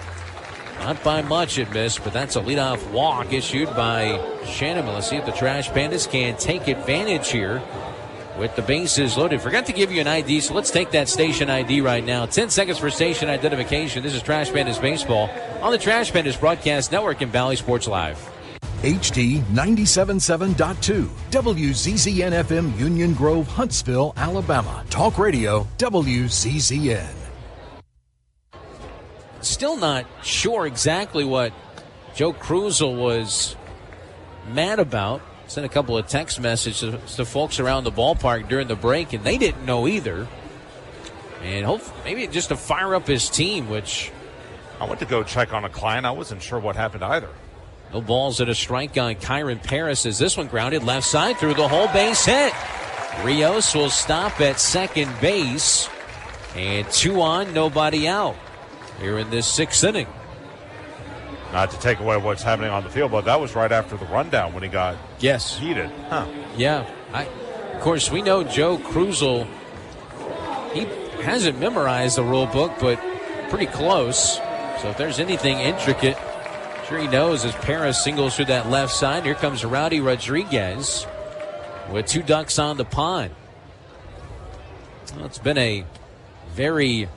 Not by much it missed, but that's a leadoff walk issued by Shanneman. Let's see if the Trash Pandas can take advantage here with the bases loaded. Forgot to give you an ID, so let's take that station ID right now. 10 seconds for station identification. This is Trash Pandas Baseball on the Trash Pandas Broadcast Network in Valley Sports Live. HD 97.7.2 WZZN FM, Union Grove, Huntsville, Alabama. Talk Radio WZZN. Still not sure exactly what Joe Krusel was mad about. Sent a couple of text messages to folks around the ballpark during the break, and they didn't know either. And hopefully, maybe just to fire up his team, which I went to go check on a client. I wasn't sure what happened either. No balls and a strike on Kyron Paris as this one grounded left side through the whole, base hit. Rios will stop at second base. And 2 on, nobody out here in this 6th inning. Not to take away what's happening on the field, but that was right after the rundown when he got heated. Huh. Yeah. Of course, we know Joe Krusel, he hasn't memorized the rule book, but pretty close. So if there's anything intricate, I'm sure he knows as Paris singles through that left side. Here comes Rowdy Rodriguez with 2 ducks on the pond. Well, it's been a very...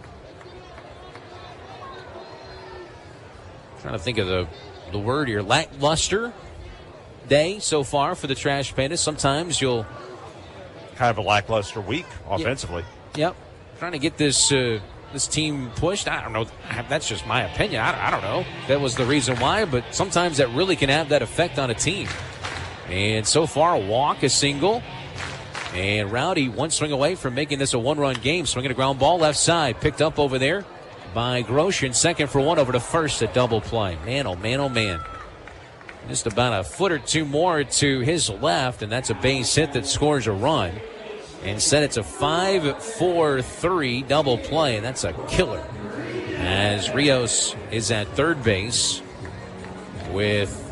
trying to think of the word here. Lackluster day so far for the Trash Pandas. Sometimes you'll... kind of a lackluster week offensively. Yep. Trying to get this team pushed. I don't know. That's just my opinion. I don't know. That was the reason why, but sometimes that really can have that effect on a team. And so far, a walk, a single. And Rowdy 1 swing away from making this a 1-run game. Swinging a ground ball left side. Picked up over there by Grosjean. 2nd for 1 over to first, a double play. Man, oh man, oh man. Just about a foot or 2 more to his left, and that's a base hit that scores a run. Instead, it's a 5-4-3 double play, and that's a killer. As Rios is at third base with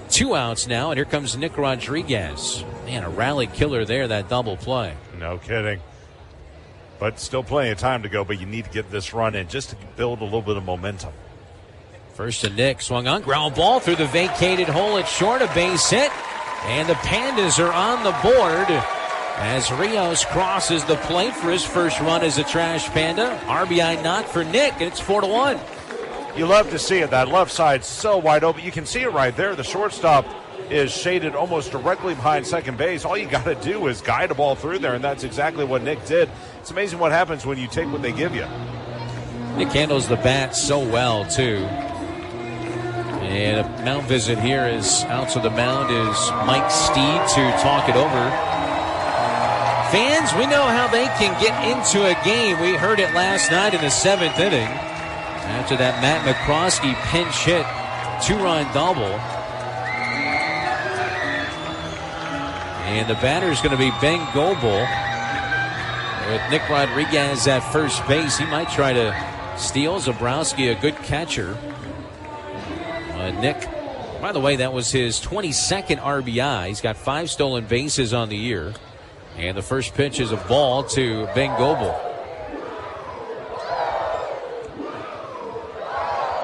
2 outs now, and here comes Nick Rodriguez. Man, a rally killer there, that double play. No kidding. But still plenty of time to go, but you need to get this run in just to build a little bit of momentum. First to Nick, swung on, ground ball through the vacated hole at short, a base hit. And the Pandas are on the board as Rios crosses the plate for his first run as a Trash Panda. RBI knock for Nick, and it's 4-1. You love to see it. That left side's so wide open. You can see it right there. The shortstop is shaded almost directly behind second base. All you got to do is guide the ball through there, and that's exactly what Nick did. It's amazing what happens when you take what they give you. Nick handles the bat so well, too. And a mound visit here is out to the mound is Mike Steed to talk it over. Fans, we know how they can get into a game. We heard it last night in the 7th inning. After that Matt McCroskey pinch hit 2-run double. And the batter is going to be Ben Goebel. With Nick Rodriguez at first base, he might try to steal. Zabrowski, a good catcher. Nick, by the way, that was his 22nd RBI. He's got 5 stolen bases on the year. And the first pitch is a ball to Ben Goebel.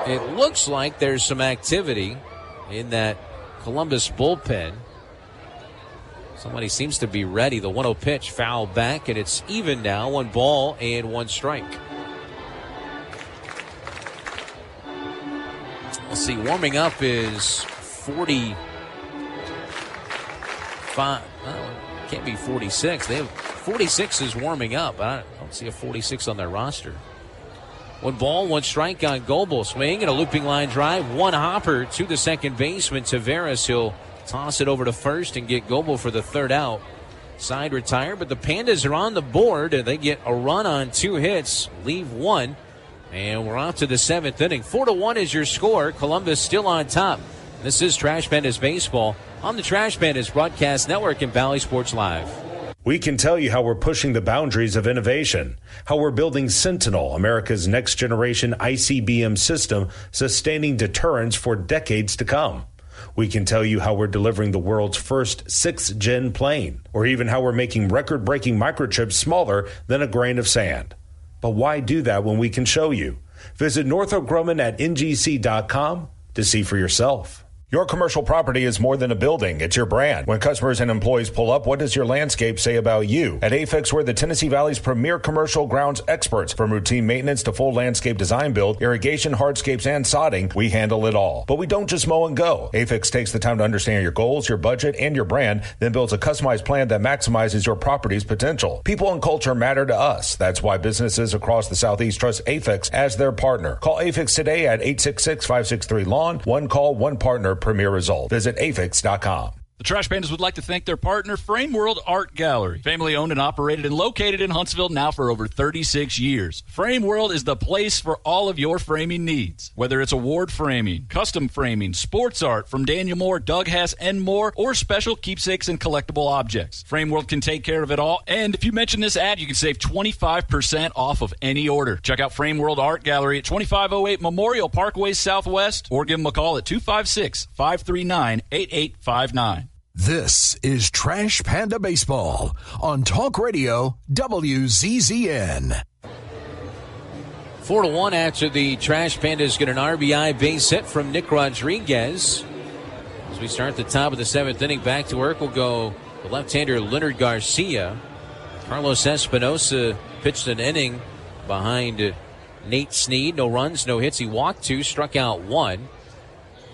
It looks like there's some activity in that Columbus bullpen. Somebody seems to be ready. The 1-0 pitch foul back, and it's even now. 1 ball and 1 strike. Let's see, warming up is 45. Can't be 46. They have 46 is warming up. I don't see a 46 on their roster. 1 ball, 1 strike on Goebel. Swing and a looping line drive. 1 hopper to the second baseman, Taveras. He'll toss it over to first and get Goebel for the 3rd out. Side retire, but the Pandas are on the board. They get a run on 2 hits, leave 1. And we're off to the 7th inning. 4-1 is your score. Columbus still on top. This is Trash Pandas Baseball on the Trash Pandas Broadcast Network and Valley Sports Live. We can tell you how we're pushing the boundaries of innovation, how we're building Sentinel, America's next generation ICBM system, sustaining deterrence for decades to come. We can tell you how we're delivering the world's first 6th-gen plane, or even how we're making record-breaking microchips smaller than a grain of sand. But why do that when we can show you? Visit Northrop Grumman at ngc.com to see for yourself. Your commercial property is more than a building. It's your brand. When customers and employees pull up, what does your landscape say about you? At Afix, we're the Tennessee Valley's premier commercial grounds experts. From routine maintenance to full landscape design build, irrigation, hardscapes, and sodding, we handle it all. But we don't just mow and go. Afix takes the time to understand your goals, your budget, and your brand, then builds a customized plan that maximizes your property's potential. People and culture matter to us. That's why businesses across the Southeast trust Afix as their partner. Call Afix today at 866-563-LAWN. One call, one partner, premier result. Visit afix.com. The Trash Pandas would like to thank their partner, Frame World Art Gallery. Family owned and operated and located in Huntsville now for over 36 years. Frame World is the place for all of your framing needs. Whether it's award framing, custom framing, sports art from Daniel Moore, Doug Hess, and more, or special keepsakes and collectible objects. Frame World can take care of it all. And if you mention this ad, you can save 25% off of any order. Check out Frame World Art Gallery at 2508 Memorial Parkway Southwest, or give them a call at 256-539-8859. This is Trash Panda Baseball on Talk Radio WZZN. 4-1 after the Trash Pandas get an RBI base hit from Nick Rodriguez. As we start the top of the 7th inning, back to work will go the left-hander Leonard Garcia. Carlos Espinosa pitched an inning behind Nate Snead. No runs, no hits. He walked 2, struck out 1.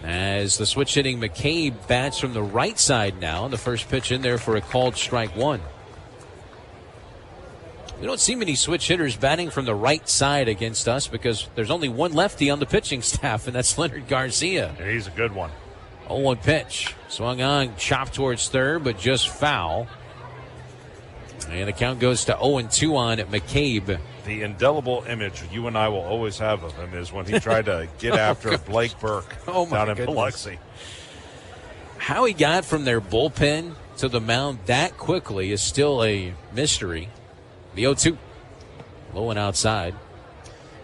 As the switch hitting McCabe bats from the right side now. And the first pitch in there for a called strike 1. We don't see many switch hitters batting from the right side against us because there's only one lefty on the pitching staff, and that's Leonard Garcia. Yeah, he's a good one. 0-1 pitch. Swung on, chopped towards third, but just foul. And the count goes to 0-2 on McCabe. The indelible image you and I will always have of him is when he tried to get after Blake Burke down in Biloxi. How he got from their bullpen to the mound that quickly is still a mystery. The 0-2. Low and outside.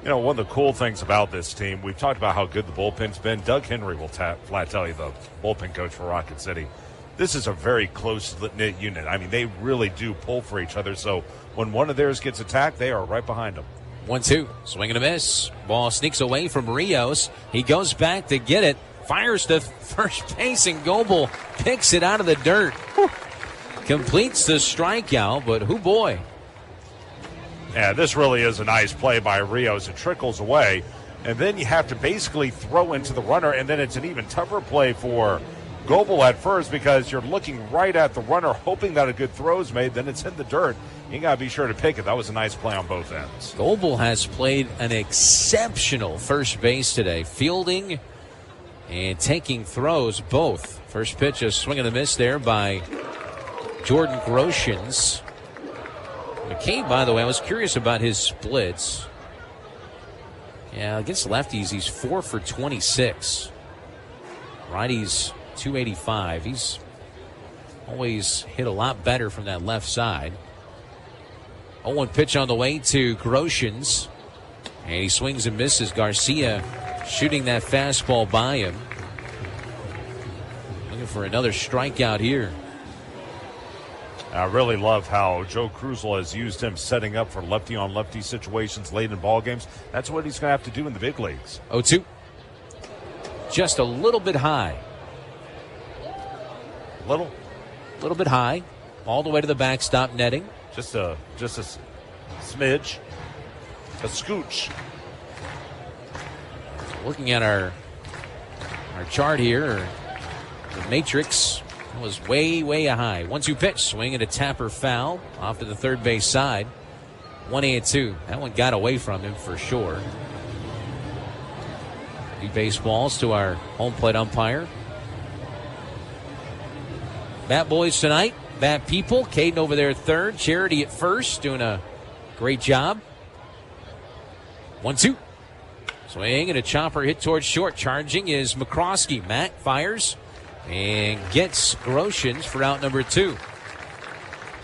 You know, one of the cool things about this team, we've talked about how good the bullpen's been. Doug Henry will flat tell you, the bullpen coach for Rocket City. This is a very close-knit unit. I mean, they really do pull for each other. So when one of theirs gets attacked, they are right behind them. 1-2. Swing and a miss. Ball sneaks away from Rios. He goes back to get it. Fires to first base, and Goebel picks it out of the dirt. Completes the strikeout, but whoo boy. Yeah, this really is a nice play by Rios. It trickles away, and then you have to basically throw into the runner, and then it's an even tougher play for Goebel at first because you're looking right at the runner, hoping that a good throw is made. Then it's in the dirt. You got to be sure to pick it. That was a nice play on both ends. Goebel has played an exceptional first base today, fielding and taking throws both. First pitch, a swing and a miss there by Jordan Groshans. McCabe, by the way, I was curious about his splits. Yeah, against lefties, he's 4 for 26. Righties, 285. He's always hit a lot better from that left side. 0-1 pitch on the way to Groshans. And he swings and misses. Garcia shooting that fastball by him. Looking for another strikeout here. I really love how Joe Krusel has used him setting up for lefty-on-lefty situations late in ball games. That's what he's going to have to do in the big leagues. 0-2. Just a little bit high. Little bit high. All the way to the backstop netting. Just a smidge. A scooch. Looking at our chart here, the matrix was way high. 1-2 pitch, swing and a tapper foul off to the third base side. 1-2. That one got away from him for sure. The baseballs to our home plate umpire. Bat boys tonight, bat people. Caden over there third, Charity at first, doing a great job. 1-2. Swing and a chopper hit towards short. Charging is McCroskey. Matt fires and gets Groshans for out number 2.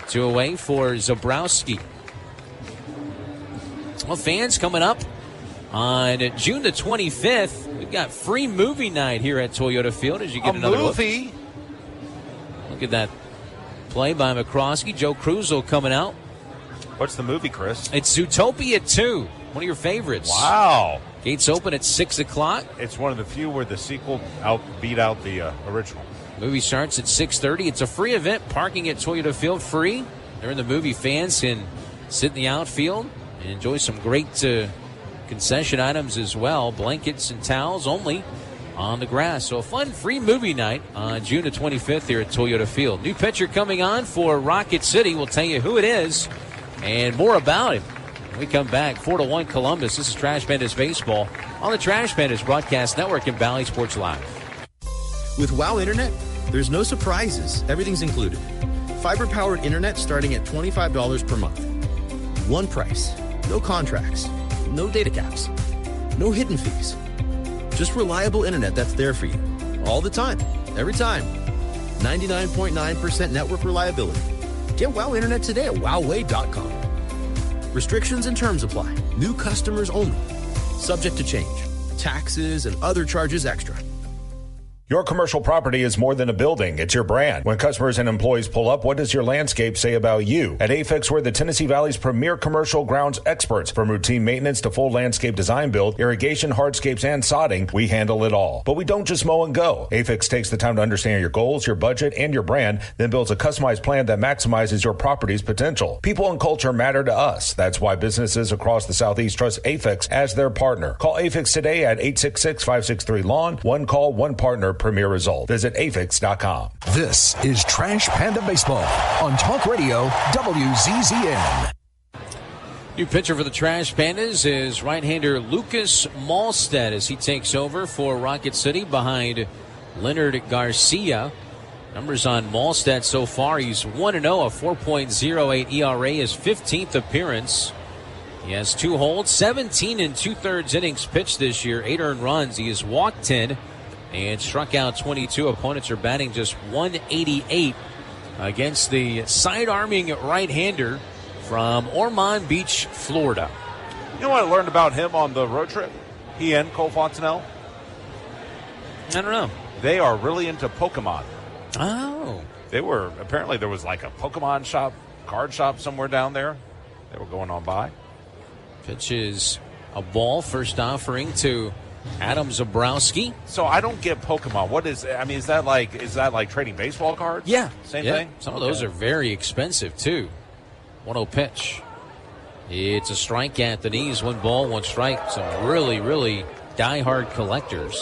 2 away for Zabrowski. Well, fans, coming up on June the 25th, we've got free movie night here at Toyota Field as you get another movie. Look at that play by McCroskey. Joe Krusel coming out. What's the movie, Chris? It's Zootopia 2, one of your favorites. Wow. Gates open at 6 o'clock. It's one of the few where the sequel beat out the original. Movie starts at 6:30. It's a free event. Parking at Toyota Field free. During the movie, fans can sit in the outfield and enjoy some great concession items as well. Blankets and towels only on the grass. So a fun free movie night on June the 25th here at Toyota Field. New pitcher coming on for Rocket City. We'll tell you who it is and more about him when we come back. 4-1 Columbus. This is Trash Pandas Baseball on the Trash Pandas Broadcast Network and Valley Sports Live. With WOW Internet, There's no surprises. Everything's included. Fiber-powered internet starting at $25 per month. One price. No contracts. No data caps. No hidden fees. Just reliable internet that's there for you. All the time. Every time. 99.9% network reliability. Get WOW Internet today at wowway.com. Restrictions and terms apply. New customers only. Subject to change. Taxes and other charges extra. Your commercial property is more than a building. It's your brand. When customers and employees pull up, what does your landscape say about you? At Afix, we're the Tennessee Valley's premier commercial grounds experts. From routine maintenance to full landscape design build, irrigation, hardscapes, and sodding, we handle it all. But we don't just mow and go. Afix takes the time to understand your goals, your budget, and your brand, then builds a customized plan that maximizes your property's potential. People and culture matter to us. That's why businesses across the Southeast trust Afix as their partner. Call Afix today at 866-563-LAWN. One call, one partner, premier result. Visit afix.com. This is Trash Panda Baseball on Talk Radio WZZN. New pitcher for the Trash Pandas is right-hander Lucas Malstead as he takes over for Rocket City behind Leonard Garcia. Numbers on Malstead so far, he's 1-0, a 4.08 ERA, his 15th appearance. He has 2 holds, 17 and 2/3 innings pitched this year, 8 earned runs. He has walked 10 and struck out 22. Opponents are batting just 188 against the side-arming right-hander from Ormond Beach, Florida. You know what I learned about him on the road trip? He and Cole Fontenelle? I don't know. They are really into Pokemon. Oh. Apparently there was like a Pokemon shop, card shop somewhere down there. They were going on by. Pitch is a ball, first offering to Adam Zabrowski. So I don't get Pokemon. What is that like trading baseball cards? Yeah. Same thing? Some of those are very expensive too. 1-0 pitch. It's a strike at the knees. 1 ball, 1 strike. Some really, really diehard collectors.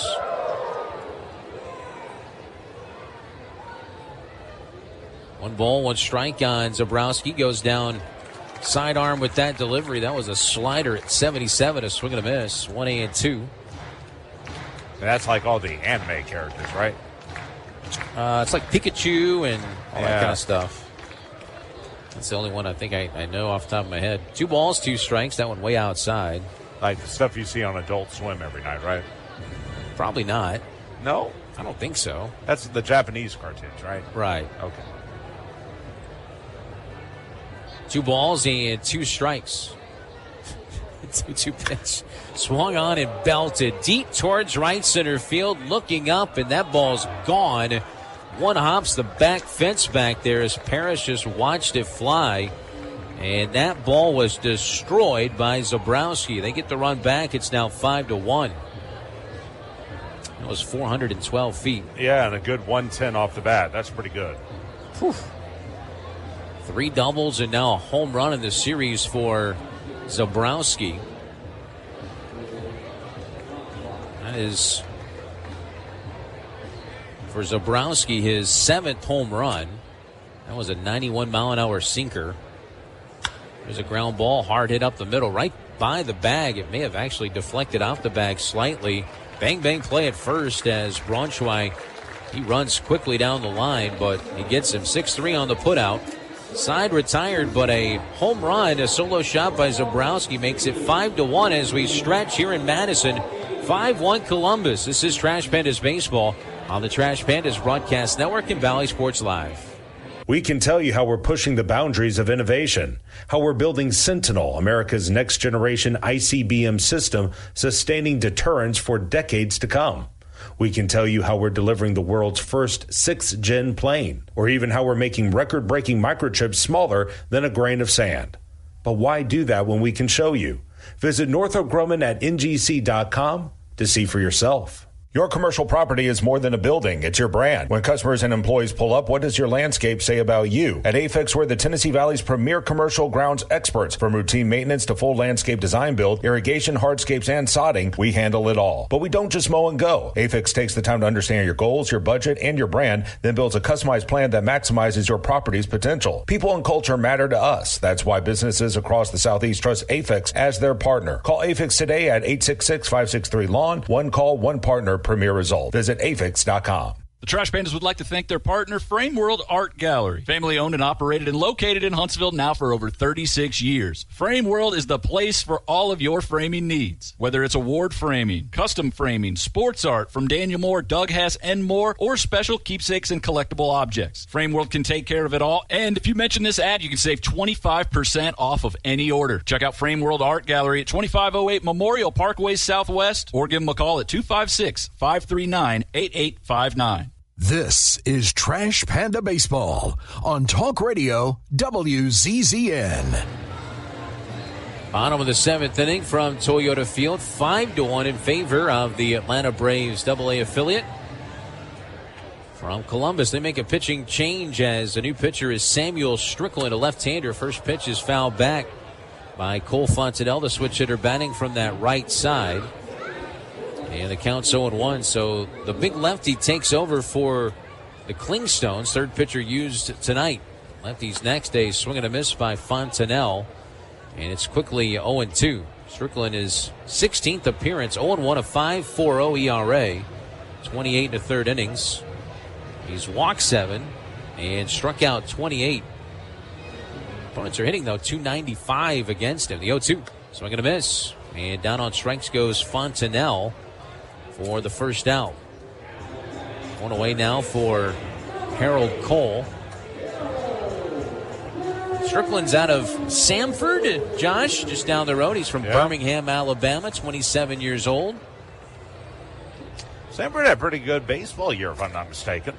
One ball, 1 strike on Zabrowski. Goes down sidearm with that delivery. That was a slider at 77. A swing and a miss. 1-2. That's like all the anime characters, right? It's like Pikachu and all that kind of stuff. That's the only one I think I know off the top of my head. 2 balls, 2 strikes. That one way outside. Like the stuff you see on Adult Swim every night, right? Probably not. No? I don't think so. That's the Japanese cartoons, right? Right. Okay. 2 balls and 2 strikes. 2-2 pitch. Swung on and belted deep towards right center field. Looking up, and that ball's gone. One hops the back fence back there as Parrish just watched it fly. And that ball was destroyed by Zabrowski. They get the run back. It's now 5-1. That was 412 feet. Yeah, and a good 110 off the bat. That's pretty good. Whew. 3 doubles and now a home run in the series for Zabrowski. That is, for Zabrowski, his 7th home run. That was a 91-mile-an-hour sinker. There's a ground ball, hard hit up the middle, right by the bag. It may have actually deflected off the bag slightly. Bang, bang play at first as Braunschweig, he runs quickly down the line, but he gets him 6-3 on the putout. Side retired, but a home run, a solo shot by Zabrowski makes it 5-1 as we stretch here in Madison. 5-1 Columbus. This is Trash Pandas Baseball on the Trash Pandas Broadcast Network and Valley Sports Live. We can tell you how we're pushing the boundaries of innovation, how we're building Sentinel, America's next generation ICBM system, sustaining deterrence for decades to come. We can tell you how we're delivering the world's first 6th-gen plane, or even how we're making record-breaking microchips smaller than a grain of sand. But why do that when we can show you? Visit Northrop Grumman at ngc.com to see for yourself. Your commercial property is more than a building. It's your brand. When customers and employees pull up, what does your landscape say about you? At Afix, we're the Tennessee Valley's premier commercial grounds experts. From routine maintenance to full landscape design build, irrigation, hardscapes, and sodding, we handle it all. But we don't just mow and go. Afix takes the time to understand your goals, your budget, and your brand, then builds a customized plan that maximizes your property's potential. People and culture matter to us. That's why businesses across the Southeast trust Afix as their partner. Call Afix today at 866-563-LAWN. One call, one partner, premier result. Visit afix.com. The Trash Pandas would like to thank their partner, Frame World Art Gallery. Family owned and operated and located in Huntsville now for over 36 years. Frame World is the place for all of your framing needs. Whether it's award framing, custom framing, sports art from Daniel Moore, Doug Hess, and more, or special keepsakes and collectible objects. Frame World can take care of it all. And if you mention this ad, you can save 25% off of any order. Check out Frame World Art Gallery at 2508 Memorial Parkway Southwest, or give them a call at 256-539-8859. This is Trash Panda Baseball on Talk Radio WZZN. Bottom of the 7th inning from Toyota Field, 5-1 in favor of the Atlanta Braves AA affiliate. From Columbus, they make a pitching change as the new pitcher is Samuel Strickland, a left-hander. First pitch is fouled back by Cole Fontenelle, the switch hitter, batting from that right side. And the count's 0-1, so the big lefty takes over for the Clingstones. Third pitcher used tonight. Lefty's next day, swing and a miss by Fontenelle. And it's quickly 0-2. Strickland is 16th appearance, 0-1, a 5.40 ERA. 28 in the third innings. He's walked 7 and struck out 28. Opponents are hitting, though, 295 against him. The 0-2, swing and a miss. And down on strikes goes Fontenelle for the first out. One away now for Harold Cole. Strickland's out of Samford. Josh, just down the road. He's from Birmingham, Alabama, 27 years old. Samford had a pretty good baseball year, if I'm not mistaken.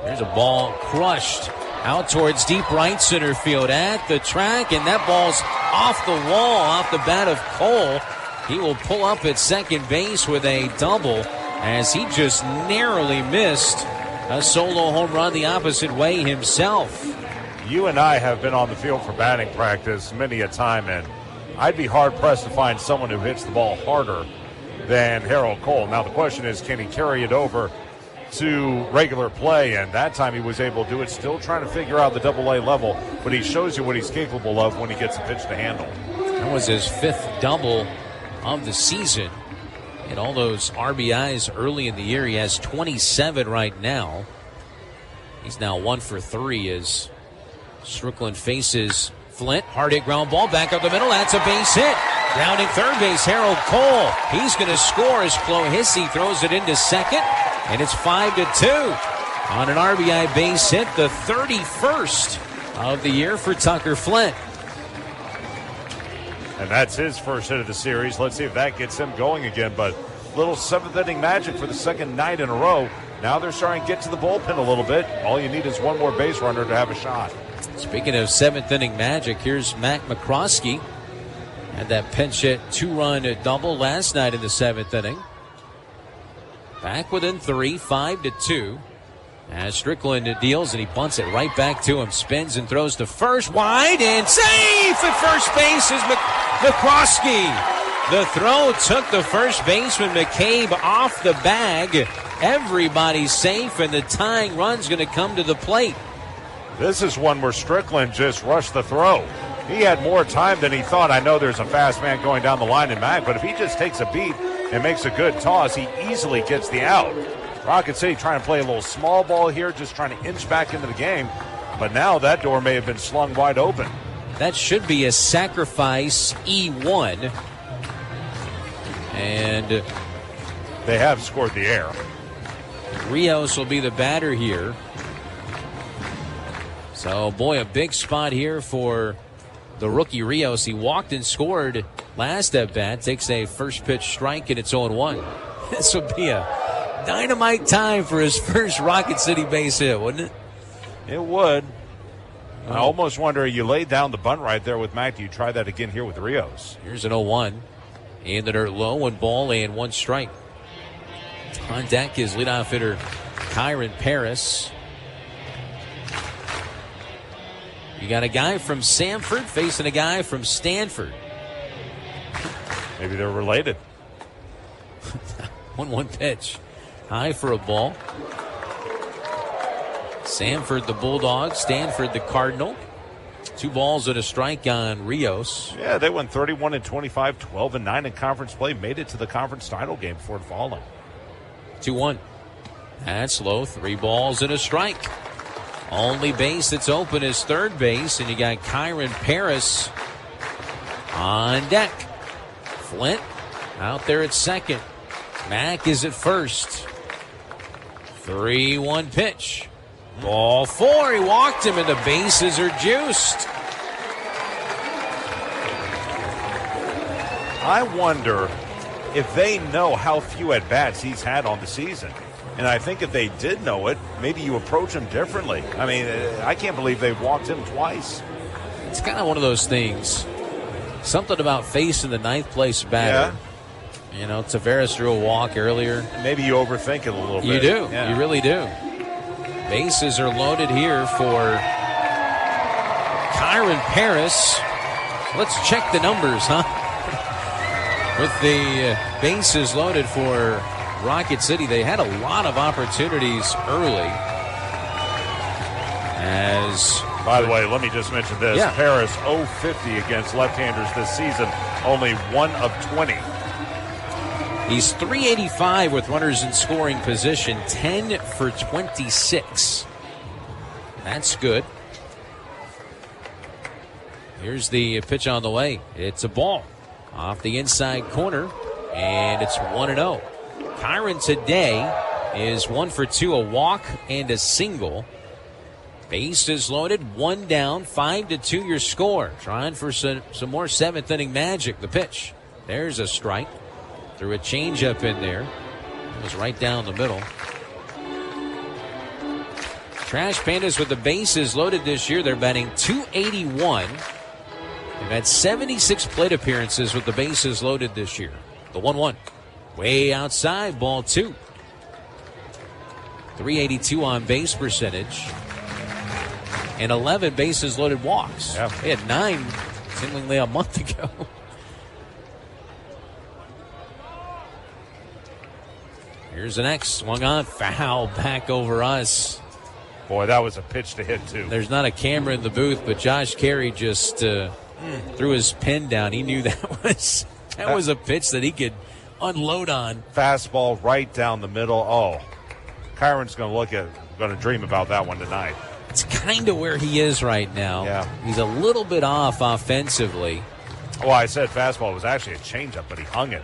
There's a ball crushed out towards deep right center field at the track, and that ball's off the wall, off the bat of Cole. He will pull up at second base with a double as he just narrowly missed a solo home run the opposite way himself. You and I have been on the field for batting practice many a time, and I'd be hard-pressed to find someone who hits the ball harder than Harold Cole. Now, the question is, can he carry it over to regular play? And that time he was able to do it, still trying to figure out the AA level, but he shows you what he's capable of when he gets a pitch to handle. That was his 5th double of the season, and all those RBIs early in the year. He has 27 right now. He's now 1 for 3 as Strickland faces Flint. Hard hit ground ball back up the middle. That's a base hit. Rounding third base, Harold Cole. He's going to score as Clohissy throws it into second, and it's 5-2 on an RBI base hit, the 31st of the year for Tucker Flint. And that's his first hit of the series. Let's see if that gets him going again. But little 7th inning magic for the second night in a row. Now they're starting to get to the bullpen a little bit. All you need is one more base runner to have a shot. Speaking of 7th inning magic, here's Mac McCroskey. Had that pinch hit 2-run double last night in the 7th inning. Back within 3, 5-2. As Strickland deals, and he bunts it right back to him. Spins and throws to first, wide, and safe at first base is McCroskey. The throw took the first baseman, McCabe, off the bag. Everybody's safe, and the tying run's going to come to the plate. This is one where Strickland just rushed the throw. He had more time than he thought. I know there's a fast man going down the line in Mac, but if he just takes a beat and makes a good toss, he easily gets the out. Rocket City trying to play a little small ball here, just trying to inch back into the game. But now that door may have been slung wide open. That should be a sacrifice E1. And they have scored the air. Rios will be the batter here. So, boy, a big spot here for the rookie Rios. He walked and scored last at bat. Takes a first pitch strike, and it's 0-1. This would be a dynamite time for his first Rocket City base hit, wouldn't it? It would. I almost wonder, you laid down the bunt right there with Mac. Do you try that again here with Rios? Here's an 0-1. In the dirt low, 1 ball and 1 strike. On deck is leadoff hitter Kyron Paris. You got a guy from Samford facing a guy from Stanford. Maybe they're related. 1-1 pitch. High for a ball. Samford the Bulldog, Stanford the Cardinal. 2 balls and a strike on Rios. Yeah, they went 31-25, 12-9 in conference play. Made it to the conference title game before falling. 2-1. That's low. 3 balls and a strike. Only base that's open is third base, and you got Kyron Paris on deck. Flint out there at second. Mack is at first. 3-1 pitch. Ball 4. He walked him, and the bases are juiced. I wonder if they know how few at-bats he's had on the season. And I think if they did know it, maybe you approach him differently. I mean, I can't believe they walked him twice. It's kind of one of those things. Something about facing the ninth place batter. Yeah. You know, Tavares drew a walk earlier. Maybe you overthink it a little bit. You do. Yeah. You really do. Bases are loaded here for Kyron Paris. Let's check the numbers, huh? With the bases loaded for Rocket City, they had a lot of opportunities early. By the way, let me just mention this. Yeah. Paris 0-50 against left-handers this season, only 1 of 20. He's .385 with runners in scoring position, 10 for 26. That's good. Here's the pitch on the way. It's a ball off the inside corner, and it's 1-0. Kyron today is 1 for 2, a walk and a single. Bases loaded, 1 down, 5-2 your score. Trying for some more seventh inning magic. The pitch. There's a strike. Threw a changeup in there. It was right down the middle. Trash Pandas with the bases loaded this year. They're batting .281. They've had 76 plate appearances with the bases loaded this year. The 1-1. Way outside, ball 2. .382 on base percentage. And 11 bases loaded walks. Yeah. They had 9 seemingly a month ago. Here's the next. Swung on, foul back over us. Boy, that was a pitch to hit, too. There's not a camera in the booth, but Josh Carey just threw his pen down. He knew that was a pitch that he could unload on. Fastball right down the middle. Oh, Kyron's going to dream about that one tonight. It's kind of where he is right now. Yeah. He's a little bit off offensively. Well, I said fastball was actually a changeup, but he hung it.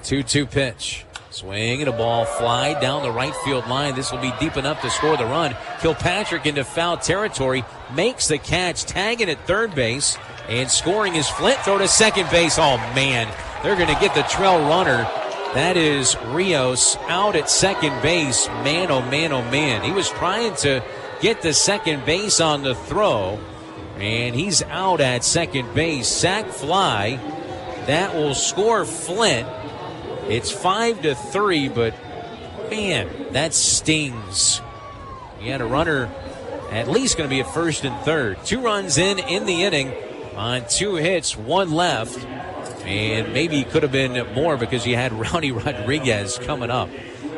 2-2 pitch. Swing and a ball fly down the right field line. This will be deep enough to score the run. Kilpatrick into foul territory. Makes the catch, tagging at third base. And scoring is Flint. Throw to second base. Oh, man. They're going to get the trail runner. That is Rios out at second base. Man, oh, man, oh, man. He was trying to get to second base on the throw. And he's out at second base. Sac fly. That will score Flint. It's 5-3, but man, that stings. You had a runner at least going to be at first and third. 2 runs in the inning on 2 hits, 1 left. And maybe he could have been more because you had Rowdy Rodriguez coming up.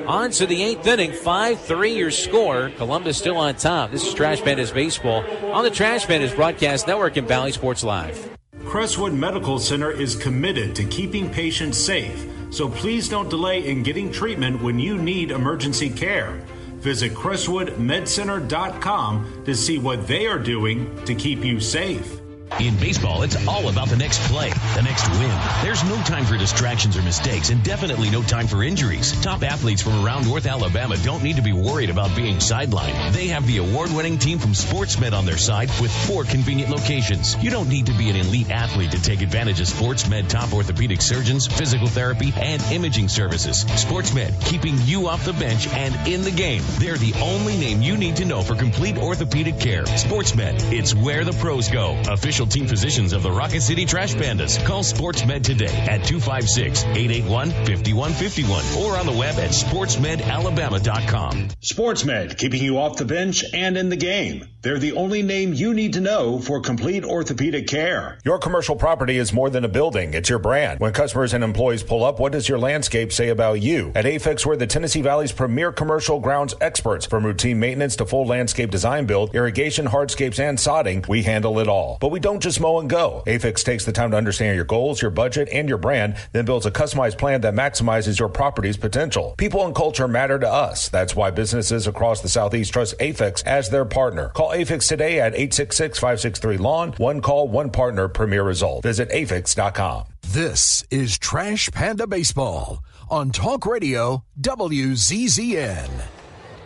On to the 8th inning, 5-3 your score. Columbus still on top. This is Trash Pandas Baseball on the Trash Pandas Broadcast Network and Valley Sports Live. Crestwood Medical Center is committed to keeping patients safe, so please don't delay in getting treatment when you need emergency care. Visit CrestwoodMedCenter.com to see what they are doing to keep you safe. In baseball, it's all about the next play, the next win. There's no time for distractions or mistakes, and definitely no time for injuries. Top athletes from around North Alabama don't need to be worried about being sidelined. They have the award-winning team from SportsMed on their side with 4 convenient locations. You don't need to be an elite athlete to take advantage of SportsMed top orthopedic surgeons, physical therapy, and imaging services. SportsMed, keeping you off the bench and in the game. They're the only name you need to know for complete orthopedic care. SportsMed, it's where the pros go. Official team physicians of the Rocket City Trash Pandas. Call SportsMed today at 256-881-5151 or on the web at sportsmedalabama.com. SportsMed, keeping you off the bench and in the game. They're the only name you need to know for complete orthopedic care. Your commercial property is more than a building. It's your brand. When customers and employees pull up, what does your landscape say about you? At AFIX, we're the Tennessee Valley's premier commercial grounds experts. From routine maintenance to full landscape design build, irrigation, hardscapes, and sodding, we handle it all. But we don't just mow and go. AFIX takes the time to understand your goals, your budget, and your brand, then builds a customized plan that maximizes your property's potential. People and culture matter to us. That's why businesses across the Southeast trust AFIX as their partner. Call AFIX today at 866-563-LAWN. One call, one partner, premier result. Visit afix.com. This is Trash Panda Baseball on Talk Radio WZZN.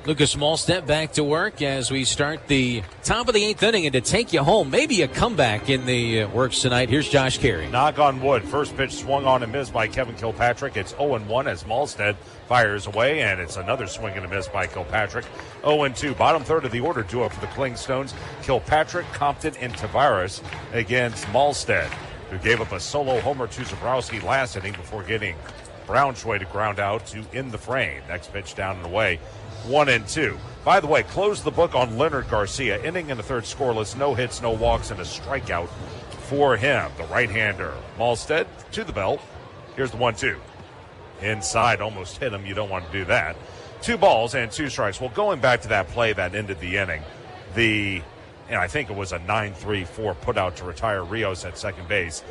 Lucas Malstead back to work as we start the top of the 8th inning, and to take you home, maybe a comeback in the works tonight. Here's Josh Carey. Knock on wood. First pitch swung on and missed by Kevin Kilpatrick. It's 0-1 as Malstead fires away, and it's another swing and a miss by Kilpatrick. 0-2. Bottom third of the order duo for the Clingstones. Kilpatrick, Compton, and Tavares against Malstead, who gave up a solo homer to Zabrowski last inning before getting Brownshway to ground out to end the frame. Next pitch down and away. 1-2. By the way, close the book on Leonard Garcia. Inning in the third scoreless, no hits, no walks, and a strikeout for him. The right-hander. Malstead to the belt. Here's the 1-2. Inside, almost hit him. You don't want to do that. 2 balls and 2 strikes. Well, going back to that play that ended the inning, and I think it was a 9-3-4 put out to retire Rios at second base.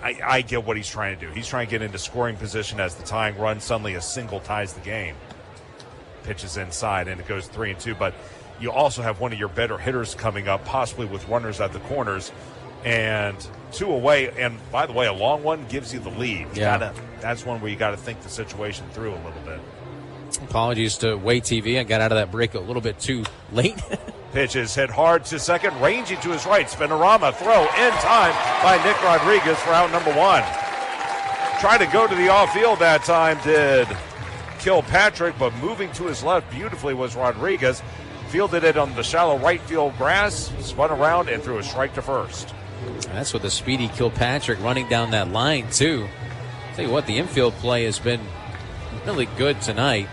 I get what he's trying to do. He's trying to get into scoring position as the tying run. Suddenly a single ties the game. Pitches inside, and it goes 3-2. But you also have one of your better hitters coming up, possibly with runners at the corners, and 2 away. And by the way, a long one gives you the lead. That's one where you got to think the situation through a little bit. Apologies to Way TV. I got out of that break a little bit too late. Pitch is hit hard to second, ranging to his right. Spinorama throw in time by Nick Rodriguez for out number 1. Tried to go to the off-field that time, did Kilpatrick, but moving to his left beautifully was Rodriguez. Fielded it on the shallow right field grass, spun around, and threw a strike to first. That's with a speedy Kilpatrick running down that line, too. Tell you what, the infield play has been really good tonight.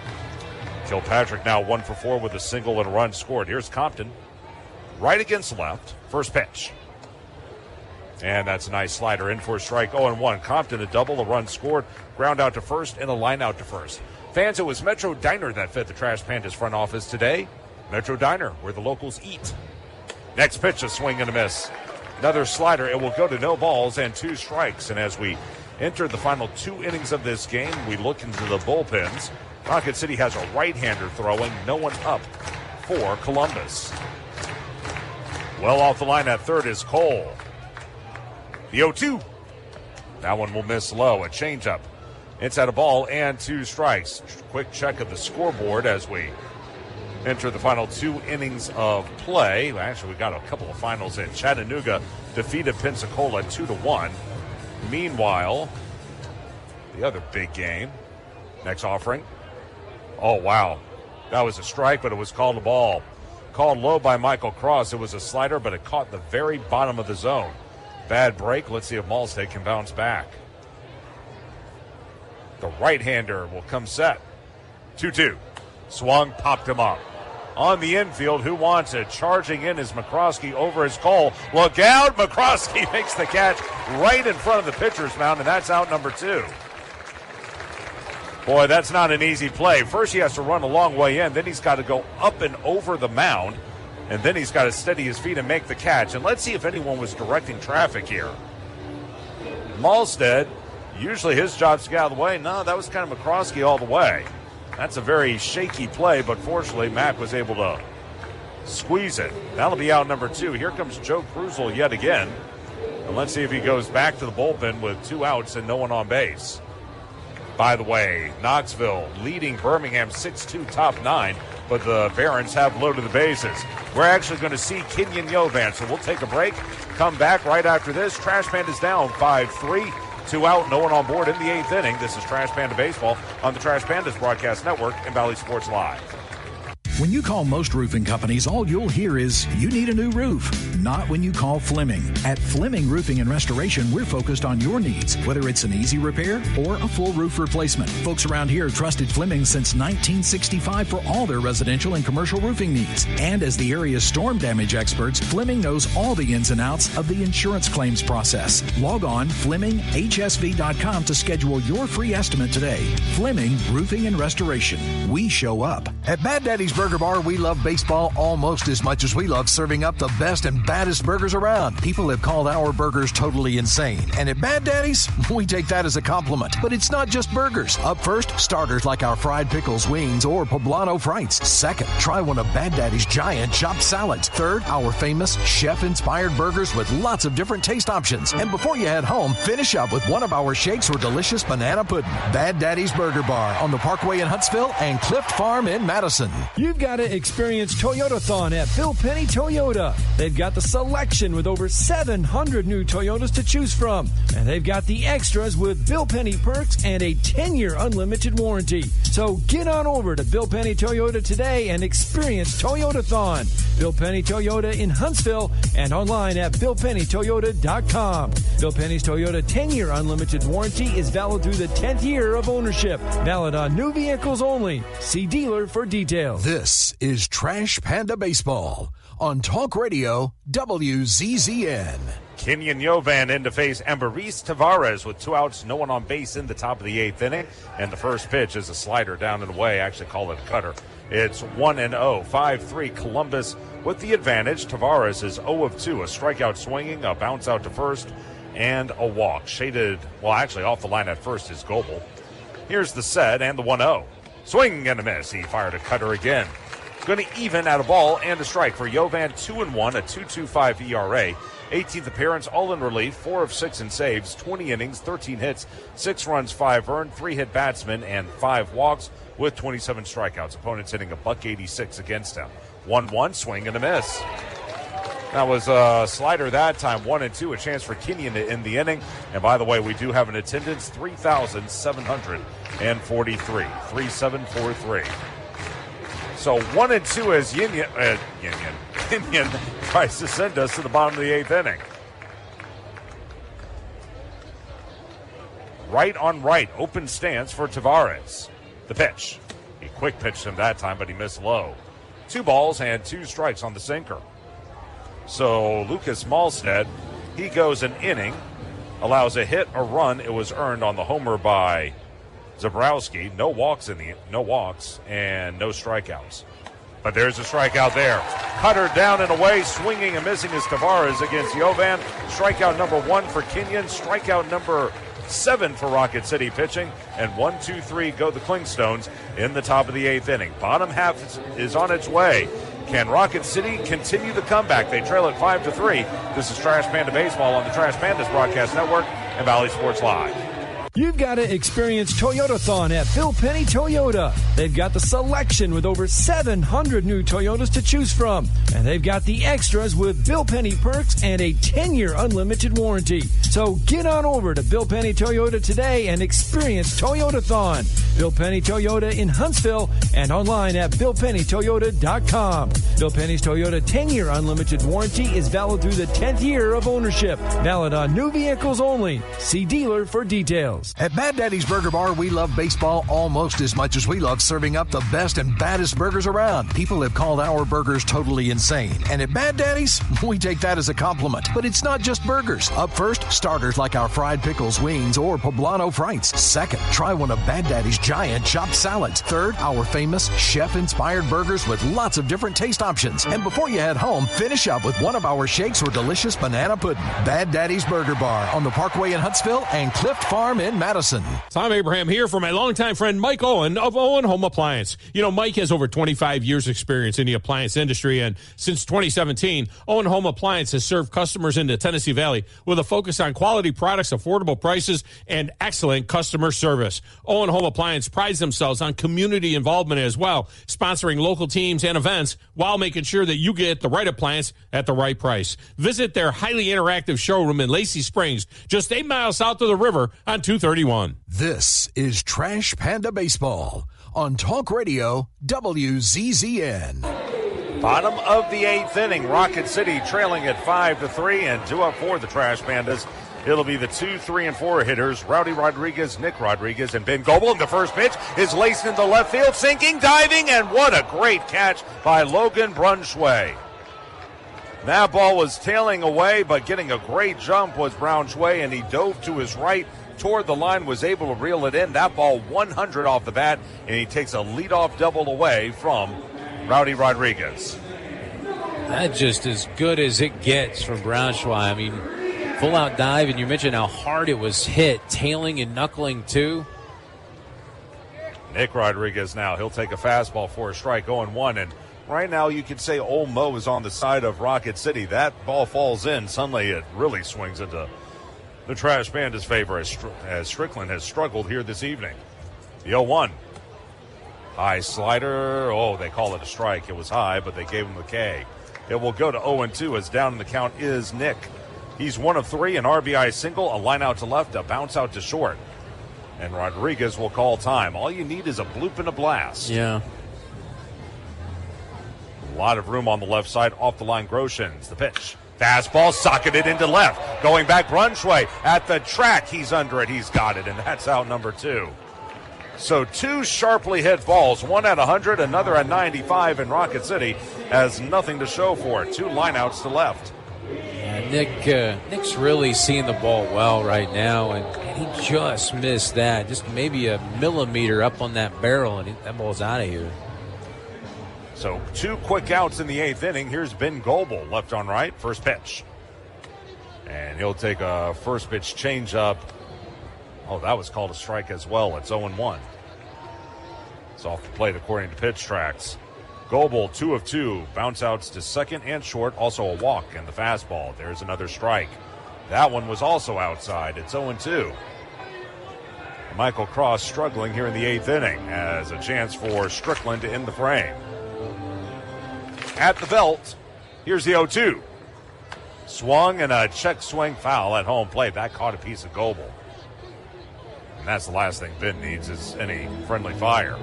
Kilpatrick now 1 for 4 with a single and a run scored. Here's Compton, right against left. First pitch. And that's a nice slider in for a strike. 0-1. Compton a double, a run scored, ground out to first, and a line out to first. Fans, it was Metro Diner that fed the Trash Pandas front office today. Metro Diner, where the locals eat. Next pitch, a swing and a miss. Another slider. It will go to no balls and 2 strikes. And as we enter the final 2 innings of this game, we look into the bullpens. Rocket City has a right-hander throwing. No one up for Columbus. Well off the line at third is Cole. The 0-2. That one will miss low. A changeup. Inside a ball and 2 strikes. Quick check of the scoreboard as we enter the final 2 innings of play. Actually, we got a couple of finals in. Chattanooga defeated Pensacola 2-1. Meanwhile, the other big game, next offering. Oh, wow. That was a strike, but it was called a ball. Called low by Michael Cross. It was a slider, but it caught the very bottom of the zone. Bad break. Let's see if Malstead can bounce back. The right-hander will come set. 2-2. Swung, popped him up. On the infield, who wants it? Charging in is McCroskey over his Cole. Look out! McCroskey makes the catch right in front of the pitcher's mound, and that's out number 2. Boy, that's not an easy play. First, he has to run a long way in. Then he's got to go up and over the mound. And then he's got to steady his feet and make the catch. And let's see if anyone was directing traffic here. Malstead, usually his job's to get out of the way. No, that was kind of McCroskey all the way. That's a very shaky play, but fortunately, Mack was able to squeeze it. That'll be out number 2. Here comes Joe Krusel yet again. And let's see if he goes back to the bullpen with 2 outs and no one on base. By the way, Knoxville leading Birmingham 6-2 top 9, but the Barons have loaded the bases. We're actually going to see Kenyon Yovan, so we'll take a break, come back right after this. Trash Panda's down 5-3, 2 out, no one on board in the 8th inning. This is Trash Panda Baseball on the Trash Pandas Broadcast Network and Valley Sports Live. When you call most roofing companies, all you'll hear is, you need a new roof. Not when you call Fleming. At Fleming Roofing and Restoration, we're focused on your needs, whether it's an easy repair or a full roof replacement. Folks around here have trusted Fleming since 1965 for all their residential and commercial roofing needs. And as the area's storm damage experts, Fleming knows all the ins and outs of the insurance claims process. Log on FlemingHSV.com to schedule your free estimate today. Fleming Roofing and Restoration. We show up. At Bad Daddy's Burger Bar, we love baseball almost as much as we love serving up the best and baddest burgers around. People have called our burgers totally insane. And at Bad Daddy's, we take that as a compliment. But it's not just burgers. Up first, starters like our fried pickles, wings, or poblano frites. Second, try one of Bad Daddy's giant chopped salads. Third, our famous chef-inspired burgers with lots of different taste options. And before you head home, finish up with one of our shakes or delicious banana pudding. Bad Daddy's Burger Bar on the Parkway in Huntsville and Clift Farm in Madison. You've got to experience Toyotathon at Bill Penny Toyota. They've got the selection with over 700 new Toyotas to choose from. And they've got the extras with Bill Penny perks and a 10-year unlimited warranty. So get on over to Bill Penny Toyota today and experience Toyotathon. Bill Penny Toyota in Huntsville and online at BillPennyToyota.com. Bill Penny's Toyota 10-year unlimited warranty is valid through the 10th year of ownership. Valid on new vehicles only. See dealer for details. This is Trash Panda Baseball on Talk Radio WZZN. Kenyon Yovan in to face Ambariz Tavares with 2 outs, no one on base in the top of the 8th inning. And the first pitch is a slider down and away. Actually call it a cutter. It's 1-0, 5-3 Columbus with the advantage. Tavares is 0 of 2, a strikeout swinging, a bounce out to first, and a walk. Shaded, well, actually off the line at first is Goebel. Here's the set and the 1-0. Swing and a miss. He fired a cutter again. Going to even at a ball and a strike for Yovan, 2-1, a 2.25 ERA. 18th appearance, all in relief, 4 of 6 in saves, 20 innings, 13 hits, 6 runs, 5 earned, 3 hit batsmen, and 5 walks with 27 strikeouts. Opponents hitting $186 against him. 1-1, swing and a miss. That was a slider that time, 1-2, a chance for Kenyon to end the inning. And by the way, we do have an attendance, 3,743, 3743. So 1-2 as Kenyon tries to send us to the bottom of the 8th inning. Right on right, open stance for Tavares. The pitch. He quick pitched him that time, but he missed low. 2 balls and 2 strikes on the sinker. So Lucas Malstead, he goes an inning, allows a hit, a run. It was earned on the homer by Zabrowski. No walks and no strikeouts. But there's a strikeout there. Cutter down and away, swinging and missing is Tavares against Yovan. Strikeout number 1 for Kenyon. Strikeout number 7 for Rocket City pitching. And 1-2-3 go the Clingstones in the top of the 8th inning. Bottom half is on its way. Can Rocket City continue the comeback? They trail it 5-3. This is Trash Panda Baseball on the Trash Pandas Broadcast Network and Valley Sports Live. You've got to experience Toyotathon at Bill Penny Toyota. They've got the selection with over 700 new Toyotas to choose from. And they've got the extras with Bill Penny perks and a 10-year unlimited warranty. So get on over to Bill Penny Toyota today and experience Toyotathon. Bill Penny Toyota in Huntsville and online at BillPennyToyota.com. Bill Penny's Toyota 10-year unlimited warranty is valid through the 10th year of ownership. Valid on new vehicles only. See dealer for details. At Bad Daddy's Burger Bar, we love baseball almost as much as we love serving up the best and baddest burgers around. People have called our burgers totally insane. And at Bad Daddy's, we take that as a compliment. But it's not just burgers. Up first, starters like our fried pickles, wings, or poblano frites. Second, try one of Bad Daddy's giant chopped salads. Third, our famous chef-inspired burgers with lots of different taste options. And before you head home, finish up with one of our shakes or delicious banana pudding. Bad Daddy's Burger Bar on the Parkway in Huntsville and Clift Farm in Madison. Tom Abraham here for my longtime friend Mike Owen of Owen Home Appliance. You know, Mike has over 25 years experience in the appliance industry, and since 2017, Owen Home Appliance has served customers in the Tennessee Valley with a focus on quality products, affordable prices, and excellent customer service. Owen Home Appliance prides themselves on community involvement as well, sponsoring local teams and events while making sure that you get the right appliance at the right price. Visit their highly interactive showroom in Lacey Springs, just 8 miles south of the river on 231. This is Trash Panda Baseball on Talk Radio WZZN. Bottom of the 8th inning, Rocket City trailing at 5-3 and 2 up for the Trash Pandas. It'll be the 2, 3, and 4 hitters, Rowdy Rodriguez, Nick Rodriguez, and Ben Goebel. And the first pitch is laced into left field, sinking, diving, and what a great catch by Logan Brunschwey. That ball was tailing away, but getting a great jump was Brunschwey, and he dove to his right toward the line, was able to reel it in. That ball 100 off the bat, and he takes a leadoff double away from Rowdy Rodriguez. That's just as good as it gets from Brunschwey. I mean, full-out dive, and you mentioned how hard it was hit, tailing and knuckling too. Nick Rodriguez now, he'll take a fastball for a strike, 0-1, and right now you could say Old Mo is on the side of Rocket City. That ball falls in. Suddenly it really swings into the Trash Pandas' favor as Strickland has struggled here this evening. The 0-1. High slider. Oh, they call it a strike. It was high, but they gave him the K. It will go to 0-2 as down in the count is Nick. He's 1 of 3, an RBI single, a line out to left, a bounce out to short. And Rodriguez will call time. All you need is a bloop and a blast. Yeah. A lot of room on the left side, off the line, Groshans. The pitch. Fastball, socketed into left. Going back, Brunschwey at the track. He's under it. He's got it, and that's out number 2. So 2 sharply hit balls, one at 100, another at 95, and Rocket City has nothing to show for it. 2 lineouts to left. Yeah, Nick's really seeing the ball well right now, and he just missed that. Just maybe a millimeter up on that barrel, and that ball's out of here. So 2 quick outs in the 8th inning. Here's Ben Goebel, left on right, first pitch. And he'll take a first pitch changeup. Oh, that was called a strike as well. It's 0-1. It's off the plate according to pitch tracks. Goebel, 2 of 2. Bounce outs to second and short. Also a walk and the fastball. There's another strike. That one was also outside. It's 0-2. Michael Cross struggling here in the 8th inning as a chance for Strickland to end the frame. At the belt, here's the 0-2. Swung and a check swing foul at home plate. That caught a piece of Goebel. And that's the last thing Ben needs is any friendly fire.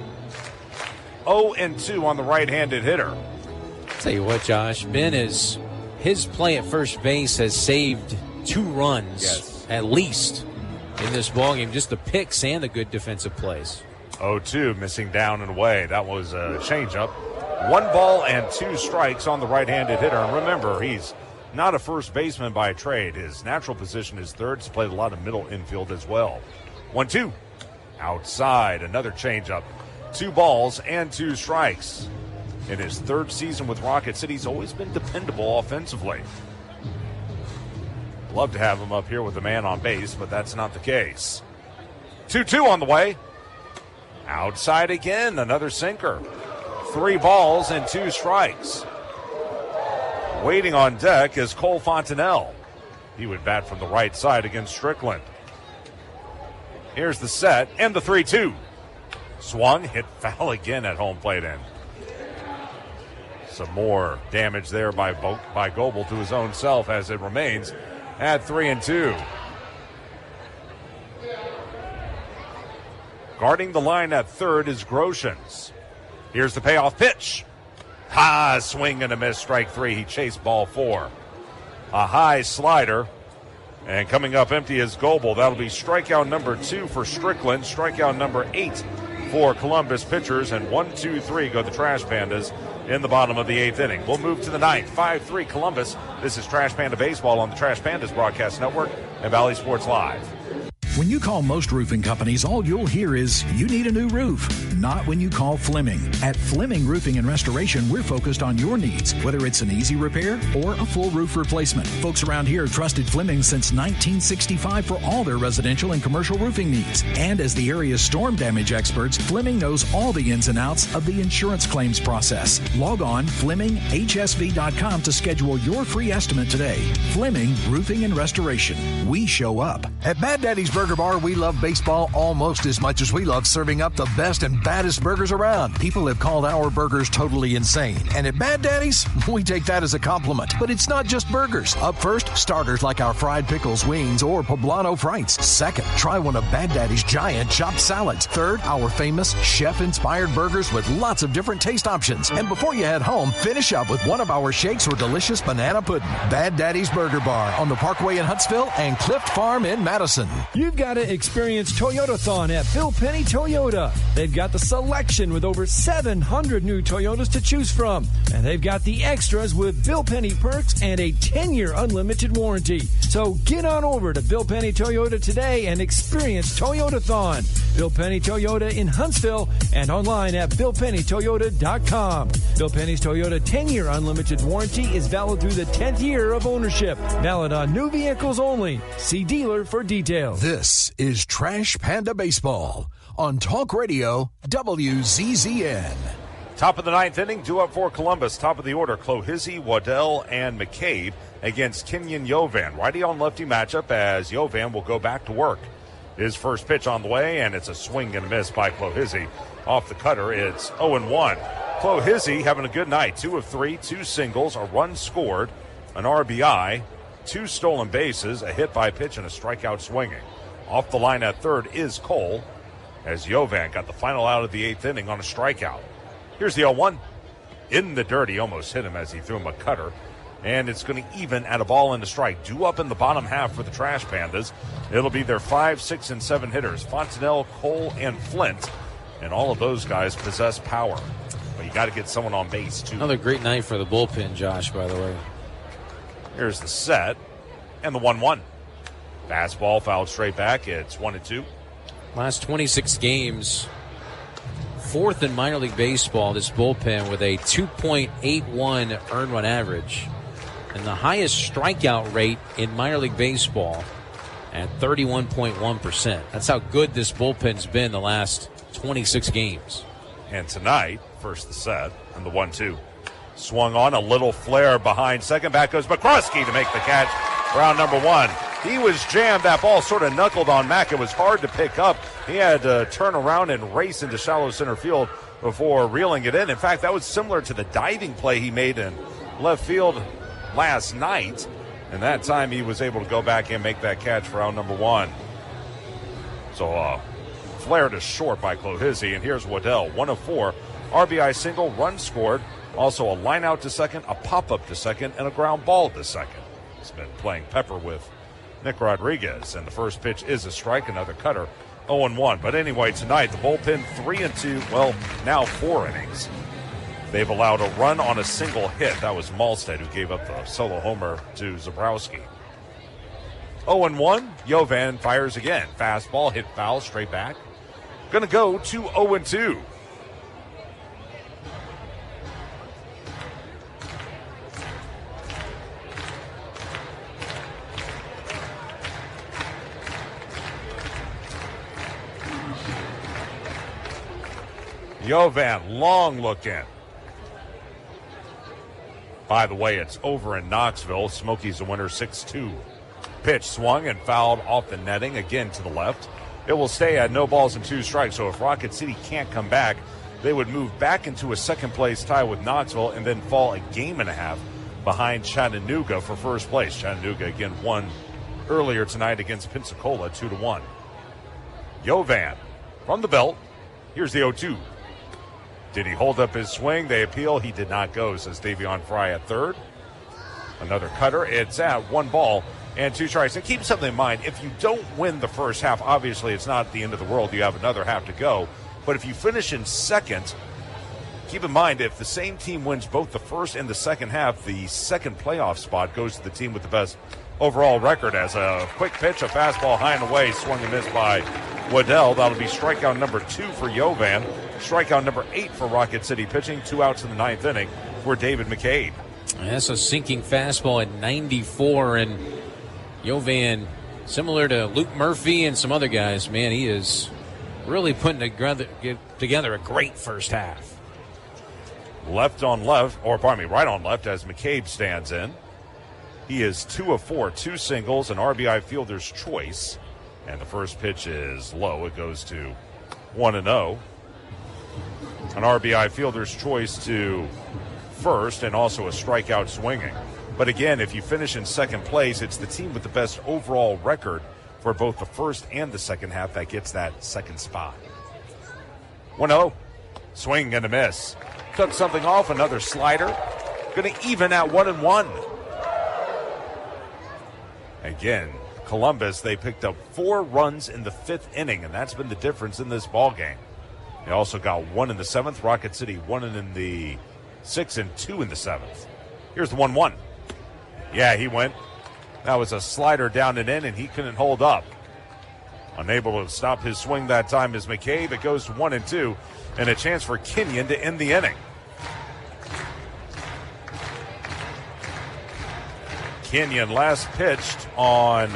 0-2 on the right-handed hitter. Tell you what, Josh, Ben is his play at first base has saved 2 runs at least in this ballgame. Just the picks and the good defensive plays. 0-2, missing down and away. That was a changeup. 1 ball and 2 strikes on the right-handed hitter. And remember, he's not a first baseman by trade. His natural position is third. He's played a lot of middle infield as well. 1-2. Outside, another changeup. 2 balls and 2 strikes. In his 3rd season with Rocket City, he's always been dependable offensively. Love to have him up here with the man on base, but that's not the case. 2-2 on the way. Outside again, another sinker. 3 balls and 2 strikes. Waiting on deck is Cole Fontenelle. He would bat from the right side against Strickland. Here's the set and the 3-2. Swung, hit foul again at home plate end. Some more damage there by Goebel to his own self as it remains at 3-2. Guarding the line at third is Groshans. Here's the payoff pitch. Swing and a miss, strike 3. He chased ball 4. A high slider. And coming up empty is Goebel. That'll be strikeout number 2 for Strickland. Strikeout number 8 for Columbus pitchers. And 1, 2, 3 go the Trash Pandas in the bottom of the 8th inning. We'll move to the 9th. 5-3 Columbus. This is Trash Panda Baseball on the Trash Pandas Broadcast Network and Valley Sports Live. When you call most roofing companies, all you'll hear is, you need a new roof. Not when you call Fleming. At Fleming Roofing and Restoration, we're focused on your needs, whether it's an easy repair or a full roof replacement. Folks around here have trusted Fleming since 1965 for all their residential and commercial roofing needs. And as the area's storm damage experts, Fleming knows all the ins and outs of the insurance claims process. Log on FlemingHSV.com to schedule your free estimate today. Fleming Roofing and Restoration. We show up. At Mad Daddy's Burger Burger Bar, we love baseball almost as much as we love serving up the best and baddest burgers around. People have called our burgers totally insane. And at Bad Daddy's, we take that as a compliment. But it's not just burgers. Up first, starters like our fried pickles, wings, or poblano frites. Second, try one of Bad Daddy's giant chopped salads. Third, our famous chef-inspired burgers with lots of different taste options. And before you head home, finish up with one of our shakes or delicious banana pudding. Bad Daddy's Burger Bar on the Parkway in Huntsville and Clift Farm in Madison. You've got to experience Toyotathon at Bill Penny Toyota. They've got the selection with over 700 new Toyotas to choose from. And they've got the extras with Bill Penny perks and a 10-year unlimited warranty. So get on over to Bill Penny Toyota today and experience Toyotathon. Bill Penny Toyota in Huntsville and online at BillPennyToyota.com. Bill Penny's Toyota 10-year unlimited warranty is valid through the 10th year of ownership. Valid on new vehicles only. See dealer for details. This is Trash Panda Baseball on Talk Radio WZZN. Top of the ninth inning, due up for Columbus. Top of the order, Clohizzi, Waddell, and McCabe against Kenyon Yovan. Righty on lefty matchup as Yovan will go back to work. His first pitch on the way, and it's a swing and a miss by Clohizzi. Off the cutter, it's 0-1. Clohizzi having a good night. 2 of 3, 2 singles, a run scored, an RBI, 2 stolen bases, a hit by pitch, and a strikeout swinging. Off the line at third is Cole as Yovan got the final out of the 8th inning on a strikeout. Here's the 0-1. In the dirt, he almost hit him as he threw him a cutter. And it's going to even at a ball and a strike. Due up in the bottom half for the Trash Pandas. It'll be their 5, 6, and 7 hitters. Fontenelle, Cole, and Flint. And all of those guys possess power. But you got to get someone on base, too. Another great night for the bullpen, Josh, by the way. Here's the set. And the 1-1. Fastball fouled straight back. It's 1-2. Last 26 games, 4th in minor league baseball, this bullpen with a 2.81 earned run average. And the highest strikeout rate in minor league baseball at 31.1%. That's how good this bullpen's been the last 26 games. And tonight, first the set, and the 1-2. Swung on, a little flare behind second. Back goes McCroskey to make the catch. Round number 1. He was jammed. That ball sort of knuckled on Mack. It was hard to pick up. He had to turn around and race into shallow center field before reeling it in. In fact, that was similar to the diving play he made in left field last night. And that time he was able to go back and make that catch for round number 1. So flared to short by Clohizzi. And here's Waddell, 1 of 4. RBI single, run scored. Also a line out to second, a pop-up to second, and a ground ball to second. He's been playing pepper with Nick Rodriguez. And the first pitch is a strike, another cutter, 0-1. But anyway, tonight, the bullpen 3-2, well, now 4 innings. They've allowed a run on a single hit. That was Malstead who gave up the solo homer to Zabrowski. 0-1, Yovan fires again. Fastball, hit foul, straight back. Going to go to 0-2. Yovan, long look in. By the way, it's over in Knoxville. Smoky's the winner, 6-2. Pitch swung and fouled off the netting, again to the left. It will stay at no balls and 2 strikes, so if Rocket City can't come back, they would move back into a second-place tie with Knoxville and then fall a game and a half behind Chattanooga for first place. Chattanooga, again, won earlier tonight against Pensacola, 2-1. Yovan from the belt. Here's the 0-2. Did he hold up his swing? They appeal. He did not go, says Davion Fry at third. Another cutter. It's at 1 ball and 2 strikes. And keep something in mind. If you don't win the first half, obviously it's not the end of the world. You have another half to go. But if you finish in second, keep in mind, if the same team wins both the first and the second half, the second playoff spot goes to the team with the best overall record. As a quick pitch, a fastball high and away, swung and missed by Waddell. That'll be strikeout number 2 for Yovan. Strikeout number 8 for Rocket City pitching. 2 outs in the 9th inning for David McCabe. That's a sinking fastball at 94, and Yovan, similar to Luke Murphy and some other guys, man, he is really putting together a great first half. Right on left as McCabe stands in. He is 2 of 4, 2 singles, an RBI fielder's choice. And the first pitch is low. It goes to 1-0. An RBI fielder's choice to first, and also a strikeout swinging. But again, if you finish in second place, it's the team with the best overall record for both the first and the second half that gets that second spot. 1-0. Swing and a miss. Took something off, another slider. Going to even at 1-1. Again, Columbus, they picked up 4 runs in the 5th inning, and that's been the difference in this ball game. They also got 1 in the 7th. Rocket City 1 in the 6th and 2 in the 7th. Here's the 1-1. Yeah, he went. That was a slider down and in, and he couldn't hold up. Unable to stop his swing that time is McCabe. It goes to 1-2, and a chance for Kenyon to end the inning. Kenyon last pitched on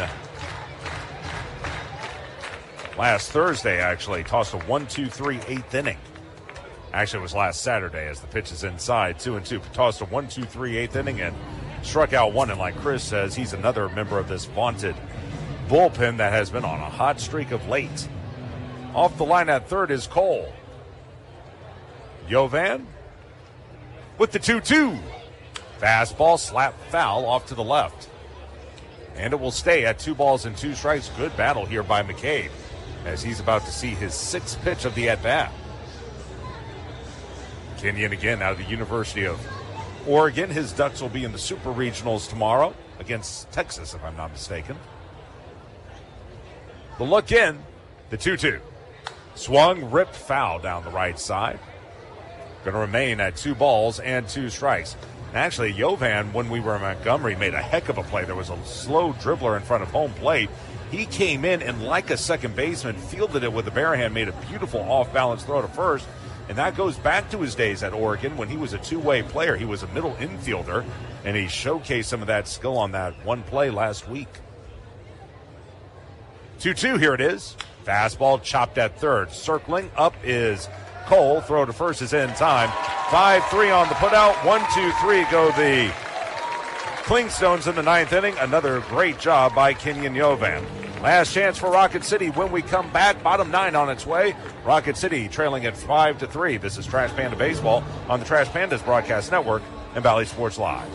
last Thursday, actually. Tossed a 1-2-3 8th inning. Actually, it was last Saturday as the pitch is inside. 2-2. Tossed a 1-2-3 8th inning and struck out 1. And like Chris says, he's another member of this vaunted bullpen that has been on a hot streak of late. Off the line at third is Cole. Jovan with the 2-2. Fastball, slap foul off to the left. And it will stay at 2 balls and 2 strikes. Good battle here by McCabe as he's about to see his 6th pitch of the at-bat. Kenyon again out of the University of Oregon. His Ducks will be in the Super Regionals tomorrow against Texas, if I'm not mistaken. The look in, the 2-2. Swung, ripped foul down the right side. Going to remain at 2 balls and 2 strikes. Actually, Jovan, when we were in Montgomery, made a heck of a play. There was a slow dribbler in front of home plate. He came in and, like a second baseman, fielded it with a bare hand, made a beautiful off-balance throw to first. And that goes back to his days at Oregon when he was a two-way player. He was a middle infielder, and he showcased some of that skill on that one play last week. 2-2, here it is. Fastball chopped at third. Circling up is Cole. Throw to first is in time. 5-3 on the putout. 1-2-3 go the Clingstones in the 9th inning. Another great job by Kenyon Jovan. Last chance for Rocket City when we come back. Bottom 9 on its way. Rocket City trailing at 5-3. This is Trash Panda Baseball on the Trash Pandas Broadcast Network and Valley Sports Live.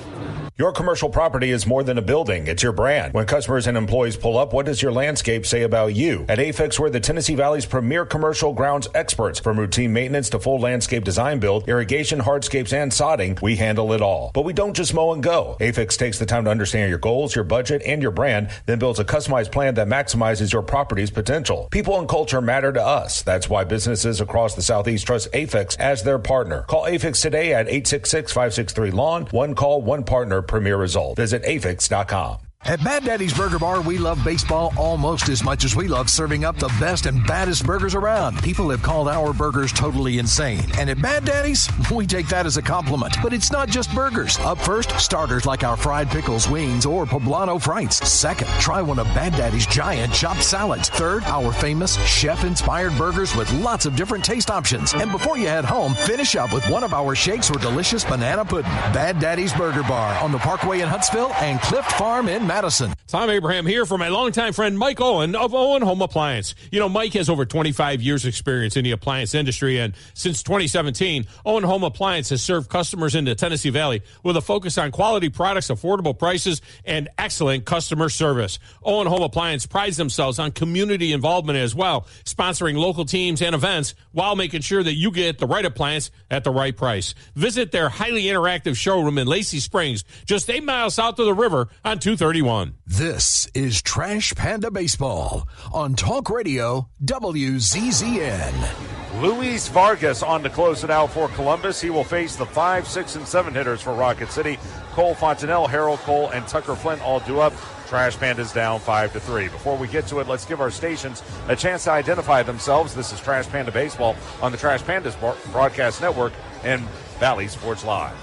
Your commercial property is more than a building. It's your brand. When customers and employees pull up, what does your landscape say about you? At Afix, we're the Tennessee Valley's premier commercial grounds experts. From routine maintenance to full landscape design build, irrigation, hardscapes, and sodding, we handle it all. But we don't just mow and go. Afix takes the time to understand your goals, your budget, and your brand, then builds a customized plan that maximizes your property's potential. People and culture matter to us. That's why businesses across the Southeast trust Afix as their partner. Call Afix today at 866-563-LAWN. One call, one partner, premier result. Visit afix.com. At Bad Daddy's Burger Bar, we love baseball almost as much as we love serving up the best and baddest burgers around. People have called our burgers totally insane. And at Bad Daddy's, we take that as a compliment. But it's not just burgers. Up first, starters like our fried pickles, wings, or poblano frites. Second, try one of Bad Daddy's giant chopped salads. Third, our famous chef-inspired burgers with lots of different taste options. And before you head home, finish up with one of our shakes or delicious banana pudding. Bad Daddy's Burger Bar on the Parkway in Huntsville and Clift Farm in Madison. Tom Abraham here for my longtime friend Mike Owen of Owen Home Appliance. You know, Mike has over 25 years experience in the appliance industry, and since 2017, Owen Home Appliance has served customers in the Tennessee Valley with a focus on quality products, affordable prices, and excellent customer service. Owen Home Appliance prides themselves on community involvement as well, sponsoring local teams and events while making sure that you get the right appliance at the right price. Visit their highly interactive showroom in Lacey Springs, just 8 miles south of the river on 231. This is Trash Panda Baseball on Talk Radio WZZN. Luis Vargas on to close it out for Columbus. He will face the 5, 6, and 7 hitters for Rocket City. Cole Fontanelle, Harold Cole, and Tucker Flint all due up. Trash Pandas down 5-3. Before we get to it, let's give our stations a chance to identify themselves. This is Trash Panda Baseball on the Trash Pandas Broadcast Network and Valley Sports Live.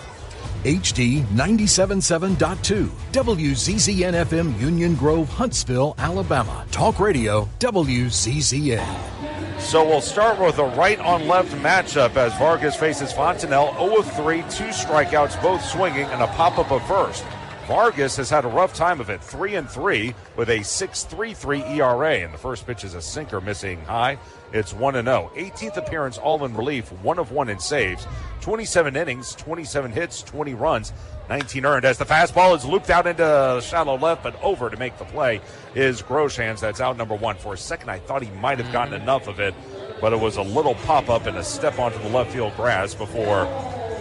HD 97.7.2, WZZN FM, Union Grove, Huntsville, Alabama. Talk Radio WZZN. So we'll start with a right-on-left matchup as Vargas faces Fontanelle. 0 of 3, 2 strikeouts, both swinging, and a pop-up of first. Vargas has had a rough time of it, 3-3 with a 6.33 ERA. And the first pitch is a sinker missing high. It's 1-0. 18th appearance, all in relief, 1 of 1 in saves, 27 innings, 27 hits, 20 runs, 19 earned. As the fastball is looped out into shallow left, but over to make the play is Groshans. That's out number 1. For a second, I thought he might have gotten enough of it, but it was a little pop-up and a step onto the left field grass before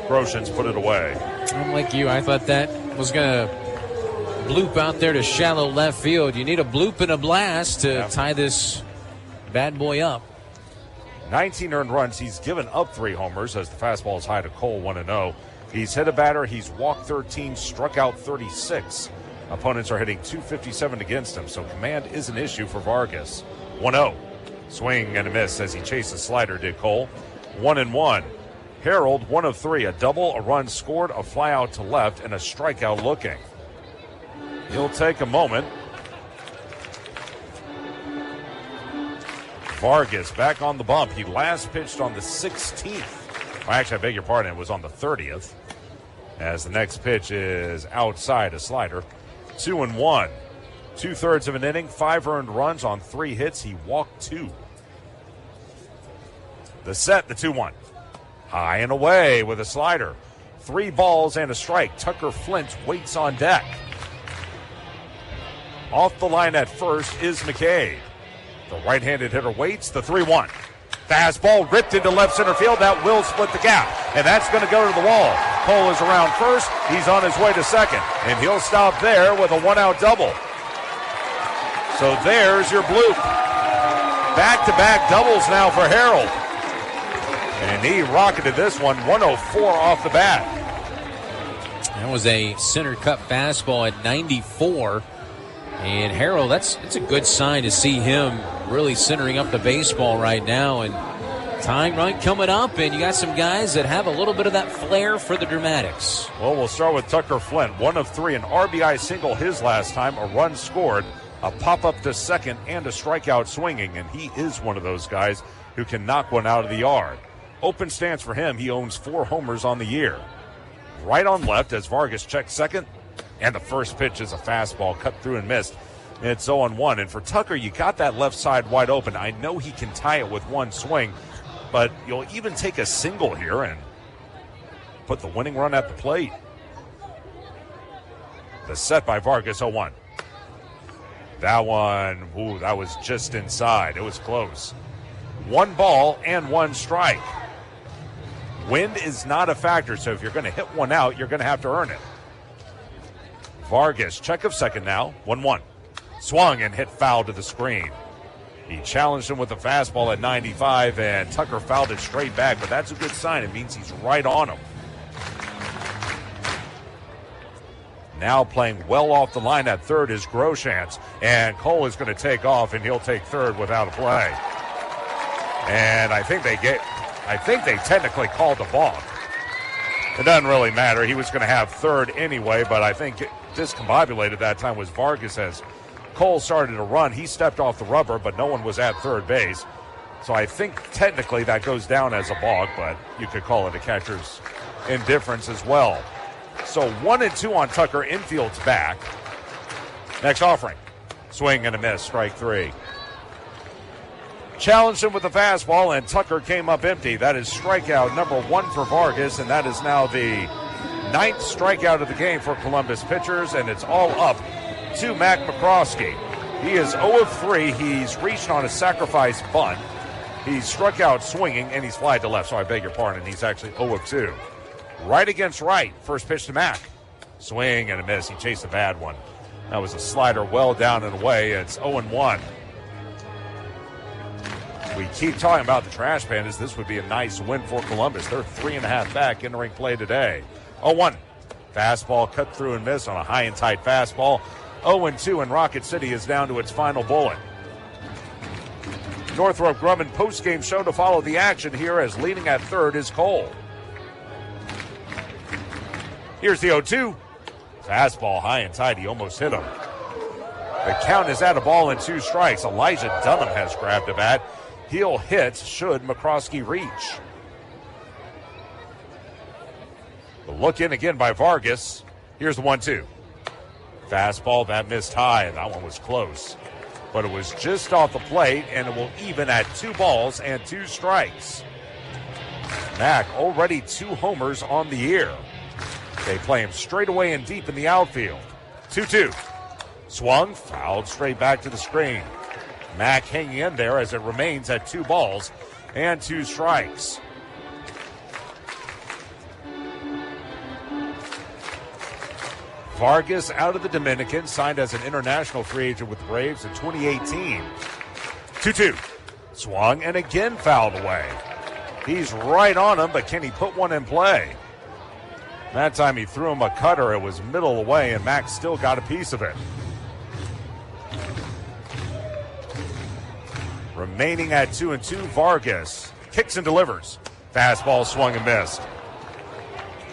Groshans put it away. I'm like you. I thought that was going to bloop out there to shallow left field. You need a bloop and a blast to tie this bad boy up. 19 earned runs. He's given up 3 homers as the fastball is high to Cole, 1-0. He's hit a batter. He's walked 13, struck out 36. Opponents are hitting .257 against him, so command is an issue for Vargas. 1-0. Swing and a miss as he chased a slider, did Cole. 1-1. Harold, 1 of 3. A double, a run scored, a fly out to left, and a strikeout looking. He'll take a moment. Vargas back on the bump. He last pitched on the 16th. Well, actually, I beg your pardon, it was on the 30th. As the next pitch is outside, a slider. 2-1. 2/3 of an inning, 5 earned runs on 3 hits. He walked 2. The set, the 2-1. High and away with a slider. 3 balls and a strike. Tucker Flint waits on deck. Off the line at first is McKay. The right-handed hitter waits. The 3-1. Fastball ripped into left center field. That will split the gap, and that's going to go to the wall. Cole is around first. He's on his way to second, and he'll stop there with a 1-out double. So there's your bloop. Back-to-back doubles now for Harold. And he rocketed this one, 104 off the bat. That was a center cut fastball at 94. And Harold, that's a good sign to see him really centering up the baseball right now. And tying run coming up, and you got some guys that have a little bit of that flair for the dramatics. Well, we'll start with Tucker Flint. 1 of 3, an RBI single his last time, a run scored, a pop-up to second, and a strikeout swinging. And he is one of those guys who can knock one out of the yard. Open stance for him. He owns 4 homers on the year. Right on left as Vargas checks second. And the first pitch is a fastball cut through and missed. It's 0-1. And for Tucker, you got that left side wide open. I know he can tie it with one swing, but you'll even take a single here and put the winning run at the plate. The set by Vargas, 0-1. That one, that was just inside. It was close. 1 ball and 1 strike. Wind is not a factor, so if you're going to hit one out, you're going to have to earn it. Vargas, check of second now, 1-1. Swung and hit foul to the screen. He challenged him with a fastball at 95, and Tucker fouled it straight back, but that's a good sign. It means he's right on him. Now playing well off the line at third is Groshans, and Cole is going to take off, and he'll take third without a play. And I think they technically called the balk. It doesn't really matter. He was going to have third anyway, but I think discombobulated that time was Vargas as Cole started to run. He stepped off the rubber, but no one was at third base. So I think technically that goes down as a balk, but you could call it a catcher's indifference as well. So 1-2 on Tucker. Infield's back. Next offering. Swing and a miss. Strike 3. Challenged him with a fastball, and Tucker came up empty. That is strikeout number 1 for Vargas, and that is now the 9th strikeout of the game for Columbus pitchers, and it's all up to Mac McCroskey. He is 0 of 3. He's reached on a sacrifice bunt. He's struck out swinging, and he's flied to left, so I beg your pardon. He's actually 0 of 2. Right against right. First pitch to Mac. Swing and a miss. He chased a bad one. That was a slider well down and away. It's 0-1. We keep talking about the Trash Pandas. This would be a nice win for Columbus. They're 3.5 back entering play today. 0-1. Fastball cut through and miss on a high and tight fastball. 0-2, and Rocket City is down to its final bullet. Northrop Grumman postgame show to follow the action here as leading at third is Cole. Here's the 0-2. Fastball high and tight. He almost hit him. The count is at a ball and 2 strikes. Elijah Dunham has grabbed a bat. He'll hit should McCroskey reach. The look in again by Vargas. Here's the 1-2. Fastball that missed high. That one was close, but it was just off the plate, and it will even at 2 balls and 2 strikes. Mack already 2 homers on the year. They play him straight away and deep in the outfield. 2-2. Swung, fouled straight back to the screen. Mack hanging in there as it remains at 2 balls and 2 strikes. Vargas out of the Dominican, signed as an international free agent with the Braves in 2018. 2-2. Swung and again fouled away. He's right on him, but can he put one in play? That time he threw him a cutter. It was middle away, and Max still got a piece of it. Remaining at 2-2, Vargas kicks and delivers. Fastball swung and missed.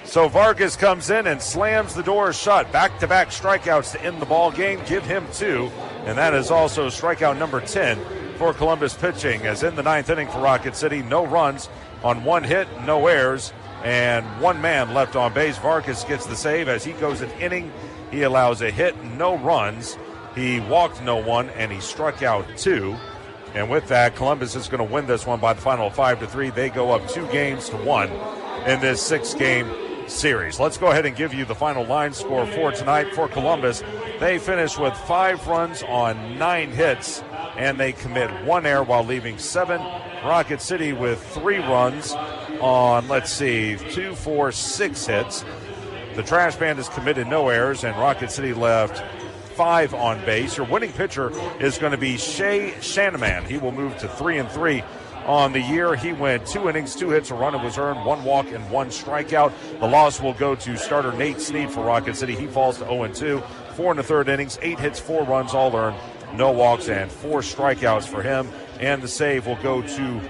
So Vargas comes in and slams the door shut. Back-to-back strikeouts to end the ball game. Give him 2, and that is also strikeout number 10 for Columbus pitching. As in the 9th inning for Rocket City, no runs on 1 hit, no errors, and 1 man left on base. Vargas gets the save. As he goes an inning, he allows a hit, no runs. He walked no one, and he struck out 2. And with that, Columbus is going to win this one by the final of 5-3. They go up 2-1 in this 6-game series. Let's go ahead and give you the final line score for tonight for Columbus. They finish with 5 runs on 9 hits, and they commit 1 error while leaving 7. Rocket City with 3 runs on, 2, 4, 6 hits. The Trash Pandas committed no errors, and Rocket City left 5 on base. Your winning pitcher is going to be Shea Shanaman. He will move to 3-3 on the year. He went 2 innings, 2 hits, a run was earned, 1 walk, and 1 strikeout. The loss will go to starter Nate Snead for Rocket City. He falls to 0-2, 4 1/3 innings, 8 hits, 4 runs, all earned, no walks, and 4 strikeouts for him. And the save will go to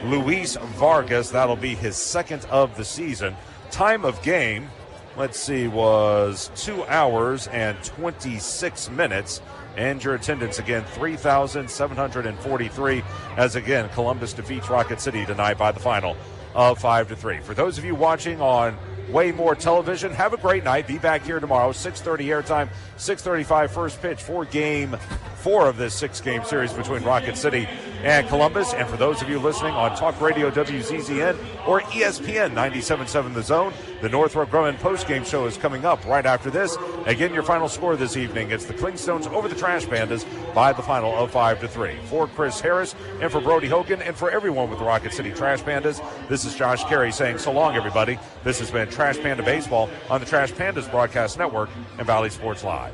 Luis Vargas. That'll be his 2nd of the season. Time of game, was 2 hours and 26 minutes. And your attendance, again, 3,743. As, again, Columbus defeats Rocket City tonight by the final of 5-3. For those of you watching on Way More Television, have a great night. Be back here tomorrow, 6:30 airtime, 6:35 first pitch for Game 4 of this 6-game series between Rocket City and Columbus. And for those of you listening on Talk Radio WZZN or ESPN 97.7 The Zone, the Northrop Grumman postgame show is coming up right after this. Again, your final score this evening, it's the Clingstones over the Trash Pandas by the final of 5-3. For Chris Harris and for Brody Hogan and for everyone with the Rocket City Trash Pandas, this is Josh Carey saying so long, everybody. This has been Trash Panda Baseball on the Trash Pandas Broadcast Network and Valley Sports Live.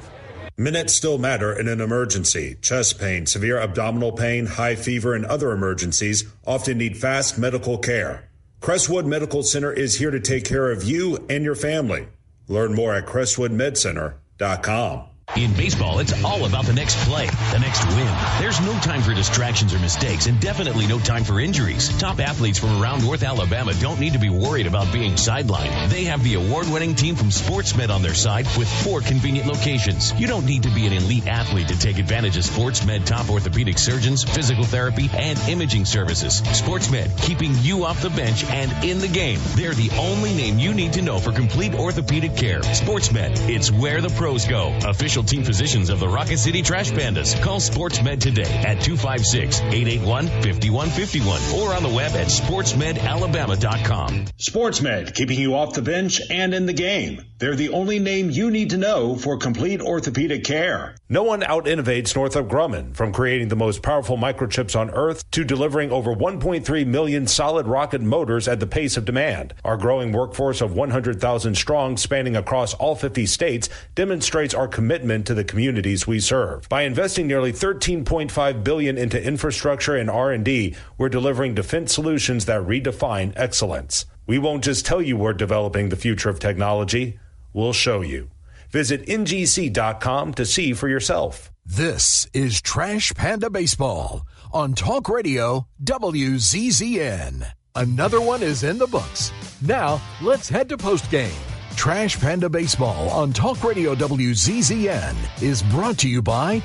Minutes still matter in an emergency. Chest pain, severe abdominal pain, high fever, and other emergencies often need fast medical care. Crestwood Medical Center is here to take care of you and your family. Learn more at crestwoodmedcenter.com. In baseball, it's all about the next play, the next win. There's no time for distractions or mistakes, and definitely no time for injuries. Top athletes from around North Alabama don't need to be worried about being sidelined. They have the award-winning team from SportsMed on their side with 4 convenient locations. You don't need to be an elite athlete to take advantage of SportsMed top orthopedic surgeons, physical therapy, and imaging services. SportsMed, keeping you off the bench and in the game. They're the only name you need to know for complete orthopedic care. SportsMed, it's where the pros go. Official team physicians of the Rocket City Trash Pandas. Call SportsMed today at 256-881-5151 or on the web at sportsmedalabama.com. SportsMed, keeping you off the bench and in the game. They're the only name you need to know for complete orthopedic care. No one out-innovates Northrop Grumman, from creating the most powerful microchips on Earth to delivering over 1.3 million solid rocket motors at the pace of demand. Our growing workforce of 100,000 strong, spanning across all 50 states, demonstrates our commitment to the communities we serve. By investing nearly $13.5 billion into infrastructure and R&D, we're delivering defense solutions that redefine excellence. We won't just tell you we're developing the future of technology, we'll show you. Visit ngc.com to see for yourself. This is Trash Panda Baseball on Talk Radio WZZN. Another one is in the books. Now, let's head to postgame. Trash Panda Baseball on Talk Radio WZZN is brought to you by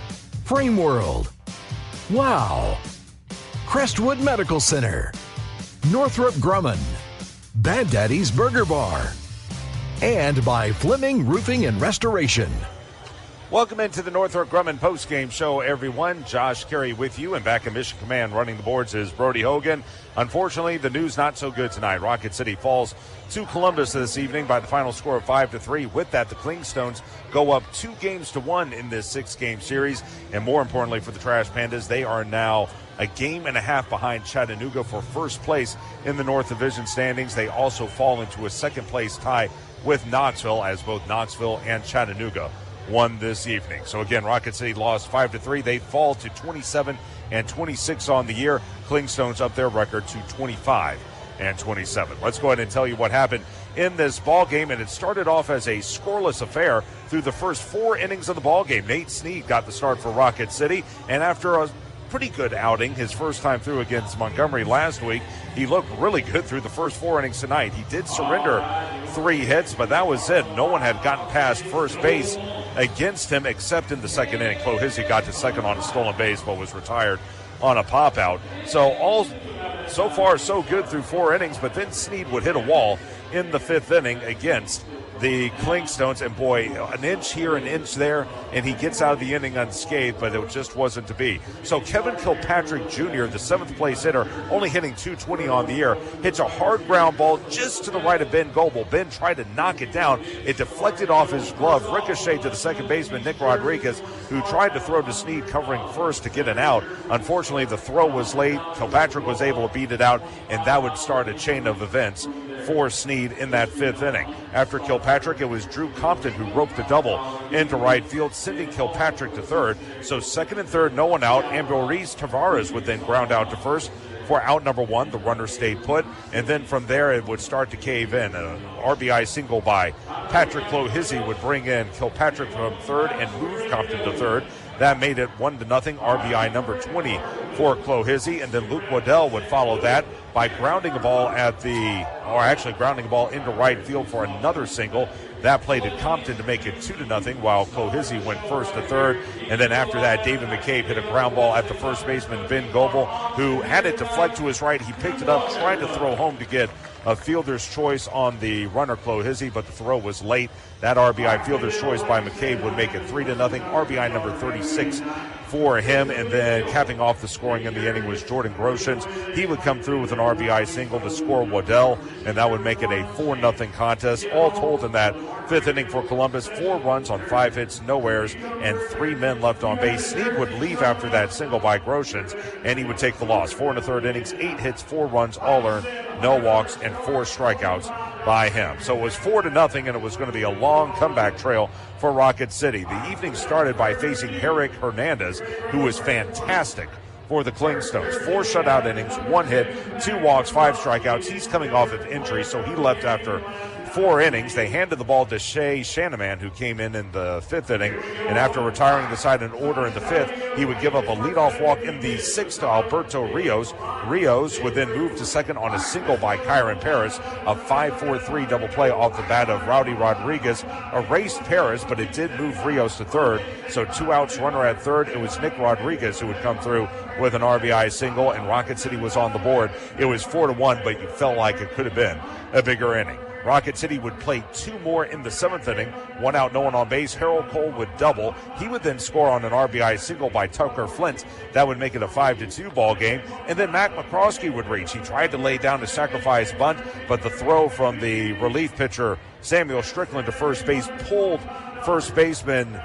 Frame World, Wow, Crestwood Medical Center, Northrop Grumman, Bad Daddy's Burger Bar, and by Fleming Roofing and Restoration. Welcome into the Northrop Grumman postgame show, everyone. Josh Carey with you, and back in Mission Command running the boards is Brody Hogan. Unfortunately, the news not so good tonight. Rocket City falls to Columbus this evening by the final score of 5-3. With that, the Clingstones go up 2-1 in this 6-game series. And more importantly for the Trash Pandas, they are now a game and a half behind Chattanooga for first place in the North Division standings. They also fall into a second-place tie with Knoxville, as both Knoxville and Chattanooga won this evening. So again, Rocket City lost 5-3. They fall to 27-26 on the year. Clingstones up their record to 25-27. Let's go ahead and tell you what happened in this ball game, and it started off as a scoreless affair through the first 4 innings of the ball game. Nate Snead got the start for Rocket City, and after a pretty good outing, his first time through against Montgomery last week, he looked really good through the first 4 innings tonight. He did surrender 3 hits, but that was it. No one had gotten past first base against him except in the second inning. Clohizzi got to second on a stolen base but was retired on a pop out. So far so good through 4 innings, but then Snead would hit a wall in the 5th inning against the Clingstones, and boy, an inch here, an inch there, and he gets out of the inning unscathed, but it just wasn't to be. So Kevin Kilpatrick Jr., the 7th place hitter, only hitting .220 on the year, hits a hard ground ball just to the right of Ben Goebel. Ben tried to knock it down. It deflected off his glove, ricocheted to the second baseman, Nick Rodriguez, who tried to throw to Snead covering first to get an out. Unfortunately, the throw was late. Kilpatrick was able to beat it out, and that would start a chain of events for Snead in that 5th inning. After Kilpatrick, it was Drew Compton who roped the double into right field, sending Kilpatrick to third. So second and third, no one out, and Boris Tavares would then ground out to first for out number 1. The runner stayed put, and then from there it would start to cave in. An RBI single by Patrick Clohizzi would bring in Kilpatrick from third and move Compton to third. That made it 1-0, RBI number 20 for Clohizzi, and then Luke Waddell would follow that by grounding a ball grounding a ball into right field for another single. That plated Compton to make it 2-0, while Clohizzi went first to third. And then after that, David McCabe hit a ground ball at the first baseman, Ben Goebel, who had it deflect to his right. He picked it up, tried to throw home to get a fielder's choice on the runner Clohizzi, but the throw was late. That RBI fielder's choice by McCabe would make it 3-0, RBI number 36 for him. And then capping off the scoring in the inning was Jordan Groshans. He would come through with an RBI single to score Waddell, and that would make it a 4-0 contest. All told in that 5th inning for Columbus, 4 runs on 5 hits, no errors, and 3 men left on base. Snead would leave after that single by Groshans, and he would take the loss. 4 1/3 innings, 8 hits, 4 runs, all earned, no walks, and 4 strikeouts by him. So it was 4-0, and it was going to be a long comeback trail for Rocket City. The evening started by facing Herrick Hernandez, who was fantastic for the Clingstones. 4 shutout innings, 1 hit, 2 walks, 5 strikeouts. He's coming off of injury, so he left after 4 innings. They handed the ball to Shea Shanaman, who came in the 5th inning, and after retiring the side in order in the 5th, he would give up a leadoff walk in the 6th to Alberto Rios. Rios would then move to second on a single by Kyron Paris. A 5-4-3 double play off the bat of Rowdy Rodriguez erased Paris, but it did move Rios to third. So 2 outs, runner at third. It was Nick Rodriguez who would come through with an RBI single, and Rocket City was on the board. It was 4-1, but you felt like it could have been a bigger inning. Rocket City would play 2 more in the 7th inning. 1 out, no one on base. Harold Cole would double. He would then score on an RBI single by Tucker Flint. That would make it a 5-2 ball game. And then Mac McCroskey would reach. He tried to lay down a sacrifice bunt, but the throw from the relief pitcher Samuel Strickland to first base pulled first baseman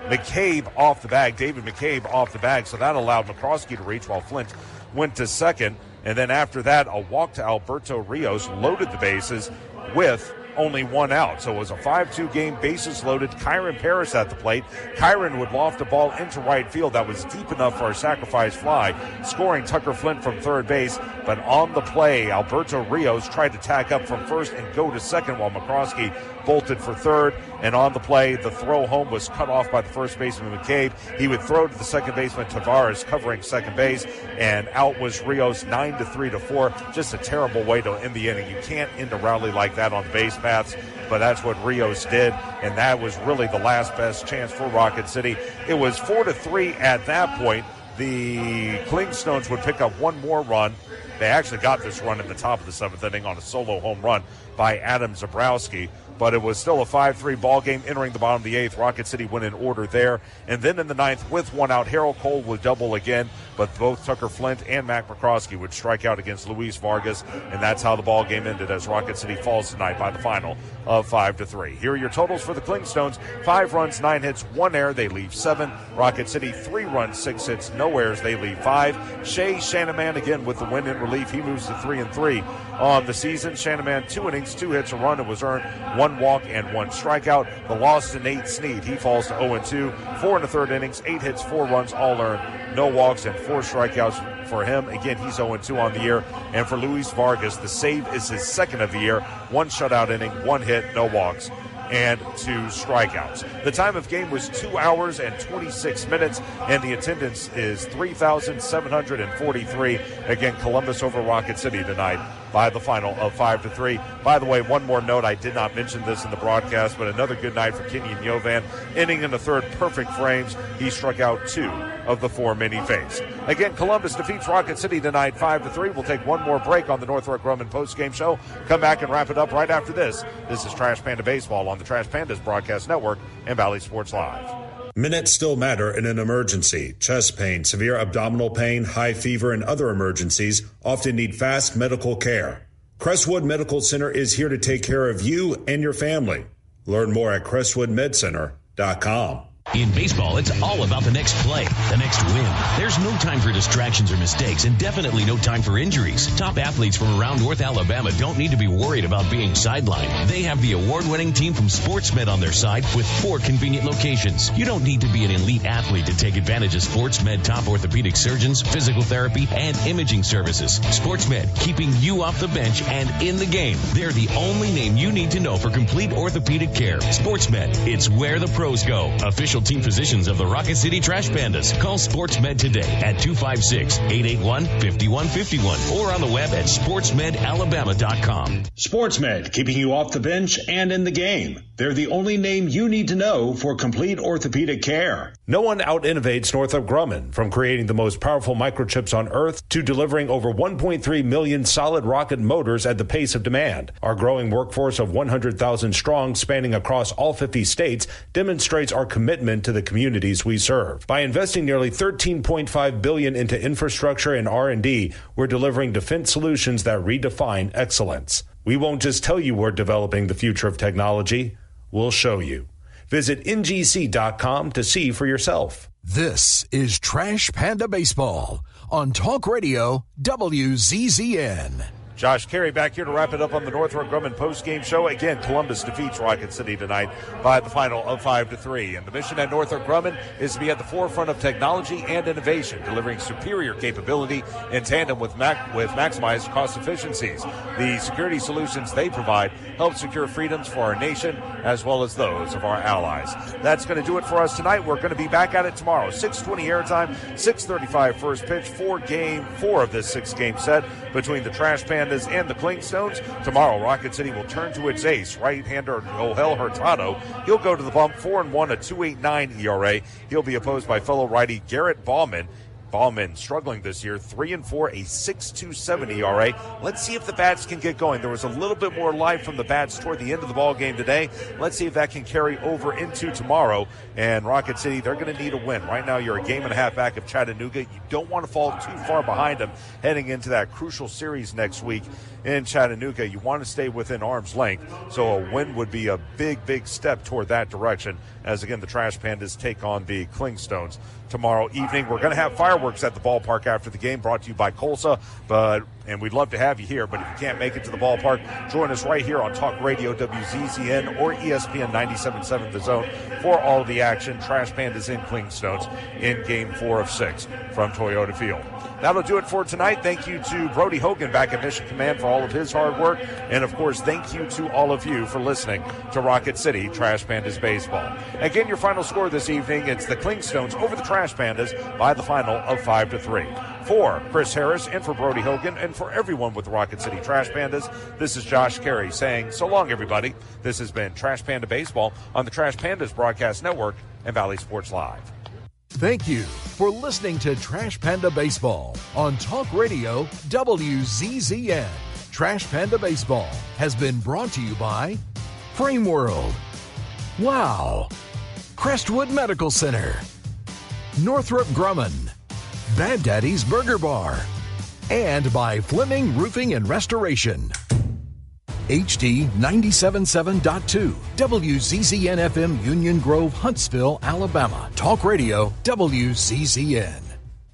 McCabe off the bag, David McCabe off the bag, so that allowed McCroskey to reach while Flint went to second. And then after that, a walk to Alberto Rios loaded the bases with only 1 out. So it was a 5-2 game, bases loaded. Kyron Paris at the plate. Kyron would loft a ball into right field that was deep enough for a sacrifice fly, scoring Tucker Flint from third base. But on the play, Alberto Rios tried to tack up from first and go to second while McCroskey bolted for third. And on the play, the throw home was cut off by the first baseman McCabe. He would throw to the second baseman Tavares covering second base, and out was Rios 9-3-4. Just a terrible way to end the inning. You can't end a rally like that on the base paths, but that's what Rios did, and that was really the last best chance for Rocket City. It was 4-3 at that point. The Clingstones would pick up 1 more run. They actually got this run in the top of the 7th inning on a solo home run by Adam Zabrowski. but it was still a 5-3 ball game entering the bottom of the 8th. Rocket City went in order there. And then in the 9th, with one out, Harold Cole would double again, but both Tucker Flint and Mac McCroskey would strike out against Luis Vargas, and that's how the ball game ended as Rocket City falls tonight by the final of 5-3. Here are your totals for the Clingstones. 5 runs, 9 hits, 1 error. They leave 7. Rocket City, 3 runs, 6 hits, no errors. They leave 5. Shea Shanaman again with the win in relief. He moves to 3-3 on the season. Shanaman, 2 innings, 2 hits, a run. It was earned, 1 walk and 1 strikeout. The loss to Nate Snead. He falls to 0-2. 4 1/3 innings, 8 hits, 4 runs, all earned, no walks and 4 strikeouts for him. Again, he's 0-2 on the year. And for Luis Vargas, the save is his second of the year. 1 shutout inning, 1 hit, no walks, and 2 strikeouts. The time of game was 2 hours and 26 minutes, and the attendance is 3,743. Again, Columbus over Rocket City tonight by the final of 5-3. By the way, one more note, I did not mention this in the broadcast, but another good night for Kenyon Yovan. Inning in the 3rd, perfect frames. He struck out 2 of the 4 men he faced. Again, Columbus defeats Rocket City tonight 5-3. We'll take one more break on the Northrop Grumman postgame show. Come back and wrap it up right after this. This is Trash Panda Baseball on the Trash Pandas Broadcast Network and Valley Sports Live. Minutes still matter in an emergency. Chest pain, severe abdominal pain, high fever, and other emergencies often need fast medical care. Crestwood Medical Center is here to take care of you and your family. Learn more at crestwoodmedcenter.com. In baseball, it's all about the next play, the next win. There's no time for distractions or mistakes, and definitely no time for injuries. Top athletes from around North Alabama don't need to be worried about being sidelined. They have the award-winning team from SportsMed on their side with 4 convenient locations. You don't need to be an elite athlete to take advantage of SportsMed top orthopedic surgeons, physical therapy, and imaging services. SportsMed, keeping you off the bench and in the game. They're the only name you need to know for complete orthopedic care. SportsMed, it's where the pros go. Official team physicians of the Rocket City Trash Pandas. Call SportsMed today at 256-881-5151 or on the web at sportsmedalabama.com. SportsMed, keeping you off the bench and in the game. They're the only name you need to know for complete orthopedic care. No one out-innovates Northrop Grumman, from creating the most powerful microchips on Earth to delivering over 1.3 million solid rocket motors at the pace of demand. Our growing workforce of 100,000 strong, spanning across all 50 states, demonstrates our commitment to the communities we serve. By investing nearly $13.5 billion into infrastructure and R&D, we're delivering defense solutions that redefine excellence. We won't just tell you we're developing the future of technology, we'll show you. Visit ngc.com to see for yourself. This is Trash Panda Baseball on Talk Radio WZZN. Josh Carey back here to wrap it up on the Northrop Grumman postgame show. Again, Columbus defeats Rocket City tonight by the final of 5-3. And the mission at Northrop Grumman is to be at the forefront of technology and innovation, delivering superior capability in tandem with maximized cost efficiencies. The security solutions they provide help secure freedoms for our nation as well as those of our allies. That's going to do it for us tonight. We're going to be back at it tomorrow. 6:20 airtime, 6:35 first pitch for game 4 of this 6-game set between the Trash Pandas and the Clingstones. Tomorrow, Rocket City will turn to its ace, right-hander Ohel Hurtado. He'll go to the bump, 4-1, a 2.89 ERA. He'll be opposed by fellow righty Garrett Bauman. Bauman struggling this year, 3-4, a 6.27 ERA. Let's see if the bats can get going. There was a little bit more life from the bats toward the end of the ball game today. Let's see if that can carry over into tomorrow. And Rocket City, they're going to need a win. Right now, you're a game and a half back of Chattanooga. You don't want to fall too far behind them heading into that crucial series next week in Chattanooga. You want to stay within arm's length. So a win would be a big, big step toward that direction as, again, the Trash Pandas take on the Clingstones tomorrow evening. We're going to have fireworks at the ballpark after the game, brought to you by Colsa, and we'd love to have you here, but if you can't make it to the ballpark, join us right here on Talk Radio WZZN or ESPN 97.7 The Zone for all of the action. Trash Pandas in Clingstones in Game 4 of 6 from Toyota Field. That'll do it for tonight. Thank you to Brody Hogan back at Mission Command for all of his hard work, and of course, thank you to all of you for listening to Rocket City Trash Pandas Baseball. Again, your final score this evening, it's the Clingstones over the Trash Pandas by the final of 5-3. For Chris Harris and for Brody Hogan and for everyone with the Rocket City Trash Pandas, this is Josh Carey saying so long, everybody. This has been Trash Panda Baseball on the Trash Pandas Broadcast Network and Valley Sports Live. Thank you for listening to Trash Panda Baseball on Talk Radio WZZN. Trash Panda Baseball has been brought to you by Frame World, Wow, Crestwood Medical Center, Northrop Grumman, Bad Daddy's Burger Bar, and by Fleming Roofing and Restoration. HD 97.7.2, WZZN FM, Union Grove, Huntsville, Alabama. Talk Radio, WZZN.